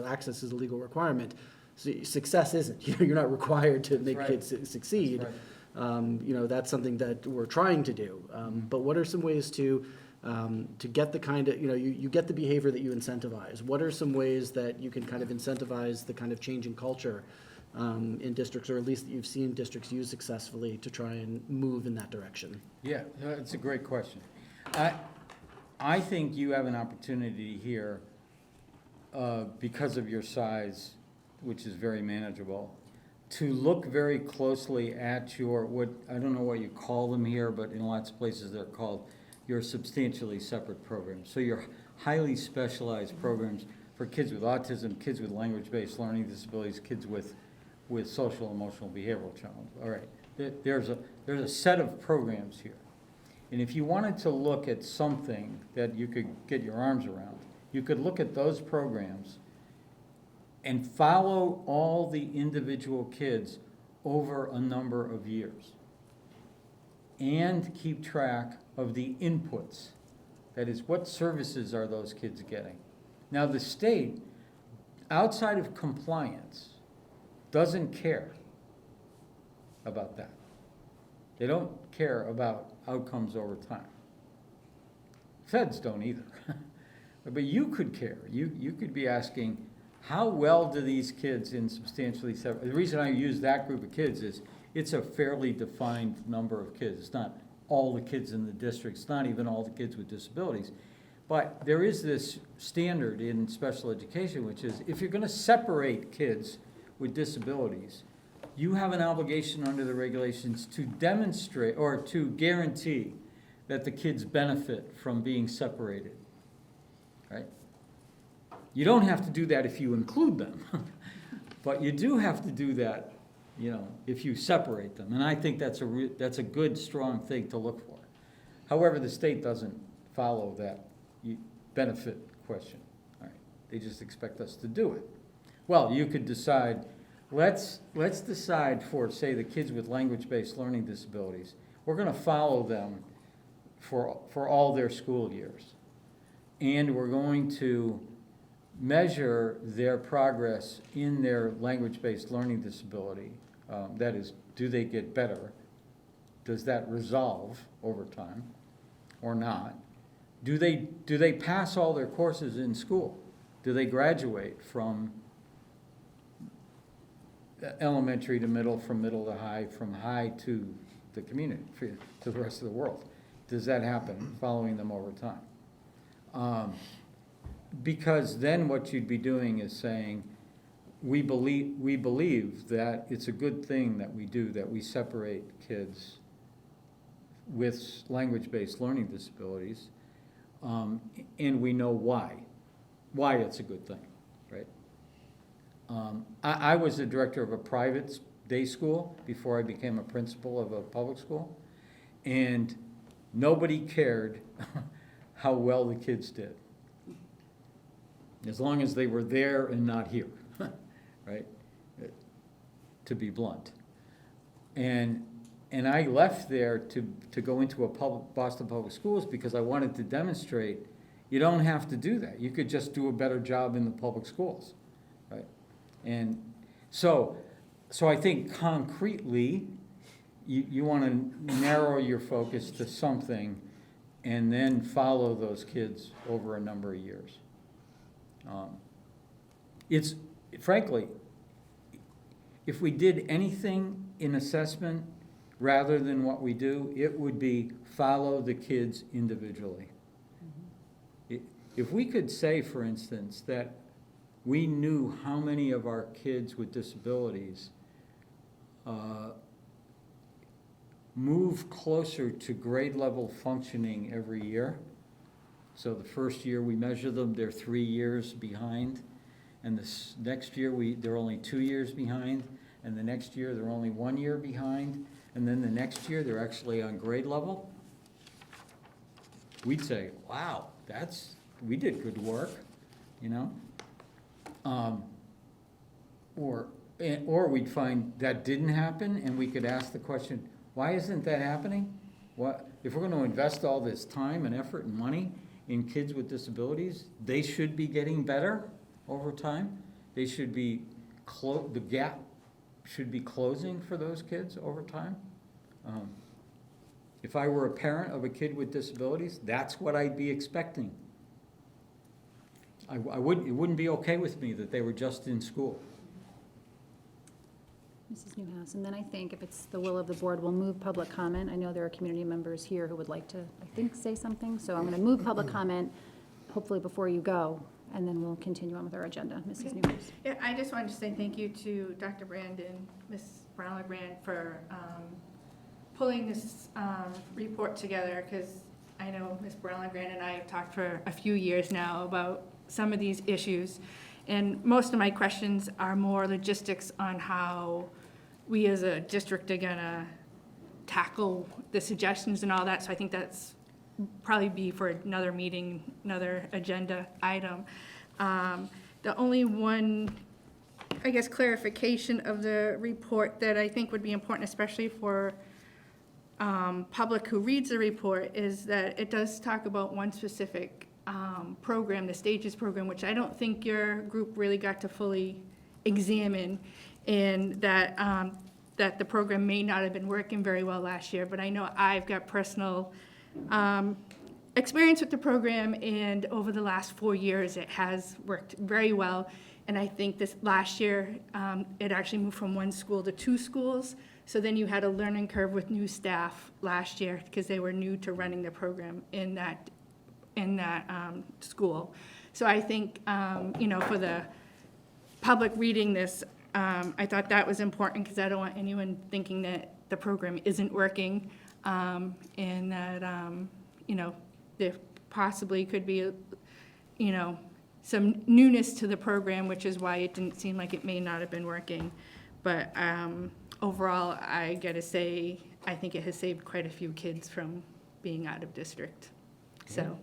Access is a legal requirement. So success isn't. You're not required to make kids succeed. That's something that we're trying to do. But what are some ways to get the kind of you get the behavior that you incentivize? What are some ways that you can kind of incentivize the kind of change in culture in districts, or at least that you've seen districts use successfully to try and move in that direction? Yeah, it's a great question. I think you have an opportunity here because of your size, which is very manageable, to look very closely at your, what, I don't know what you call them here, but in lots of places they're called your substantially separate programs. So your highly specialized programs for kids with autism, kids with language-based learning disabilities, kids with social, emotional, behavioral challenges. All right, there's a set of programs here. And if you wanted to look at something that you could get your arms around, you could look at those programs and follow all the individual kids over a number of years and keep track of the inputs. That is, what services are those kids getting? Now, the state, outside of compliance, doesn't care about that. They don't care about outcomes over time. Feds don't either. But you could care. You could be asking, how well do these kids in substantially separate? The reason I use that group of kids is it's a fairly defined number of kids. It's not all the kids in the district. It's not even all the kids with disabilities. But there is this standard in special education, which is if you're going to separate kids with disabilities, you have an obligation under the regulations to demonstrate or to guarantee that the kids benefit from being separated, right? You don't have to do that if you include them, but you do have to do that, if you separate them. And I think that's a good, strong thing to look for. However, the state doesn't follow that benefit question. All right, they just expect us to do it. Well, you could decide, let's decide for, say, the kids with language-based learning disabilities, we're going to follow them for all their school years. And we're going to measure their progress in their language-based learning disability. That is, do they get better? Does that resolve over time or not? Do they pass all their courses in school? Do they graduate from elementary to middle, from middle to high, from high to the community, to the rest of the world? Does that happen following them over time? Because then what you'd be doing is saying, we believe that it's a good thing that we do, that we separate kids with language-based learning disabilities, and we know why it's a good thing, right? I was the director of a private day school before I became a principal of a public school, and nobody cared how well the kids did, as long as they were there and not here, right? To be blunt. And I left there to go into a Boston Public Schools because I wanted to demonstrate you don't have to do that. You could just do a better job in the public schools, right? And so I think concretely, you want to narrow your focus to something and then follow those kids over a number of years. It's, frankly, if we did anything in assessment rather than what we do, it would be follow the kids individually. If we could say, for instance, that we knew how many of our kids with disabilities move closer to grade level functioning every year. So the first year we measure them, they're 3 years behind. And this next year they're only 2 years behind. And the next year they're only 1 year behind. And then the next year they're actually on grade level. We'd say, wow, we did good work, you know? Or we'd find that didn't happen, and we could ask the question, why isn't that happening? If we're going to invest all this time and effort and money in kids with disabilities, they should be getting better over time. They should be, the gap should be closing for those kids over time. If I were a parent of a kid with disabilities, that's what I'd be expecting. It wouldn't be okay with me that they were just in school. Mrs. Newhouse, and then I think if it's the will of the board, we'll move public comment. I know there are community members here who would like to, I think, say something, so I'm going to move public comment, hopefully before you go, and then we'll continue on with our agenda. Mrs. Newhouse. Yeah, I just wanted to say thank you to Dr. Brand and Ms. Brown-LeGrand for pulling this report together, because I know Ms. Brown-LeGrand and I have talked for a few years now about some of these issues. And most of my questions are more logistics on how we as a district are gonna tackle the suggestions and all that. So I think that's probably be for another meeting, another agenda item. The only one, I guess, clarification of the report that I think would be important, especially for public who reads the report, is that it does talk about one specific program, the Stages program, which I don't think your group really got to fully examine, and that that the program may not have been working very well last year, but I know I've got personal experience with the program, and over the last 4 years it has worked very well. And I think this last year it actually moved from 1 school to 2 schools, so then you had a learning curve with new staff last year because they were new to running the program in that school. So I think, for the public reading this, I thought that was important because I don't want anyone thinking that the program isn't working, and that, there possibly could be, some newness to the program, which is why it didn't seem like it may not have been working. But overall, I gotta say, I think it has saved quite a few kids from being out of district, so.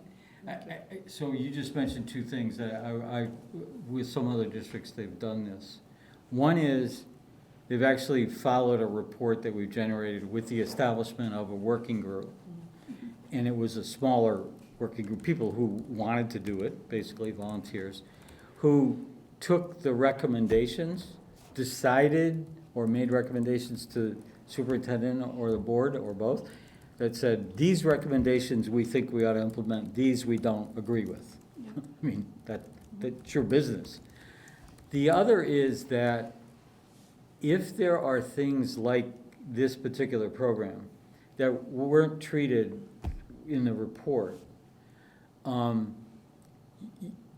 So you just mentioned 2 things that I with some other districts, they've done this. One is they've actually followed a report that we've generated with the establishment of a working group. And it was a smaller working group, people who wanted to do it, basically volunteers, who took the recommendations, decided or made recommendations to superintendent or the board or both, that said, these recommendations we think we ought to implement, these we don't agree with. Yeah. I mean, that's your business. The other is that if there are things like this particular program that weren't treated in the report,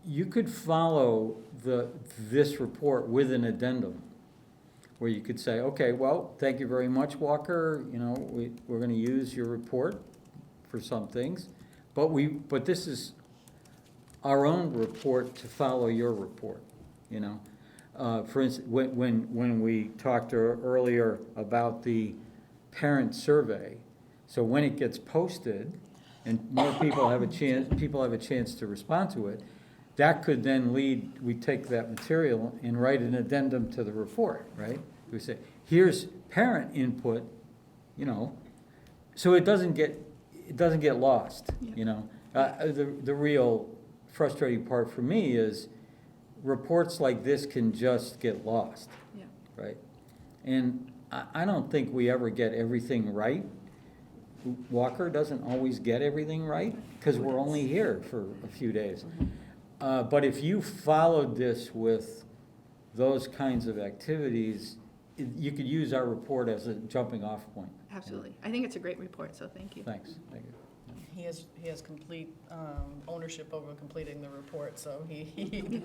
you could follow this report with an addendum, where you could say, okay, well, thank you very much, Walker, you know, we're gonna use your report for some things, but this is our own report to follow your report, you know? For instance, when we talked earlier about the parent survey, so when it gets posted, and more people have a chance to respond to it, that could then lead, we take that material and write an addendum to the report, right? We say, here's parent input, you know, so it doesn't get lost, you know? The real frustrating part for me is reports like this can just get lost, Yeah. right? And I don't think we ever get everything right. Walker doesn't always get everything right, because we're only here for a few days. But if you followed this with those kinds of activities, you could use our report as a jumping off point. Absolutely. I think it's a great report, so thank you. Thanks, thank you. He has complete ownership over completing the report, so the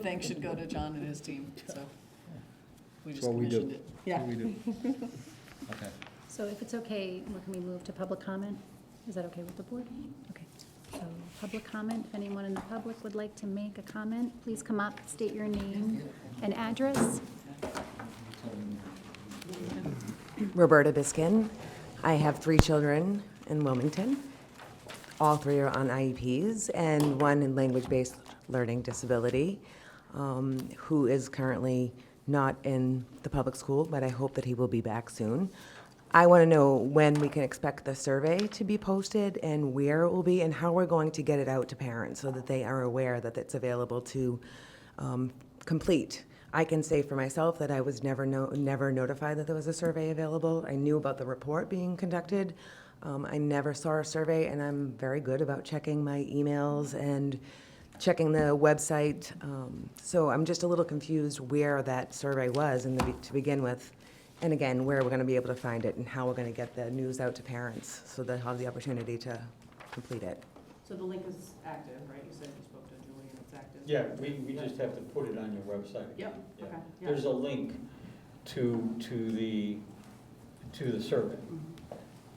thanks should go to John and his team, so. We just That's what we do. commissioned it. Yeah. That's what we do. Okay. So if it's okay, can we move to public comment? Is that okay with the board? Okay. So public comment, if anyone in the public would like to make a comment, please come up, state your name and address. Roberta Biskin. I have 3 children in Wilmington. All 3 are on IEPs, and 1 in language-based learning disability, who is currently not in the public school, but I hope that he will be back soon. I want to know when we can expect the survey to be posted and where it will be and how we're going to get it out to parents so that they are aware that it's available to complete. I can say for myself that I was never notified that there was a survey available. I knew about the report being conducted. I never saw a survey, and I'm very good about checking my emails and checking the website. So I'm just a little confused where that survey was to begin with, and again, where we're going to be able to find it and how we're going to get the news out to parents so they'll have the opportunity to complete it. So the link is active, right? You said you spoke to Julie and it's active? Yeah, we just have to put it on your website. Yep, Yeah. okay. Yeah. There's a link to the survey.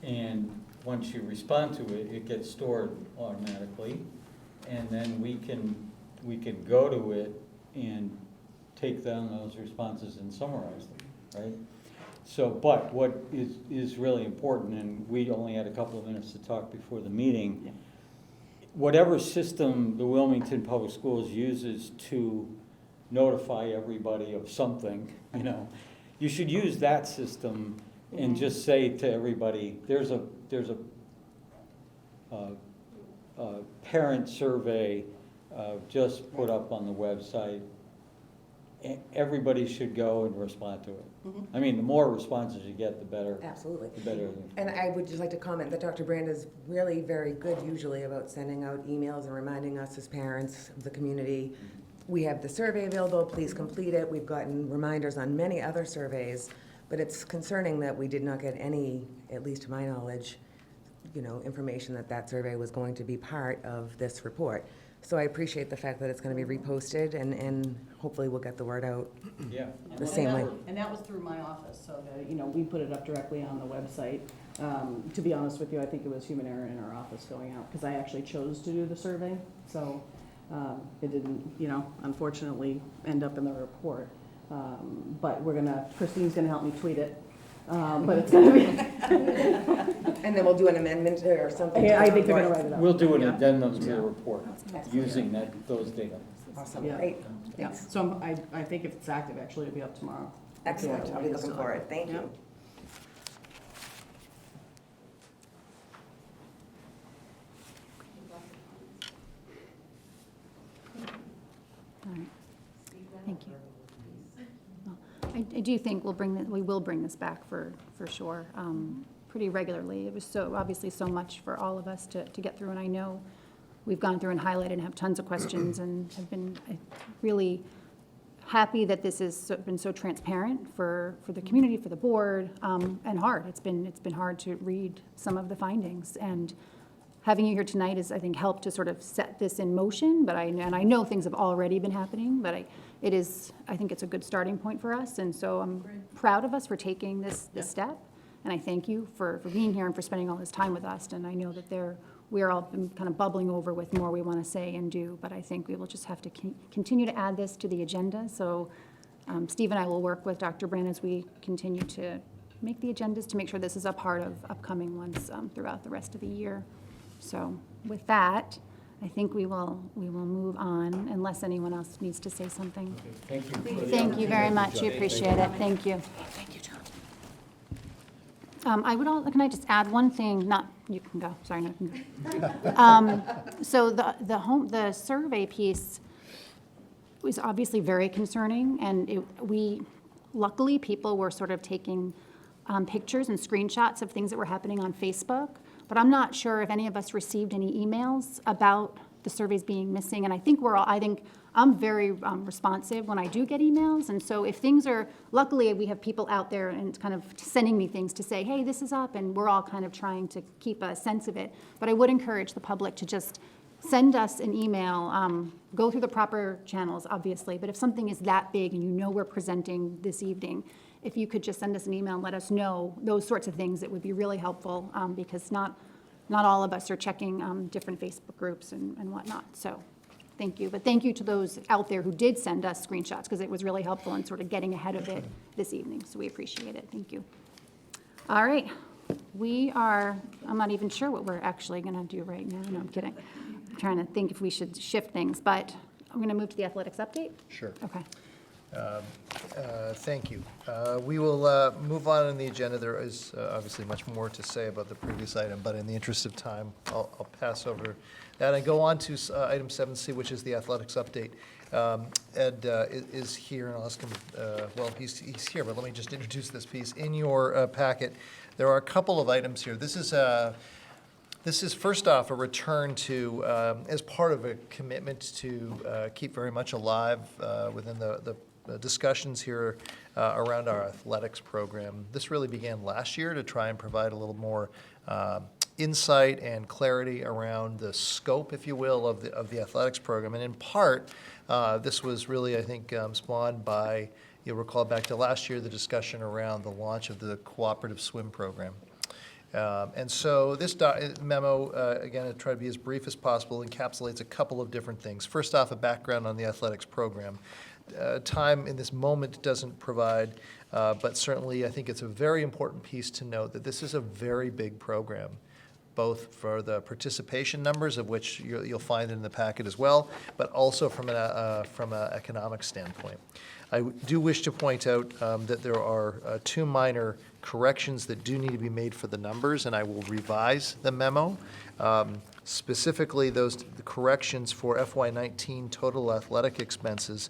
And once you respond to it, it gets stored automatically. And then we can go to it and take down those responses and summarize them, right? So, but what is really important, and we only had a couple of minutes to talk before the meeting, whatever system the Wilmington Public Schools uses to notify everybody of something, you know, you should use that system and just say to everybody, there's a parent survey just put up on the website. Everybody should go and respond to it. I mean, the more responses you get, the better. Absolutely. The better. And I would just like to comment that Dr. Brand is really very good usually about sending out emails and reminding us as parents of the community, we have the survey available, please complete it. We've gotten reminders on many other surveys, but it's concerning that we did not get any, at least to my knowledge, you know, information that survey was going to be part of this report. So I appreciate the fact that it's going to be reposted, and hopefully we'll get the word out the same way. And that was through my office, so that, you know, we put it up directly on the website. To be honest with you, I think it was human error in our office going out, because I actually chose to do the survey, so it didn't, you know, unfortunately end up in the report. But Christine's gonna help me tweet it. But it's gonna be. And then we'll do an amendment or something. Yeah, I think they're gonna write it up. We'll do an addendum to the report using those data. Awesome, Yeah. great. Yeah, Thanks. so I think if it's active, actually, it'll be up tomorrow. Excellent, Yeah, I'll be looking for it. Thank Yeah. you. All right. Thank you. Well, I do think we will bring this back for sure, pretty regularly. It was obviously so much for all of us to get through, and I know we've gone through and highlighted and have tons of questions and have been really happy that this has been so transparent for the community, for the board, and hard. It's been hard to read some of the findings and having you here tonight is, I think, helped to sort of set this in motion, but and I know things have already been happening, but I think it's a good starting point for us, and so I'm proud of us for taking this step, and I thank you for being here and for spending all this time with us, and I know that we're all been kind of bubbling over with more we want to say and do, but I think we will just have to continue to add this to the agenda, so Steve and I will work with Dr. Brand as we continue to make the agendas to make sure this is a part of upcoming ones throughout the rest of the year. So with that, I think we will move on unless anyone else needs to say something. Thank you. Thank you very much. We appreciate it. Thank you. Thank you, John. Can I just add one thing? Not, you can go. Sorry, no, you can go. So the survey piece was obviously very concerning, and luckily people were sort of taking pictures and screenshots of things that were happening on Facebook. But I'm not sure if any of us received any emails about the surveys being missing. And I think I'm very responsive when I do get emails. And so if things are, luckily we have people out there and kind of sending me things to say, hey, this is up, and we're all kind of trying to keep a sense of it. But I would encourage the public to just send us an email, go through the proper channels, obviously. But if something is that big and you know we're presenting this evening, if you could just send us an email and let us know those sorts of things, it would be really helpful, because not all of us are checking different Facebook groups and whatnot. So thank you. But thank you to those out there who did send us screenshots, because it was really helpful in sort of getting ahead of it this evening. So we appreciate it. Thank you. All right. I'm not even sure what we're actually going to do right now. No, I'm kidding. I'm trying to think if we should shift things, but I'm going to move to the athletics update. Sure. Okay. Thank you. We will move on in the agenda. There is obviously much more to say about the previous item, but in the interest of time, I'll pass over that and go on to item 7C, which is the athletics update. Ed is here, and I'll ask him, well, he's here, but let me just introduce this piece. In your packet, there are a couple of items here. This is first off a return to, as part of a commitment to keep very much alive within the discussions here around our athletics program. This really began last year to try and provide a little more insight and clarity around the scope, if you will, of the athletics program. And in part, this was really, I think, spawned by, you'll recall back to last year, the discussion around the launch of the cooperative swim program. And so this memo, again, I try to be as brief as possible, encapsulates a couple of different things. First off, a background on the athletics program. Time in this moment doesn't provide, but certainly I think it's a very important piece to note that this is a very big program, both for the participation numbers, of which you'll find in the packet as well, but also from an economic standpoint. I do wish to point out that there are two minor corrections that do need to be made for the numbers, and I will revise the memo. Specifically, the corrections for FY19 total athletic expenses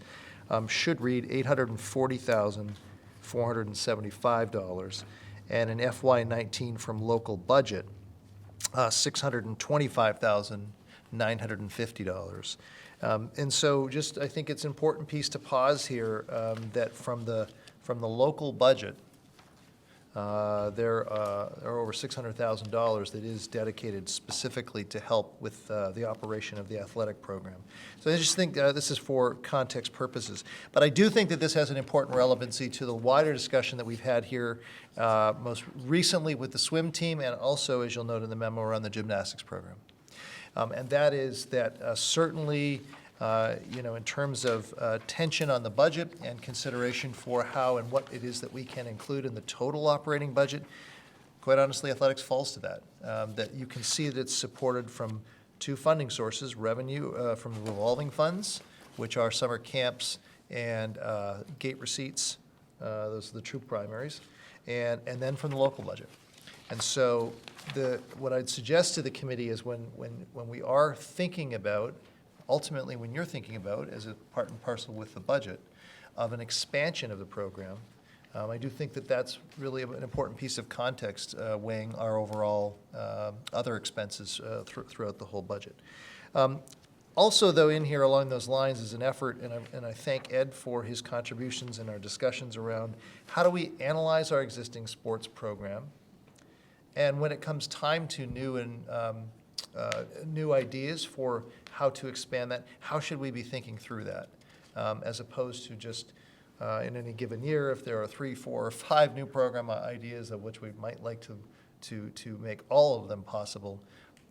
should read $840,475, and in FY19 from local budget, $625,950. And so just, I think it's an important piece to pause here, that from the local budget, there are over $600,000 that is dedicated specifically to help with the operation of the athletic program. So I just think this is for context purposes. But I do think that this has an important relevancy to the wider discussion that we've had here most recently with the swim team, and also, as you'll note in the memo, around the gymnastics program. And that is that certainly, in terms of tension on the budget and consideration for how and what it is that we can include in the total operating budget, quite honestly, athletics falls to that. That you can see that it's supported from two funding sources: revenue from the revolving funds, which are summer camps and gate receipts. Those are the true primaries, and then from the local budget. And so what I'd suggest to the committee is when we are thinking about, ultimately when you're thinking about, as a part and parcel with the budget, of an expansion of the program, I do think that that's really an important piece of context weighing our overall other expenses throughout the whole budget. Also, though, in here along those lines is an effort, and I thank Ed for his contributions in our discussions around how do we analyze our existing sports program, and when it comes time to new and new ideas for how to expand that. How should we be thinking through that? As opposed to just in any given year, if there are 3, 4, or 5 new program ideas of which we might like to make all of them possible,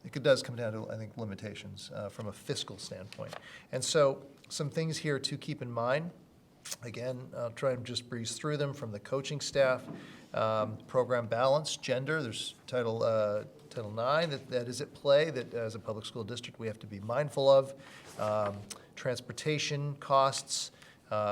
it does come down to, I think, limitations from a fiscal standpoint. And so some things here to keep in mind. Again, I'll try and just breeze through them from the coaching staff. Program balance, gender, there's Title IX that is at play that as a public school district we have to be mindful of. Transportation costs,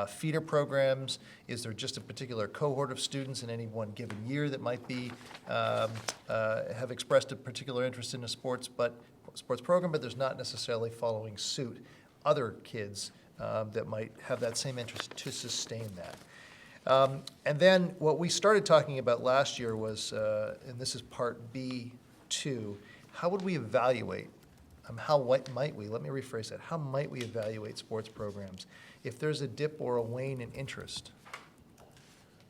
feeder programs, is there just a particular cohort of students in any one given year that might be, have expressed a particular interest in a sports program, but there's not necessarily following suit other kids that might have that same interest to sustain that. And then what we started talking about last year was, and this is part B2, how would we evaluate, might we, let me rephrase that, how might we evaluate sports programs? If there's a dip or a wane in interest,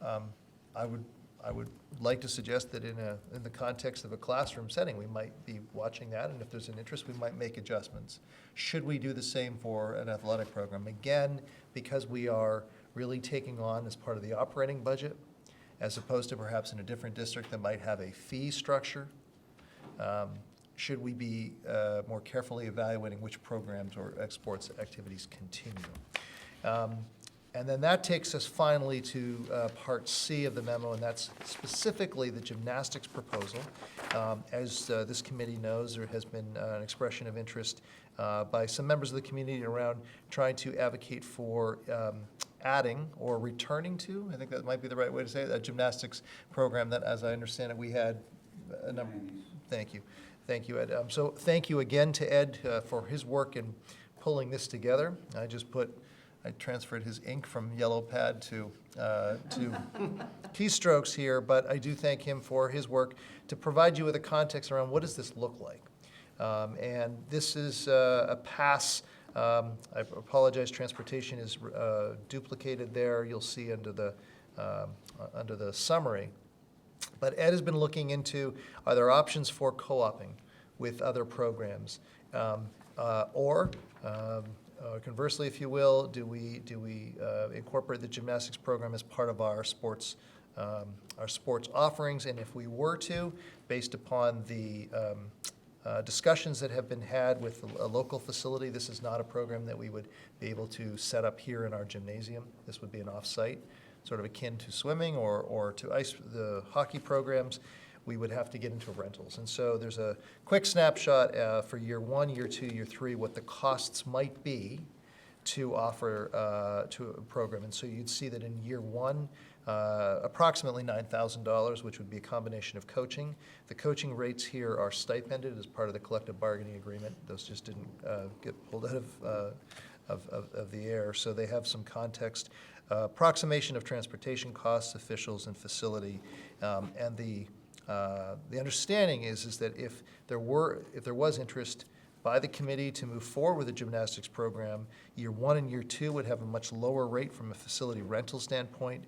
I would like to suggest that in the context of a classroom setting, we might be watching that, and if there's an interest, we might make adjustments. Should we do the same for an athletic program? Again, because we are really taking on as part of the operating budget, as opposed to perhaps in a different district that might have a fee structure, should we be more carefully evaluating which programs or sports activities continue? And then that takes us finally to Part C of the memo, and that's specifically the gymnastics proposal. As this committee knows, there has been an expression of interest by some members of the community around trying to advocate for adding or returning to, I think that might be the right way to say it, a gymnastics program that, as I understand it, we had a number. Thank you. Thank you, Ed. So thank you again to Ed for his work in pulling this together. I transferred his ink from yellow pad to keystrokes here, but I do thank him for his work to provide you with a context around what does this look like. And this is a pass. I apologize, transportation is duplicated there. You'll see under the summary. But Ed has been looking into, are there options for co-oping with other programs? Conversely, if you will, do we incorporate the gymnastics program as part of our sports offerings? And if we were to, based upon the discussions that have been had with a local facility, this is not a program that we would be able to set up here in our gymnasium. This would be an off-site, sort of akin to swimming or to the hockey programs. We would have to get into rentals. And so there's a quick snapshot for year 1, year 2, year 3, what the costs might be to offer to a program. And so you'd see that in year 1, approximately $9,000, which would be a combination of coaching. The coaching rates here are stipended as part of the collective bargaining agreement. Those just didn't get pulled out of the air, so they have some context. Approximation of transportation costs, officials, and facility, and the understanding is that if there was interest by the committee to move forward with a gymnastics program, year 1 and year 2 would have a much lower rate from a facility rental standpoint.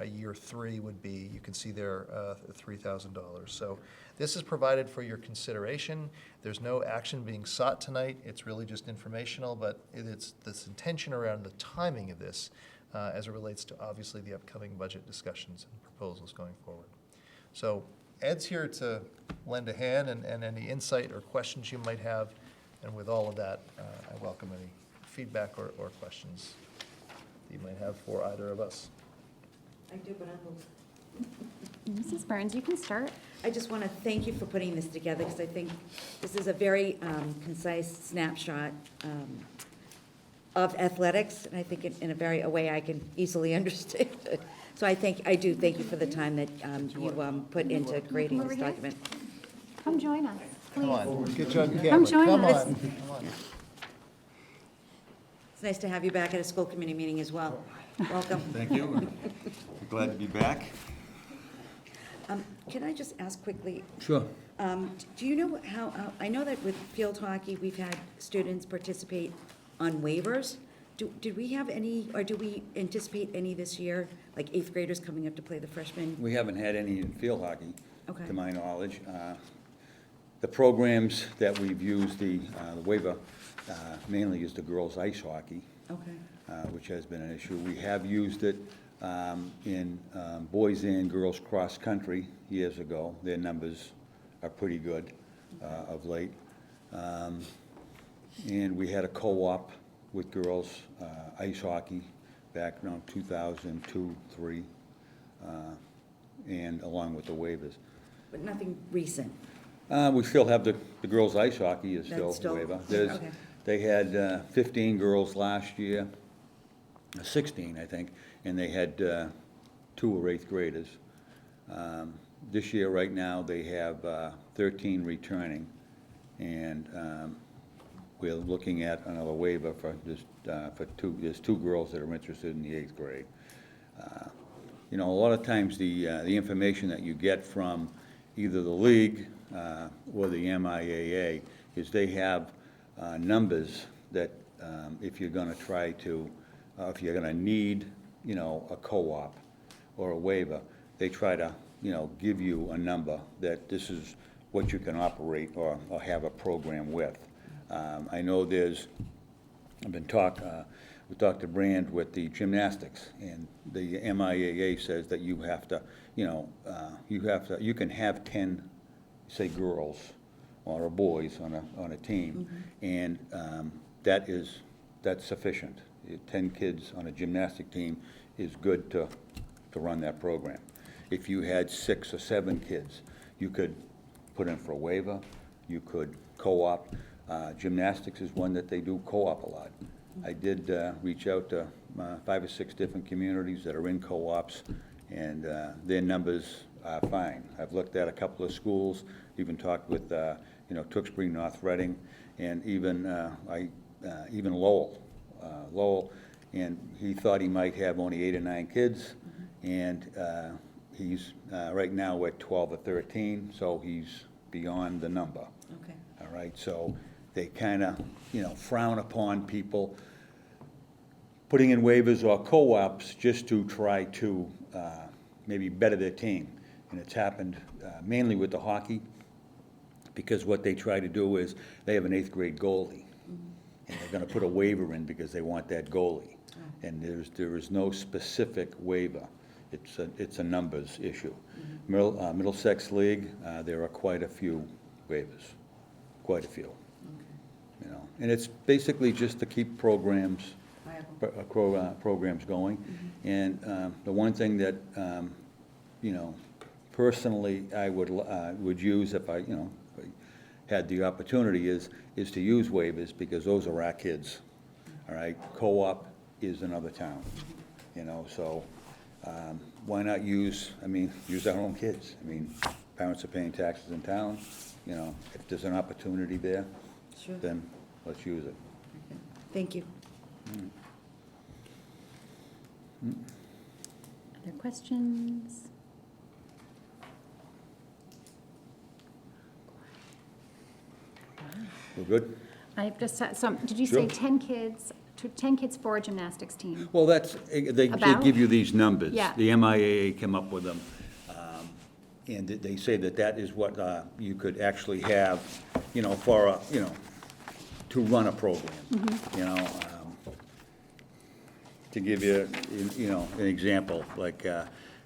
Year 3 would be, you can see there, $3,000. So this is provided for your consideration. There's no action being sought tonight. It's really just informational, but it's this intention around the timing of this as it relates to obviously the upcoming budget discussions and proposals going forward. So Ed's here to lend a hand and any insight or questions you might have. And with all of that, I welcome any feedback or questions that you might have for either of us. I do, but I will. Mrs. Burns, you can start. I just want to thank you for putting this together, because I think this is a very concise snapshot of athletics, and I think in a way I can easily understand it. So I do thank you for the time that you put into creating this document. Come join us, please. Come on, get you on camera. Come join Come us. on. Come on. It's nice to have you back at a school committee meeting as well. Welcome. Thank you. We're glad to be back. Can I just ask quickly? Sure. Do you know how, I know that with field hockey, we've had students participate on waivers. Did we have any, or do we anticipate any this year, like 8th graders coming up to play the freshmen? We haven't had any in field hockey, Okay. to my knowledge. The programs that we've used, the waiver mainly is the girls' ice hockey, Okay. which has been an issue. We have used it in boys and girls cross-country years ago. Their numbers are pretty good of late. And we had a co-op with girls ice hockey back around 2002, 3, and along with the waivers. But nothing recent? We still have the girls' ice hockey is still That's still- waiver. okay. They had 15 girls last year, 16, I think, and they had 2 or 8th graders. This year, right now, they have 13 returning, and we're looking at another waiver for just, there's 2 girls that are interested in the 8th grade. You know, a lot of times the information that you get from either the league or the MIAA is they have numbers that if you're gonna try to, if you're gonna need, you know, a co-op or a waiver, they try to, you know, give you a number that this is what you can operate or have a program with. I know I've been with Dr. Brand with the gymnastics, and the MIAA says that you have to, you know, you can have 10, say, girls or boys on a team, and that's sufficient. 10 kids on a gymnastic team is good to run that program. If you had 6 or 7 kids, you could put in for a waiver, you could co-op. Gymnastics is one that they do co-op a lot. I did reach out to 5 or 6 different communities that are in co-ops, and their numbers are fine. I've looked at a couple of schools, even talked with, you know, Tewksbury, North Reading, and even Lowell. And he thought he might have only 8 or 9 kids, and he's right now at 12 or 13, so he's beyond the number. Okay. All right, so they kind of, you know, frown upon people putting in waivers or co-ops just to try to maybe better their team. And it's happened mainly with the hockey, because what they try to do is they have an 8th grade goalie, and they're going to put a waiver in because they want that goalie. And there is no specific waiver. It's a numbers issue. Middlesex League, there are quite a few waivers, quite a few. You know, and it's basically just to keep programs going. And the one thing that you know, personally I would use if I, you know, if I had the opportunity is to use waivers, because those are our kids. All right, co-op is another town. You know, so why not use our own kids? I mean, parents are paying taxes in town. You know, if there's an opportunity there, Sure. then let's use it. Okay. Thank you. Other questions? We're good? I've just had some, did you say Sure. 10 kids, 10 kids for a gymnastics team? Well, they About? give you these numbers. Yeah. The MIAA came up with them. And they say that is what you could actually have, you know, for you know, to run a program. You know, to give you, you know, an example, like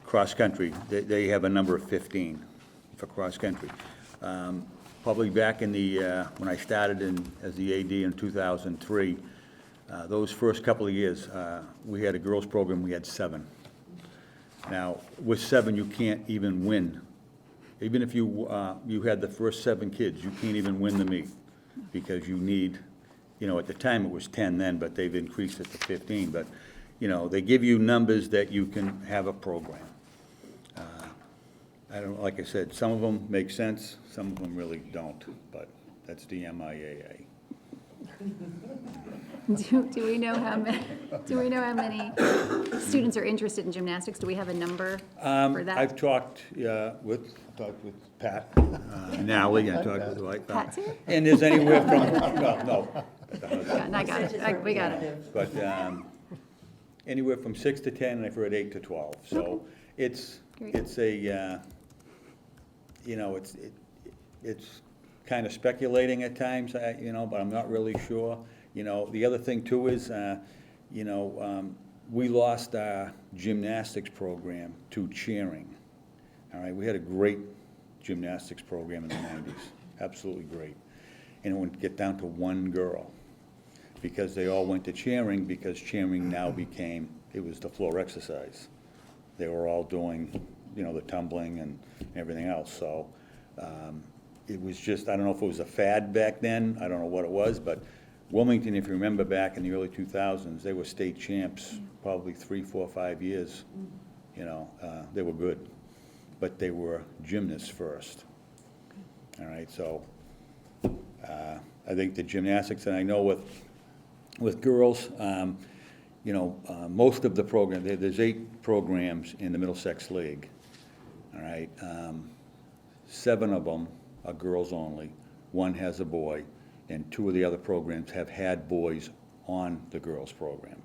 cross-country, they have a number of 15 for cross-country. Probably back in the, when I started as the AD in 2003, those first couple of years, we had a girls' program, we had 7. Now, with 7, you can't even win. Even if you had the first 7 kids, you can't even win the meet, because you need, you know, at the time it was 10 then, but they've increased it to 15. But, you know, they give you numbers that you can have a program. I don't, like I said, some of them make sense, some of them really don't, but that's the MIAA. Do we know how many students are interested in gymnastics? Do we have a number for that? I've talked with Pat and Ally, I talked with like. Pat's here? And there's anywhere from, no. I got it. We got it. But anywhere from 6 to 10, and I've heard 8 to 12. So it's Great. a, you know, it's kind of speculating at times, you know, but I'm not really sure. You know, the other thing too is, you know, we lost our gymnastics program to cheering. All right, we had a great gymnastics program in the 90s, absolutely great. And it would get down to one girl because they all went to cheering, because cheering now became, it was the floor exercise. They were all doing, you know, the tumbling and everything else. So it was just, I don't know if it was a fad back then, I don't know what it was, but Wilmington, if you remember back in the early 2000s, they were state champs probably 3, 4, 5 years. You know, they were good, but they were gymnasts first. All right, so I think the gymnastics, and I know with girls, you know, most of the program, there's 8 programs in the Middlesex League. All right, 7 of them are girls only, 1 has a boy, and 2 of the other programs have had boys on the girls program.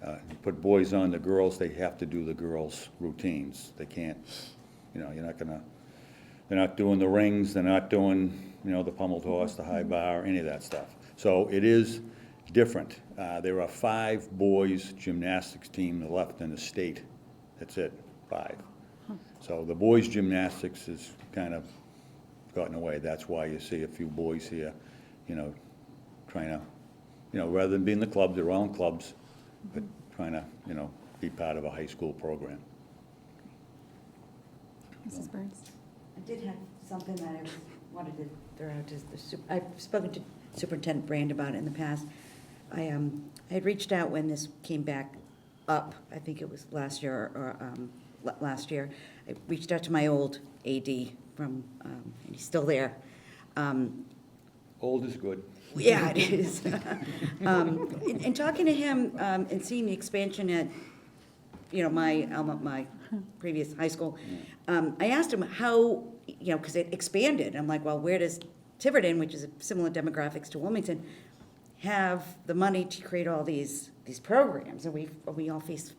You put boys on the girls, they have to do the girls' routines. They can't, you know, you're not gonna, they're not doing the rings, they're not doing, you know, the pummeled horse, the high bar, any of that stuff. So it is different. There are 5 boys gymnastics team left in the state. That's it, 5. So the boys gymnastics is kind of gotten away. That's why you see a few boys here, you know, trying to, you know, rather than being the club, they're all in clubs, but trying to, you know, be part of a high school program. Mrs. Burns? I did have something that I wanted to throw out to I've spoken to Superintendent Brand about it in the past. I had reached out when this came back up, I think it was last year, or last year. I reached out to my old AD from, and he's still there. Old is good. Yeah, it is. And talking to him and seeing the expansion at, you know, my previous high school, I asked him how, you know, because it expanded. I'm like, well, where does Tiverton, which is similar demographics to Wilmington, have the money to create all these programs? And we all face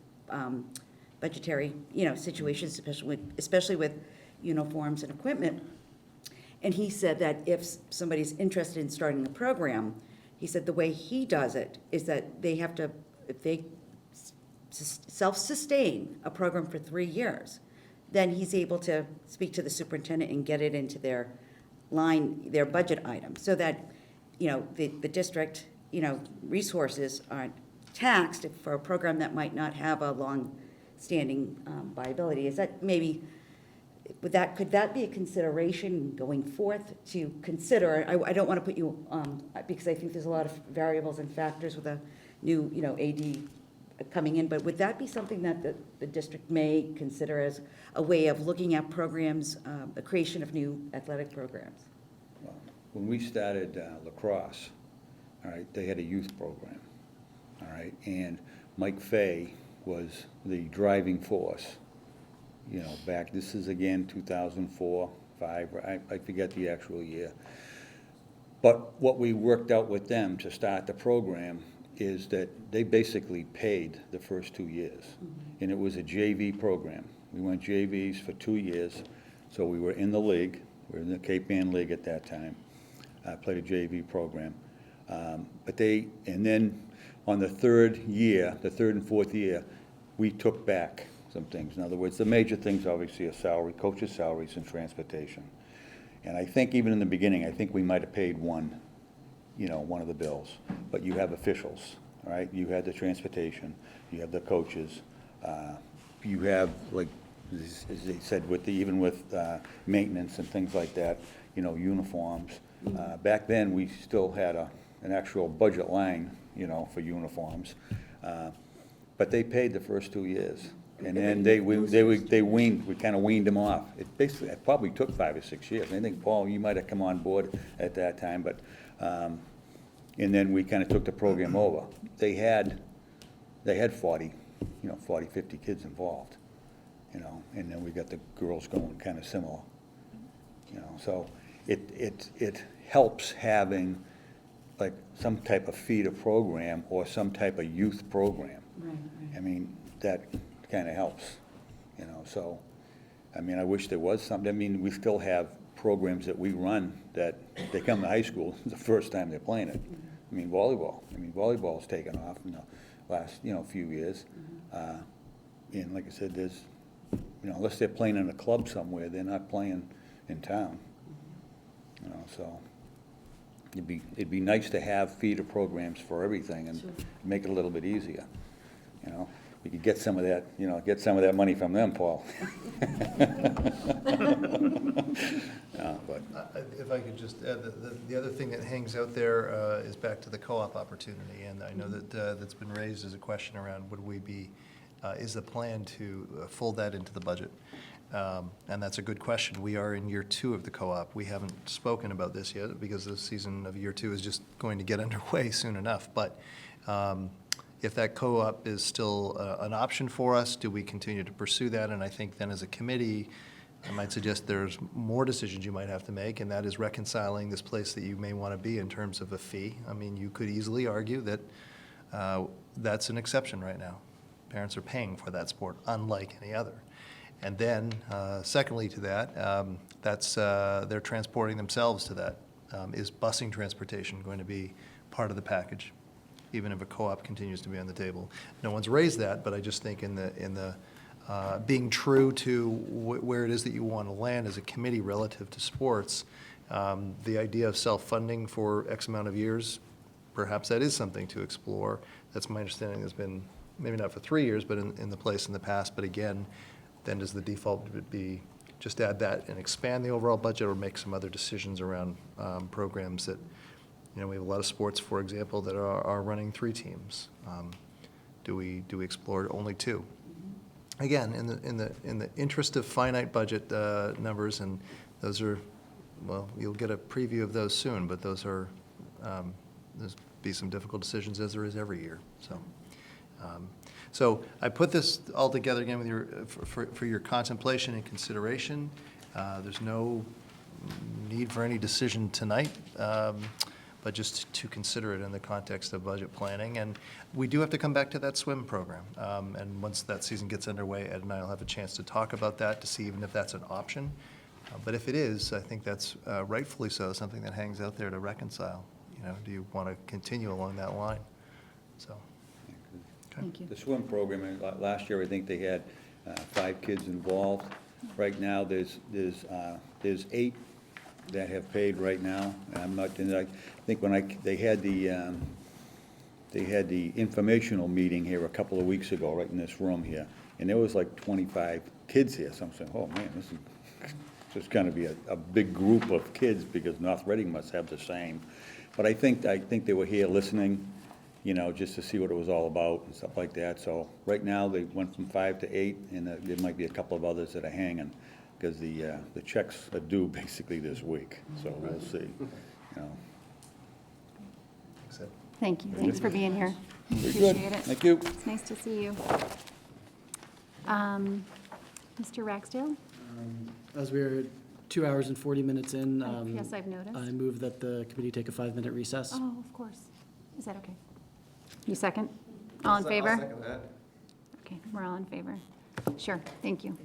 budgetary, you know, situations, especially with uniforms and equipment. And he said that if somebody's interested in starting a program, he said the way he does it is that they have to, if they self-sustain a program for 3 years, then he's able to speak to the superintendent and get it into their line, their budget item, so that, you know, the district, you know, resources aren't taxed for a program that might not have a long-standing viability. Is that maybe, could that be a consideration going forth to consider? I don't want to put you, because I think there's a lot of variables and factors with a new, you know, AD coming in, but would that be something that the district may consider as a way of looking at programs, the creation of new athletic programs? Well, when we started lacrosse, all right, they had a youth program, all right, and Mike Fay was the driving force. You know, back, this is again 2004, 5, I forget the actual year. But what we worked out with them to start the program is that they basically paid the first 2 years. And it was a JV program. We went JVs for 2 years, so we were in the league. We were in the Cape Ann League at that time. I played a JV program. And then on the 3rd year, the 3rd and 4th year, we took back some things. In other words, the major things obviously are salary, coaches' salaries and transportation. And I think even in the beginning, I think we might have paid one of the bills. But you have officials, all right? You had the transportation, you have the coaches, you have, like, as they said, even with maintenance and things like that, you know, uniforms. Back then, we still had an actual budget line, you know, for uniforms. But they paid the first 2 years. And then we kind of weaned them off. It probably took 5 or 6 years. I think, Paul, you might have come on board at that time, but, and then we kind of took the program over. They had 40, 50 kids involved, you know, and then we got the girls going kind of similar, you know. So it helps having like some type of feeder program or some type of youth program. Right. I mean, that kind of helps, you know. So, I mean, I wish there was something. I mean, we still have programs that we run, that they come to high school, it's the first time they're playing it. I mean, volleyball's taken off in the last, few years. And like I said, there's, unless they're playing in a club somewhere, they're not playing in town. So it'd be nice to have feeder programs for everything and make it a little bit easier, We could get some of that, get some of that money from them, Paul. But If I could just add, the other thing that hangs out there is back to the co-op opportunity, and I know that that's been raised as a question around would we be, is the plan to fold that into the budget? And that's a good question. We are in year 2 of the co-op. We haven't spoken about this yet because the season of year 2 is just going to get underway soon enough. But if that co-op is still an option for us, do we continue to pursue that? And I think then as a committee, I might suggest there's more decisions you might have to make, and that is reconciling this place that you may want to be in terms of a fee. I mean, you could easily argue that that's an exception right now. Parents are paying for that sport, unlike any other. And then, secondly to that, they're transporting themselves to that. Is busing transportation going to be part of the package, even if a co-op continues to be on the table? No one's raised that, but I just think in the being true to where it is that you want to land as a committee relative to sports, the idea of self-funding for X amount of years, perhaps that is something to explore. That's my understanding. Has been, maybe not for 3 years, but in the place in the past. But again, then does the default be just add that and expand the overall budget, or make some other decisions around programs that, we have a lot of sports, for example, that are running 3 teams. Do we explore only 2? Again, in the interest of finite budget numbers, and those are, well, you'll get a preview of those soon, but those are, there's be some difficult decisions, as there is every year. So I put this all together again with your, for your contemplation and consideration. There's no need for any decision tonight, but just to consider it in the context of budget planning. And we do have to come back to that swim program. And once that season gets underway, Ed and I will have a chance to talk about that to see even if that's an option. But if it is, I think that's rightfully so, something that hangs out there to reconcile. Do you want to continue along that line? So. Thank you. the swim program, last year, I think they had 5 kids involved. Right now, there's 8 that have paid right now. And I think when they had the informational meeting here a couple of weeks ago, right in this room here, and there was like 25 kids here. So I'm saying, oh man, this is going to be a big group of kids, because North Reading must have the same. But I think they were here listening, just to see what it was all about and stuff like that. So right now, they went from 5 to 8, and there might be a couple of others that are hanging, because the checks are due basically this week. So we'll see. Thank you. Thanks for being here. Very good. Appreciate it. Thank you. It's nice to see you. Mr. Ragsdale? As we're 2 hours and 40 minutes in, Yes, I've noticed. I move that the committee take a 5-minute recess. Oh, of course. Is that okay? You second? All in favor? I'll second that. Okay, we're all in favor. Sure, thank you.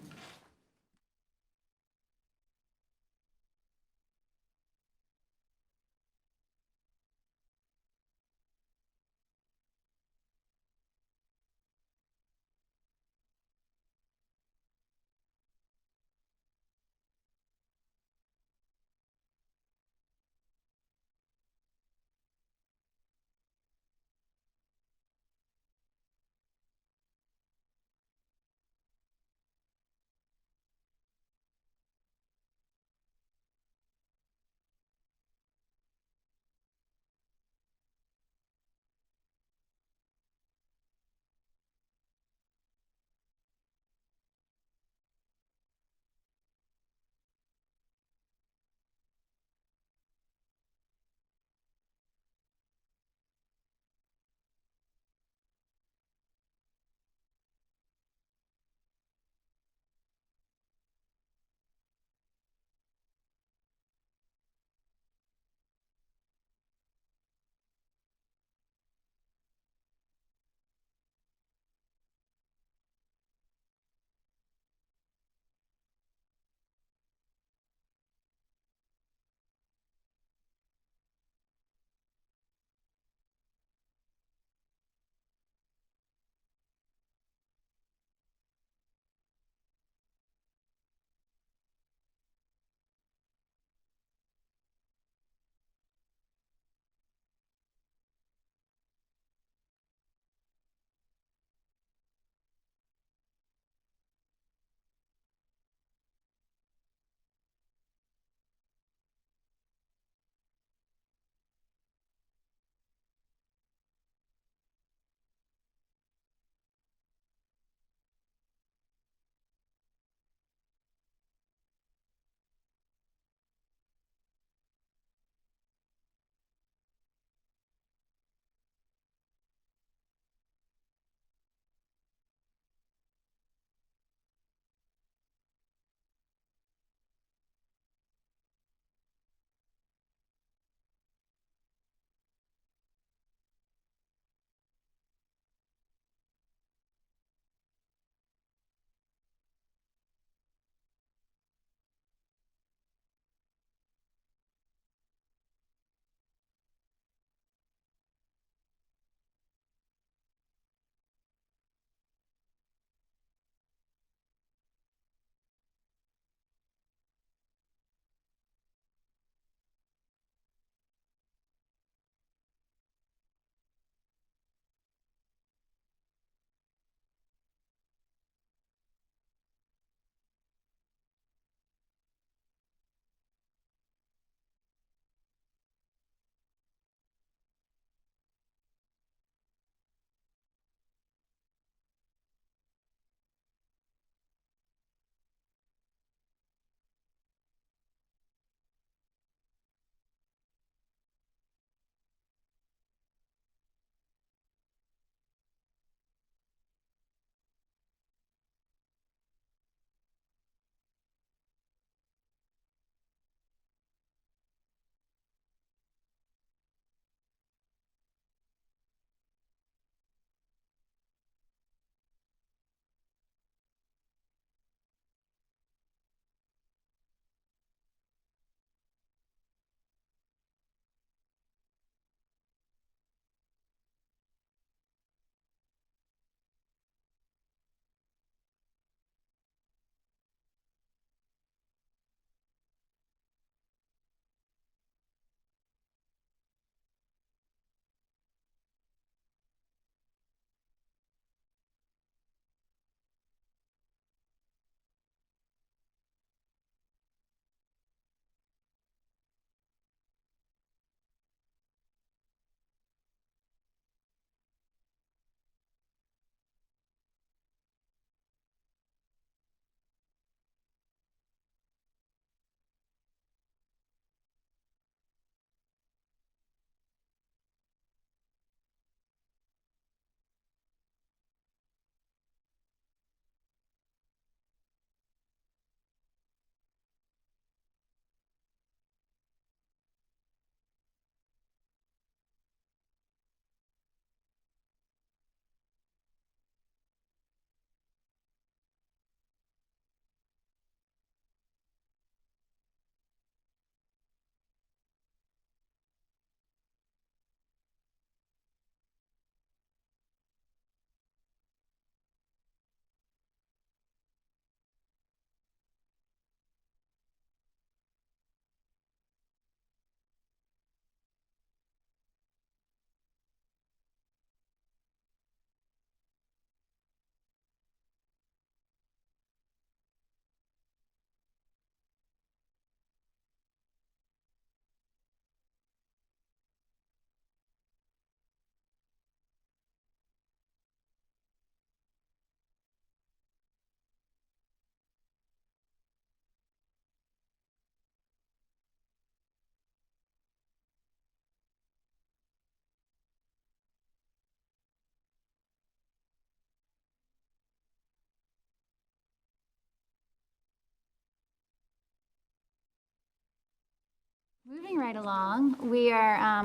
Moving right along, we are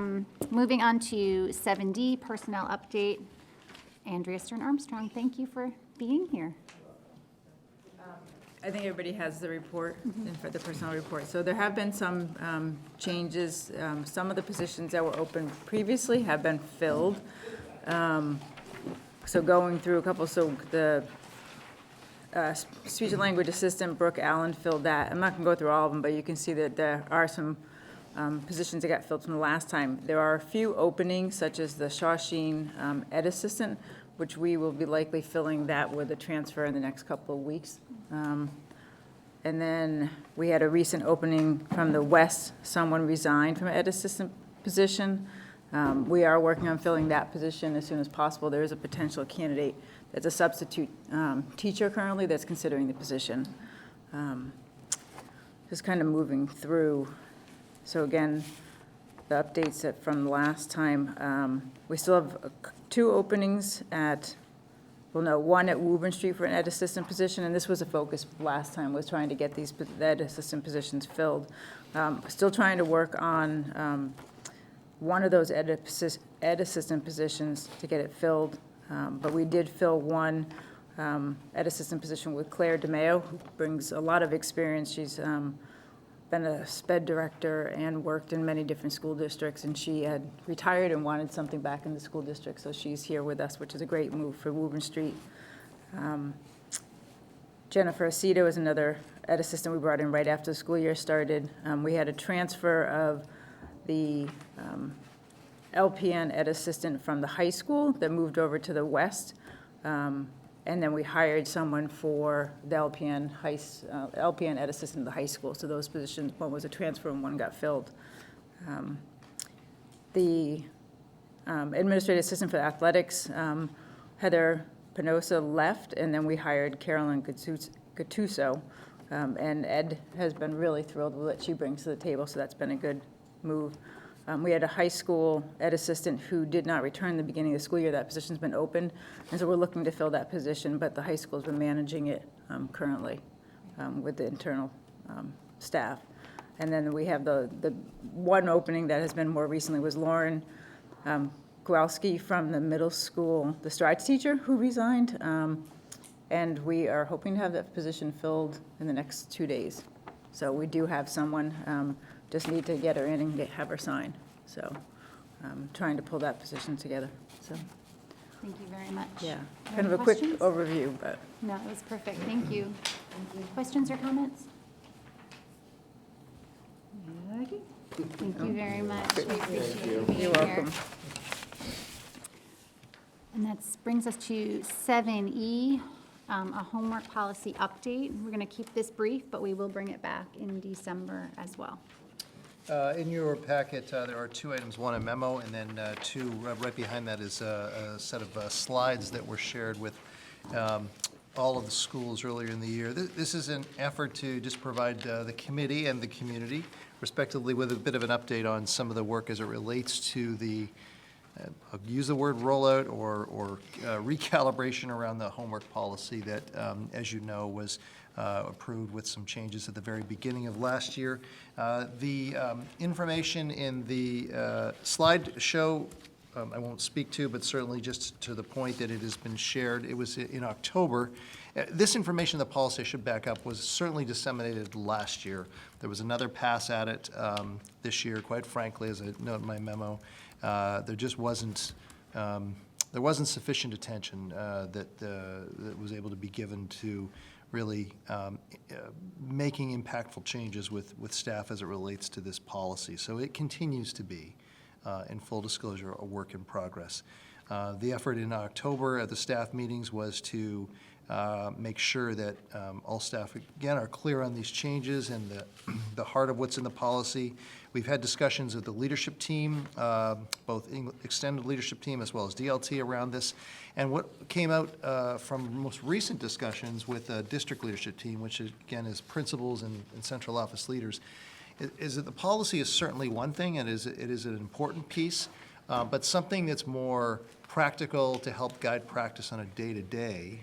moving on to 7D, personnel update. Andrea Stern-Armstrong, thank you for being here. I think everybody has the report, and for the personnel report. So there have been some changes. Some of the positions that were open previously have been filled. So going through a couple, so the speech and language assistant, Brooke Allen, filled that. I'm not going to go through all of them, but you can see that there are some positions that got filled from the last time. There are a few openings, such as the Shawsheen ed assistant, which we will be likely filling that with a transfer in the next couple of weeks. And then we had a recent opening from the West. Someone resigned from an ed assistant position. We are working on filling that position as soon as possible. There is a potential candidate that's a substitute teacher currently that's considering the position. Just kind of moving through. So again, the updates that from last time, we still have 2 openings at, well, no, one at Woburn Street for an ed assistant position, and this was a focus last time, was trying to get these ed assistant positions filled. Still trying to work on one of those ed assistant positions to get it filled, but we did fill one ed assistant position with Claire DeMeo, who brings a lot of experience. She's been a SPED director and worked in many different school districts, and she had retired and wanted something back in the school district, so she's here with us, which is a great move for Woburn Street. Jennifer Aceto is another ed assistant we brought in right after the school year started. We had a transfer of the LPN ed assistant from the high school that moved over to the West. And then we hired someone for the LPN ed assistant at the high school. So those positions, one was a transfer and one got filled. The administrative assistant for athletics, Heather Penosa, left, and then we hired Carolyn Gattuso. And Ed has been really thrilled with what she brings to the table, so that's been a good move. We had a high school ed assistant who did not return in the beginning of the school year. That position's been open, and so we're looking to fill that position, but the high school's been managing it currently with the internal staff. And then we have the one opening that has been more recently was Lauren Kowalski from the middle school, the Strides teacher who resigned, and we are hoping to have that position filled in the next 2 days. So we do have someone. Just need to get her in and have her sign. So trying to pull that position together. So Thank you very much. yeah, Any kind of a quick questions? overview, but. No, it was perfect. Thank you. Questions or comments? Thank you very much. We appreciate you being here. You're welcome. And that brings us to 7E, a homework policy update. We're going to keep this brief, but we will bring it back in December as well. In your packet, there are 2 items, one a memo, and then 2, right behind that is a set of slides that were shared with all of the schools earlier in the year. This is an effort to just provide the committee and the community, respectively, with a bit of an update on some of the work as it relates to the, I'll use the word rollout or recalibration around the homework policy that, as you know, was approved with some changes at the very beginning of last year. The information in the slide show, I won't speak to, but certainly just to the point that it has been shared. It was in October. This information, the policy I should back up, was certainly disseminated last year. There was another pass at it this year, quite frankly, as I note in my memo. There just wasn't sufficient attention that was able to be given to really making impactful changes with staff as it relates to this policy. So it continues to be, in full disclosure, a work in progress. The effort in October at the staff meetings was to make sure that all staff, again, are clear on these changes and the heart of what's in the policy. We've had discussions with the leadership team, both extended leadership team as well as DLT around this. And what came out from most recent discussions with the district leadership team, which again is principals and central office leaders, is that the policy is certainly one thing, and it is an important piece, but something that's more practical to help guide practice on a day-to-day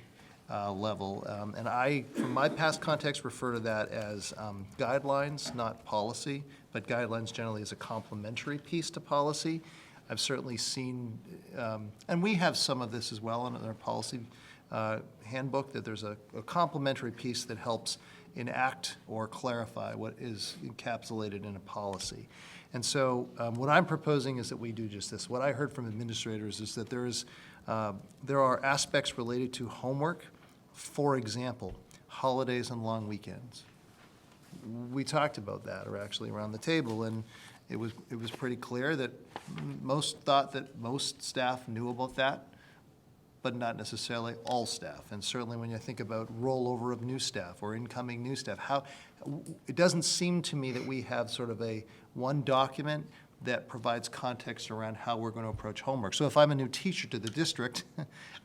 level. And I, from my past context, refer to that as guidelines, not policy, but guidelines generally is a complementary piece to policy. I've certainly seen, and we have some of this as well in our policy handbook, that there's a complementary piece that helps enact or clarify what is encapsulated in a policy. And so what I'm proposing is that we do just this. What I heard from administrators is that there are aspects related to homework, for example, holidays and long weekends. We talked about that, or actually around the table, and it was pretty clear that most thought that most staff knew about that, but not necessarily all staff. And certainly when you think about rollover of new staff or incoming new staff, it doesn't seem to me that we have sort of one document that provides context around how we're going to approach homework. So if I'm a new teacher to the district,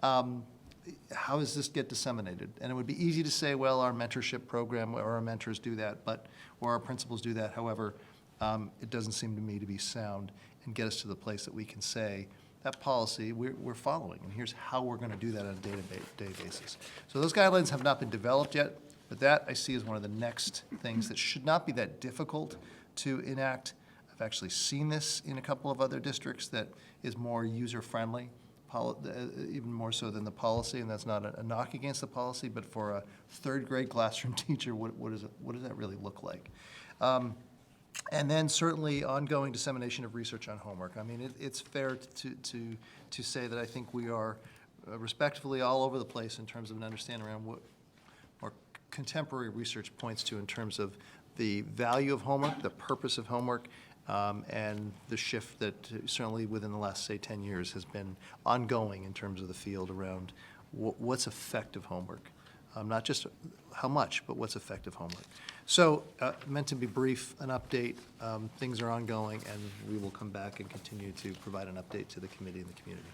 how does this get disseminated? And it would be easy to say, well, our mentorship program or our mentors do that, or our principals do that. However, it doesn't seem to me to be sound and get us to the place that we can say, that policy we're following, and here's how we're going to do that on a day-to-day basis. So those guidelines have not been developed yet, but that I see as one of the next things that should not be that difficult to enact. I've actually seen this in a couple of other districts that is more user-friendly, even more so than the policy, and that's not a knock against the policy, but for a third grade classroom teacher, what does that really look like? And then certainly ongoing dissemination of research on homework. I mean, it's fair to say that I think we are respectively all over the place in terms of an understanding around what more contemporary research points to in terms of the value of homework, the purpose of homework, and the shift that certainly within the last, say, 10 years has been ongoing in terms of the field around what's effective homework. Not just how much, but what's effective homework. So, meant to be brief, an update. Things are ongoing, and we will come back and continue to provide an update to the committee and the community.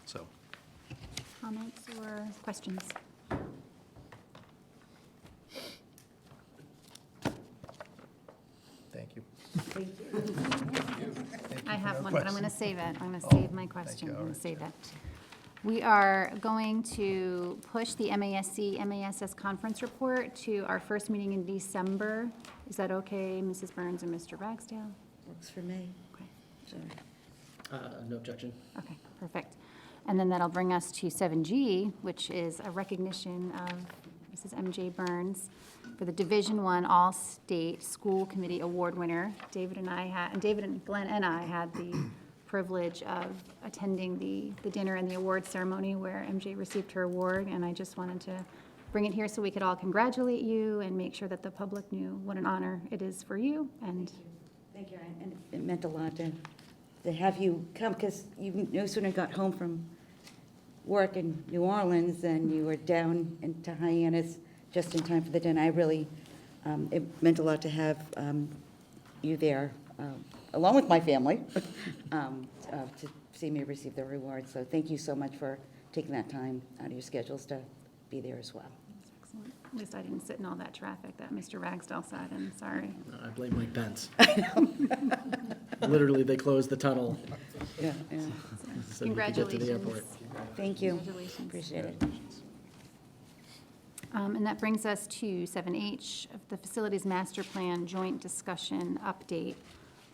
So. Comments or questions? Thank you. Thank you. I have one, but I'm going to save it. I'm going to save my question. I'm going to save it. We are going to push the MASC-MASS conference report to our first meeting in December. Is that okay, Mrs. Burns and Mr. Ragsdale? Works for me. Okay. Sure. No objection. Okay, perfect. And then that'll bring us to 7G, which is a recognition of Mrs. MJ Burns for the Division I All-State School Committee Award winner. David and Glenn and I had the privilege of attending the dinner and the award ceremony where MJ received her award, and I just wanted to bring it here so we could all congratulate you and make sure that the public knew what an honor it is for you. And Thank you, and it meant a lot to have you come, because you no sooner got home from work in New Orleans than you were down into Hyannis just in time for the dinner. I really, it meant a lot to have you there, along with my family, to see me receive the reward. So thank you so much for taking that time out of your schedules to be there as well. excellent. At least I didn't sit in all that traffic that Mr. Ragsdale sat in, sorry. I blame Mike Pence. Literally, they closed the tunnel. Yeah, yeah. So you could get to the airport. Thank you. Congratulations. Appreciate it. And that brings us to 7H, of the Facilities Master Plan Joint Discussion Update.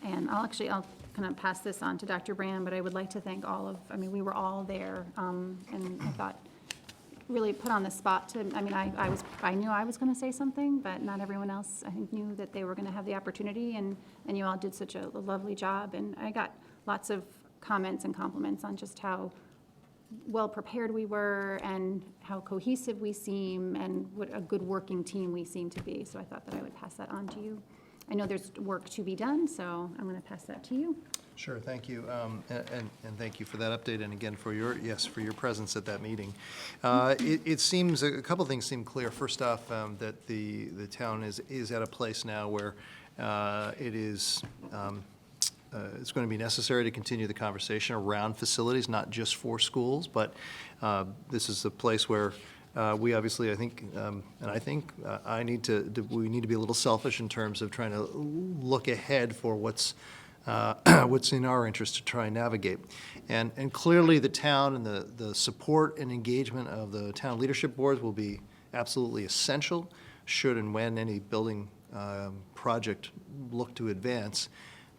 And I'll kind of pass this on to Dr. Brand, but I would like to thank we were all there, and I thought, really put on the spot to, I knew I was going to say something, but not everyone else, I think, knew that they were going to have the opportunity, and you all did such a lovely job, and I got lots of comments and compliments on just how well prepared we were and how cohesive we seem and what a good working team we seem to be. So I thought that I would pass that on to you. I know there's work to be done, so I'm going to pass that to you. Sure, thank you, and thank you for that update, and again for your presence at that meeting. It seems a couple of things seem clear. First off, that the town is at a place now where it is. It's going to be necessary to continue the conversation around facilities, not just for schools, but this is a place where we obviously, I think, we need to be a little selfish in terms of trying to look ahead for what's what's in our interest to try and navigate. And clearly, the town and the support and engagement of the town leadership boards will be absolutely essential should and when any building project look to advance.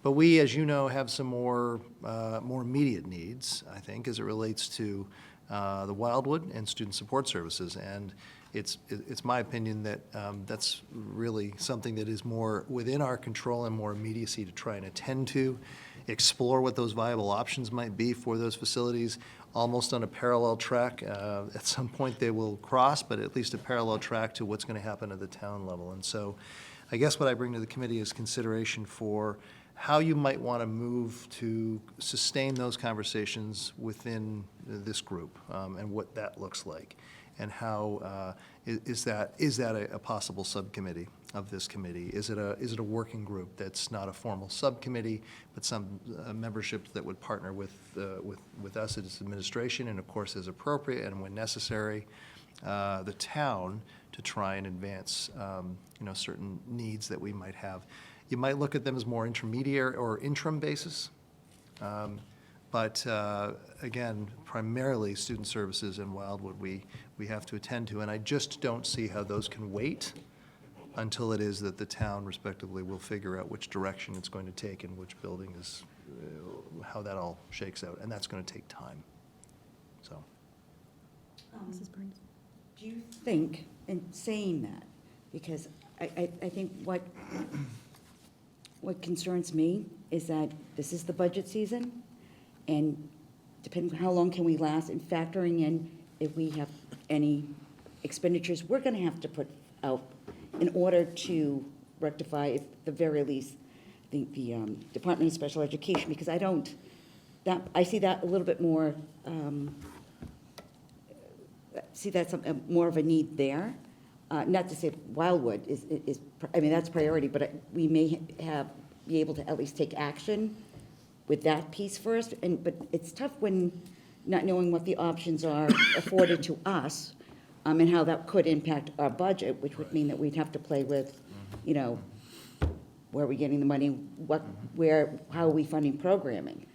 But we, as you know, have some more immediate needs, I think, as it relates to the Wildwood and student support services. And it's my opinion that that's really something that is more within our control and more immediacy to try and attend to, explore what those viable options might be for those facilities, almost on a parallel track. At some point they will cross, but at least a parallel track to what's going to happen at the town level. And so I guess what I bring to the committee is consideration for how you might want to move to sustain those conversations within this group, and what that looks like, and how is that a possible subcommittee of this committee? Is it a working group that's not a formal subcommittee, but some membership that would partner with us as administration, and of course, as appropriate and when necessary, the town to try and advance certain needs that we might have. You might look at them as more intermediate or interim basis, but again, primarily student services and Wildwood we have to attend to, and I just don't see how those can wait until it is that the town respectively will figure out which direction it's going to take and which building is, how that all shakes out, and that's going to take time. So. Mrs. Burns? Do you think, in saying that, because I think what concerns me is that this is the budget season, and depending on how long can we last, and factoring in if we have any expenditures we're going to have to put out in order to rectify, at the very least, the Department of Special Education, because I see that a little bit more, see that's more of a need there. Not to say Wildwood is, I mean, that's priority, but we may be able to at least take action with that piece first. But it's tough when not knowing what the options are afforded to us, and how that could impact our budget, which would mean that we'd have to play with, where are we getting the money, how are we funding programming?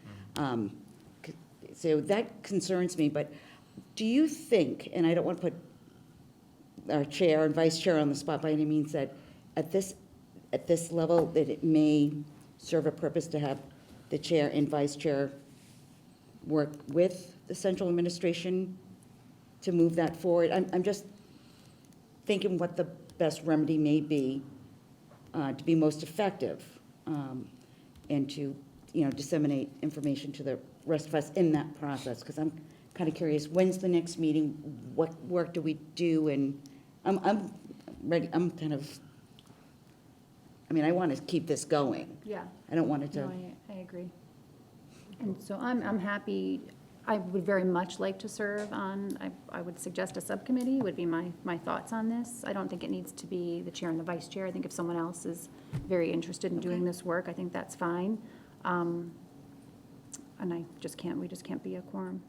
So that concerns me, but do you think, and I don't want to put our chair and vice chair on the spot by any means, that at this level that it may serve a purpose to have the chair and vice chair work with the central administration to move that forward? I'm just thinking what the best remedy may be to be most effective, and to disseminate information to the rest of us in that process, because I'm kind of curious, when's the next meeting, what work do we do, and I'm ready, I want to keep this going. Yeah. I don't want it to. No, I agree. And so I'm happy, I would very much like to serve on, I would suggest a subcommittee would be my thoughts on this. I don't think it needs to be the chair and the vice chair. I think if someone else is very interested in doing this work, I think that's fine. And we just can't be a quorum.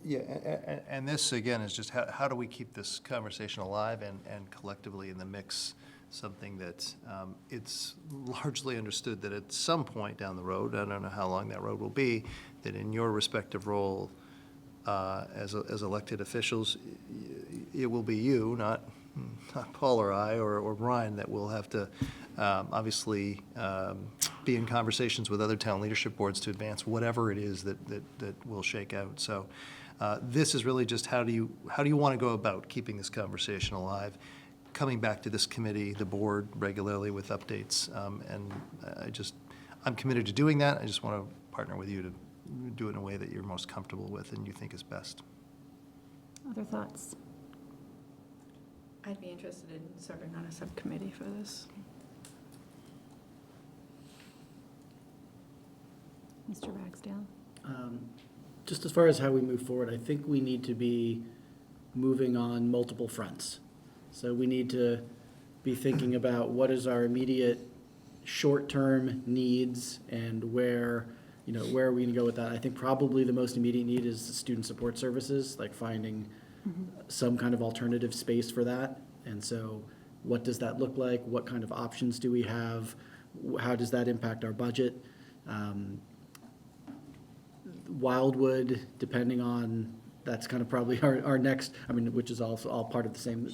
Yeah, and this, again, is just how do we keep this conversation alive and collectively in the mix, something that it's largely understood that at some point down the road, I don't know how long that road will be, that in your respective role as elected officials, it will be you, not Paul or I or Brian, that will have to obviously be in conversations with other town leadership boards to advance whatever it is that will shake out. So this is really just how do you want to go about keeping this conversation alive, coming back to this committee, the board, regularly with updates, and I'm committed to doing that. I just want to partner with you to do it in a way that you're most comfortable with and you think is best. Other thoughts? I'd be interested in serving on a subcommittee for this. Mr. Ragsdale? Just as far as how we move forward, I think we need to be moving on multiple fronts. So we need to be thinking about what is our immediate short-term needs and where are we going to go with that. I think probably the most immediate need is the student support services, like finding some kind of alternative space for that. And so what does that look like? What kind of options do we have? how does that impact our budget? Wildwood, depending on, that's kind of probably our next, I mean, which is also all part of the same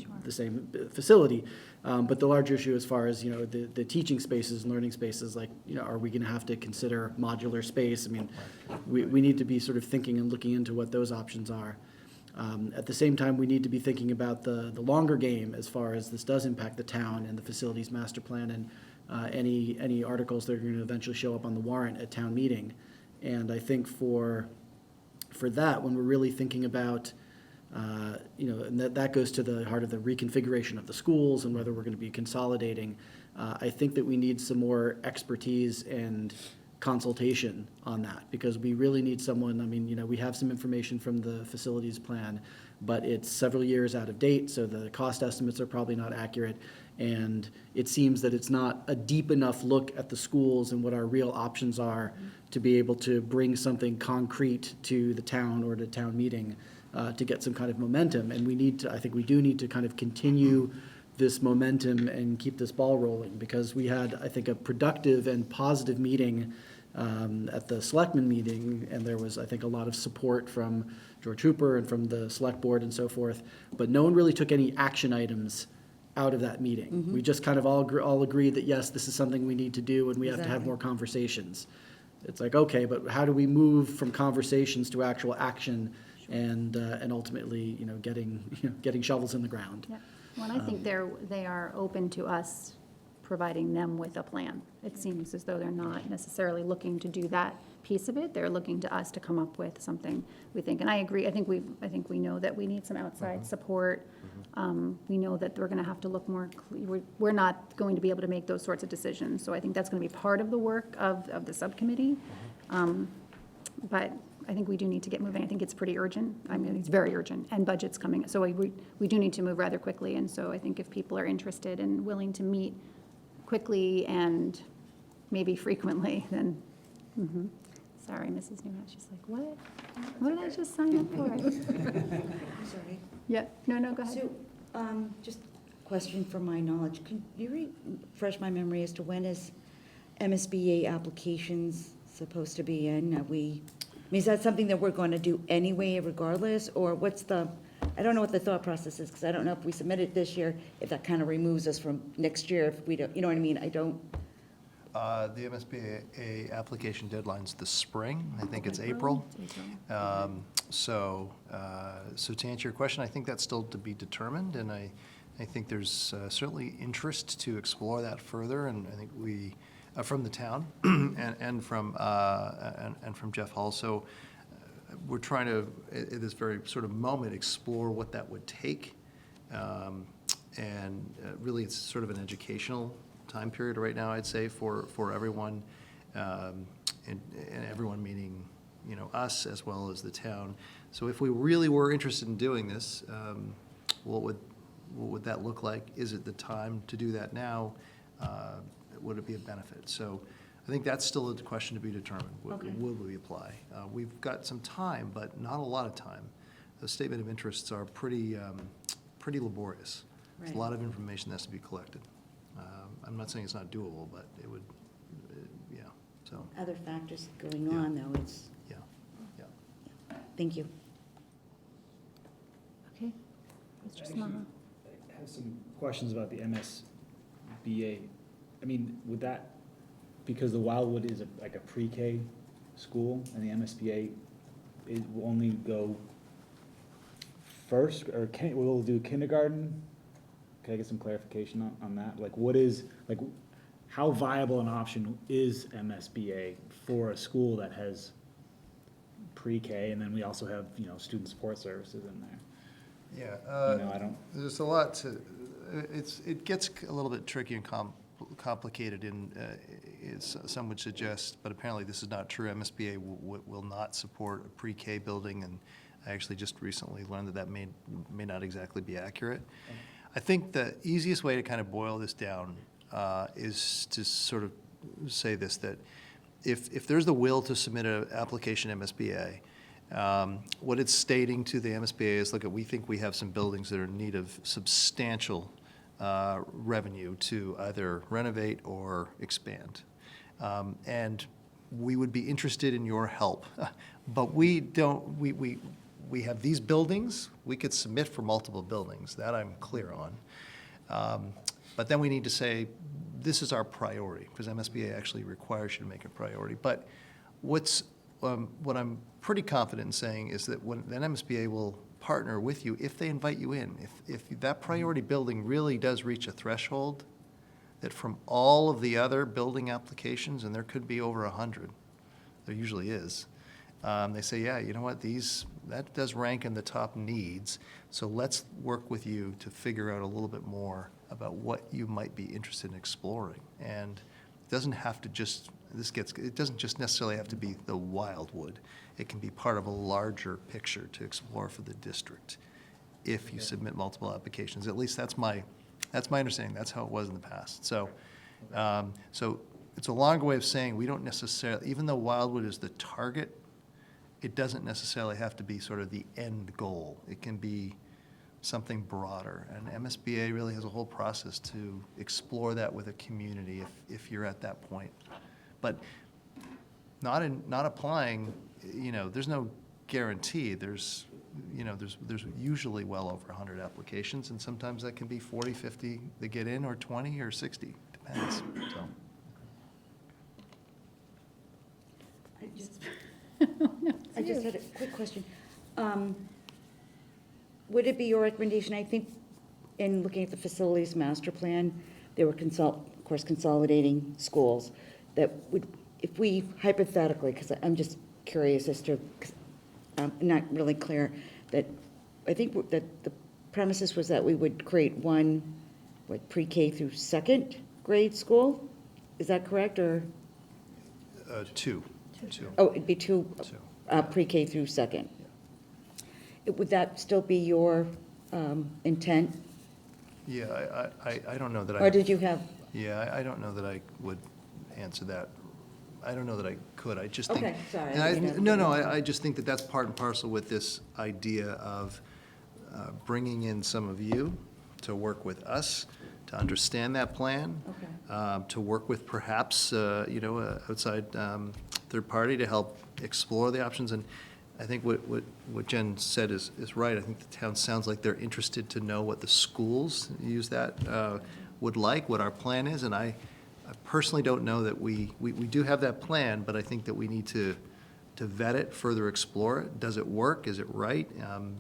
facility. But the larger issue as far as, the teaching spaces and learning spaces, like, are we gonna have to consider modular space? I mean, we need to be sort of thinking and looking into what those options are. At the same time, we need to be thinking about the longer game as far as this does impact the town and the facilities master plan and any articles that are going to eventually show up on the warrant at town meeting. And I think for that, when we're really thinking about, and that goes to the heart of the reconfiguration of the schools and whether we're going to be consolidating, I think that we need some more expertise and consultation on that, because we really need someone. I mean, we have some information from the facilities plan, but it's several years out of date, so the cost estimates are probably not accurate, and it seems that it's not a deep enough look at the schools and what our real options are to be able to bring something concrete to the town or to town meeting to get some kind of momentum. And I think we do need to kind of continue this momentum and keep this ball rolling, because we had, I think, a productive and positive meeting at the selectmen meeting, and there was, I think, a lot of support from George Hooper and from the select board and so forth, but no one really took any action items out of that meeting. We just kind of all agreed that, yes, this is something we need to do, and we have to have more conversations. It's like, okay, but how do we move from conversations to actual action and ultimately, getting shovels in the ground? Yeah. Well, I think they are open to us providing them with a plan. It seems as though they're not necessarily looking to do that piece of it. They're looking to us to come up with something we think. And I agree. I think we know that we need some outside support. We know that we're going to have to look more. We're not going to be able to make those sorts of decisions. So I think that's going to be part of the work of the subcommittee. But I think we do need to get moving. I think it's pretty urgent. I mean, it's very urgent, and budget's coming. So we do need to move rather quickly. And so I think if people are interested and willing to meet quickly and maybe frequently, then, sorry, Mrs. Newhouse, she's like, what? What did I just sign up for? Sorry. Yeah, no, go ahead. So, just a question for my knowledge. Can you refresh my memory as to when is MSBA applications supposed to be in? Is that something that we're going to do anyway regardless, or I don't know what the thought process is, because I don't know if we submit it this year, if that kind of removes us from next year, if we don't, you know what I mean? I don't. The MSBA application deadline's this spring. I think it's April. So to answer your question, I think that's still to be determined, and I think there's certainly interest to explore that further, and I think we, from the town and from Jeff Hull. So we're trying to, at this very sort of moment, explore what that would take, and really it's sort of an educational time period right now, I'd say, for everyone, and everyone meaning, us as well as the town. So if we really were interested in doing this, what would that look like? Is it the time to do that now? Would it be a benefit? So I think that's still a question to be determined. Would we apply? We've got some time, but not a lot of time. The statement of interests are pretty laborious. There's a lot of information that has to be collected. I'm not saying it's not doable, but it would, yeah, so. Other factors going on, though, it's. Yeah. Thank you. Okay. Mr. Smaha. I have some questions about the MSBA. I mean, would that, because the Wildwood is like a pre-K school, and the MSBA will only go first, or will do kindergarten? Can I get some clarification on that? Like, how viable an option is MSBA for a school that has pre-K, and then we also have, student support services in there? Yeah. There's a lot to, it gets a little bit tricky and complicated, and some would suggest, but apparently this is not true. MSBA will not support a pre-K building, and I actually just recently learned that may not exactly be accurate. I think the easiest way to kind of boil this down is to sort of say this, that if there's the will to submit an application to MSBA, what it's stating to the MSBA is, look, we think we have some buildings that are in need of substantial revenue to either renovate or expand. And we would be interested in your help. But we don't, we have these buildings, we could submit for multiple buildings, that I'm clear on. But then we need to say, this is our priority, because MSBA actually requires you to make a priority. But what I'm pretty confident in saying is that then MSBA will partner with you if they invite you in. If that priority building really does reach a threshold, that from all of the other building applications, and there could be over 100, there usually is, they say, yeah, you know what, that does rank in the top needs, so let's work with you to figure out a little bit more about what you might be interested in exploring. And it doesn't have to just, it doesn't just necessarily have to be the Wildwood. It can be part of a larger picture to explore for the district if you submit multiple applications. At least that's my understanding. That's how it was in the past. So, so it's a longer way of saying we don't necessarily, even though Wildwood is the target, it doesn't necessarily have to be sort of the end goal. It can be something broader. And MSBA really has a whole process to explore that with a community if you're at that point. But not applying, there's no guarantee. There's usually well over 100 applications, and sometimes that can be 40, 50 that get in, or 20 or 60, depends. So. I just had a quick question. Would it be your recommendation, I think, in looking at the facilities master plan, they were of course consolidating schools, that would, if we hypothetically, because I'm just curious as to, 'cause I'm not really clear, that I think that the premises was that we would create one, pre-K through second grade school? Is that correct, or? Two. Oh, it'd be two. Pre-K through second. Would that still be your intent? Yeah, I don't know that I. Or did you have? Yeah, I don't know that I would answer that. I don't know that I could. I just think. Okay, sorry. I just think that that's part and parcel with this idea of bringing in some of you to work with us, to understand that plan, to work with perhaps, outside third party to help explore the options. And I think what Jen said is right. I think the town sounds like they're interested to know what the schools, use that, would like, what our plan is. And I personally don't know that we do have that plan, but I think that we need to vet it, further explore it. Does it work? Is it right?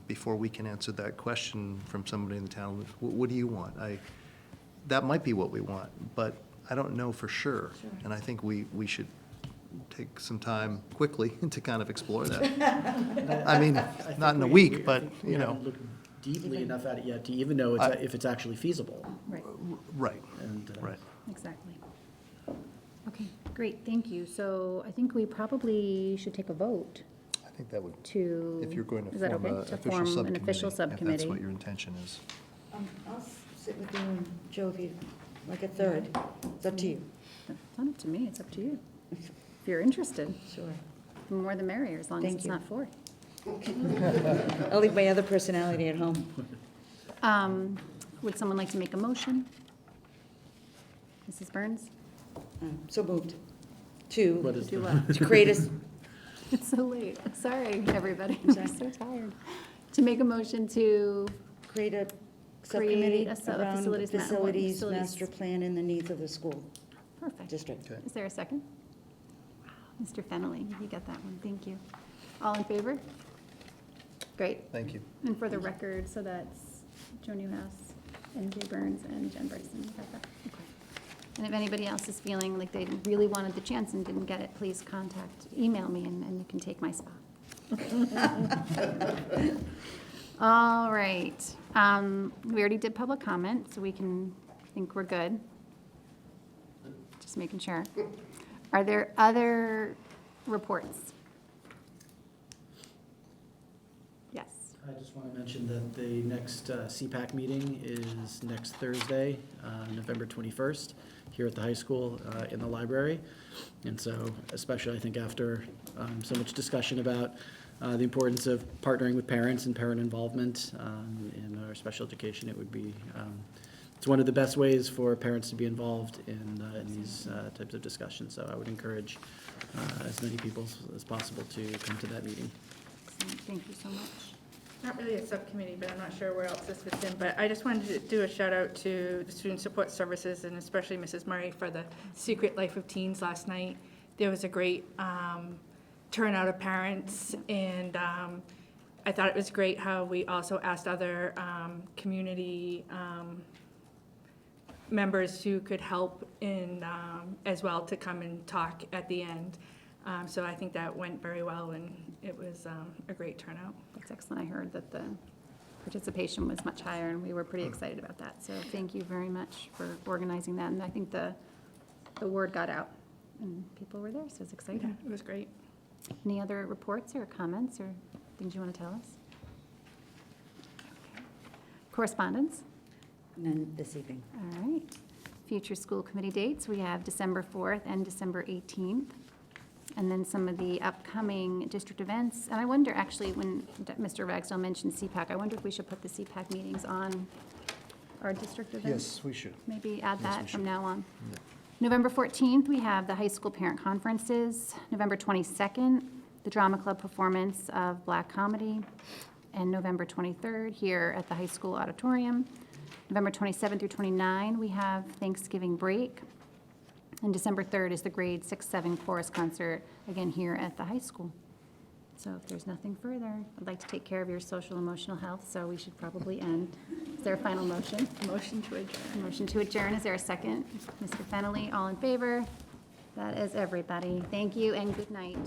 Before we can answer that question from somebody in the town, what do you want? That might be what we want, but I don't know for sure. And I think we should take some time quickly to kind of explore that. I mean, not in a week, but, We haven't looked deeply enough at it yet to even know if it's actually feasible. Right. Right. And, right. Exactly. Okay, great, thank you. So I think we probably should take a vote I think that would, to. if you're going to is that form okay? an To official form subcommittee. an official If that's subcommittee. what your intention is. I'll sit with you and Joe if you, like a third. It's up to you. It's not up to me, it's up to you. If you're interested, Sure. the more the merrier, as long as Thank it's you. not 4. I'll leave my other personality at home. Would someone like to make a motion? Mrs. Burns? So moved. What is Do the- what? To create a, It's so late. Sorry, everybody. I'm so tired. To make a motion to create a subcommittee Create a around facilities facilities facilities. master plan and the needs of the school Perfect. district. Is there a second? Wow, Mr. Fennelly, you got that one. Thank you. All in favor? Great. Thank you. And for the record, so that's Joe Newhouse, NJ Burns, and Jen Bryson. Got that? Okay. And if anybody else is feeling like they really wanted the chance and didn't get it, please email me, and you can take my spot. All right. We already did public comment, so I think we're good. Just making sure. Are there other reports? Yes. I just want to mention that the next CPAC meeting is next Thursday, November 21st, here at the high school in the library. And so, especially I think after so much discussion about the importance of partnering with parents and parent involvement in our special education, it would be it's one of the best ways for parents to be involved in these types of discussions. So I would encourage as many people as possible to come to that meeting. Excellent. Thank you so much. Not really a subcommittee, but I'm not sure where else this fits in, but I just wanted to do a shout out to the Student Support Services and especially Mrs. Murray for the Secret Life of Teens last night. There was a great turnout of parents, and I thought it was great how we also asked other community members who could help in as well to come and talk at the end. So I think that went very well, and it was a great turnout. That's excellent. I heard that the participation was much higher, and we were pretty excited about that. So thank you very much for organizing that. And I think the word got out, and people were there, so it's exciting. It was great. Any other reports or comments or things you want to tell us? Okay. Correspondence? None this evening. All right. Future school committee dates, we have December 4th and December 18th. And then some of the upcoming district events. And I wonder, actually, when Mr. Ragsdale mentioned CPAC, I wonder if we should put the CPAC meetings on our district events? Yes, we should. Maybe add Yes, we that from should. now on. November 14th, we have the high school parent conferences. November 22nd, the drama club performance of Black Comedy. And November 23rd, here at the high school auditorium. November 27th through 29, we have Thanksgiving break. And December 3rd is the grade 6-7 chorus concert, again here at the high school. So if there's nothing further, I'd like to take care of your social emotional health, so we should probably end. Is there a final motion? Motion to adjourn. Motion to adjourn. Is there a second? Mr. Fennelly, all in favor? That is everybody. Thank you and good night.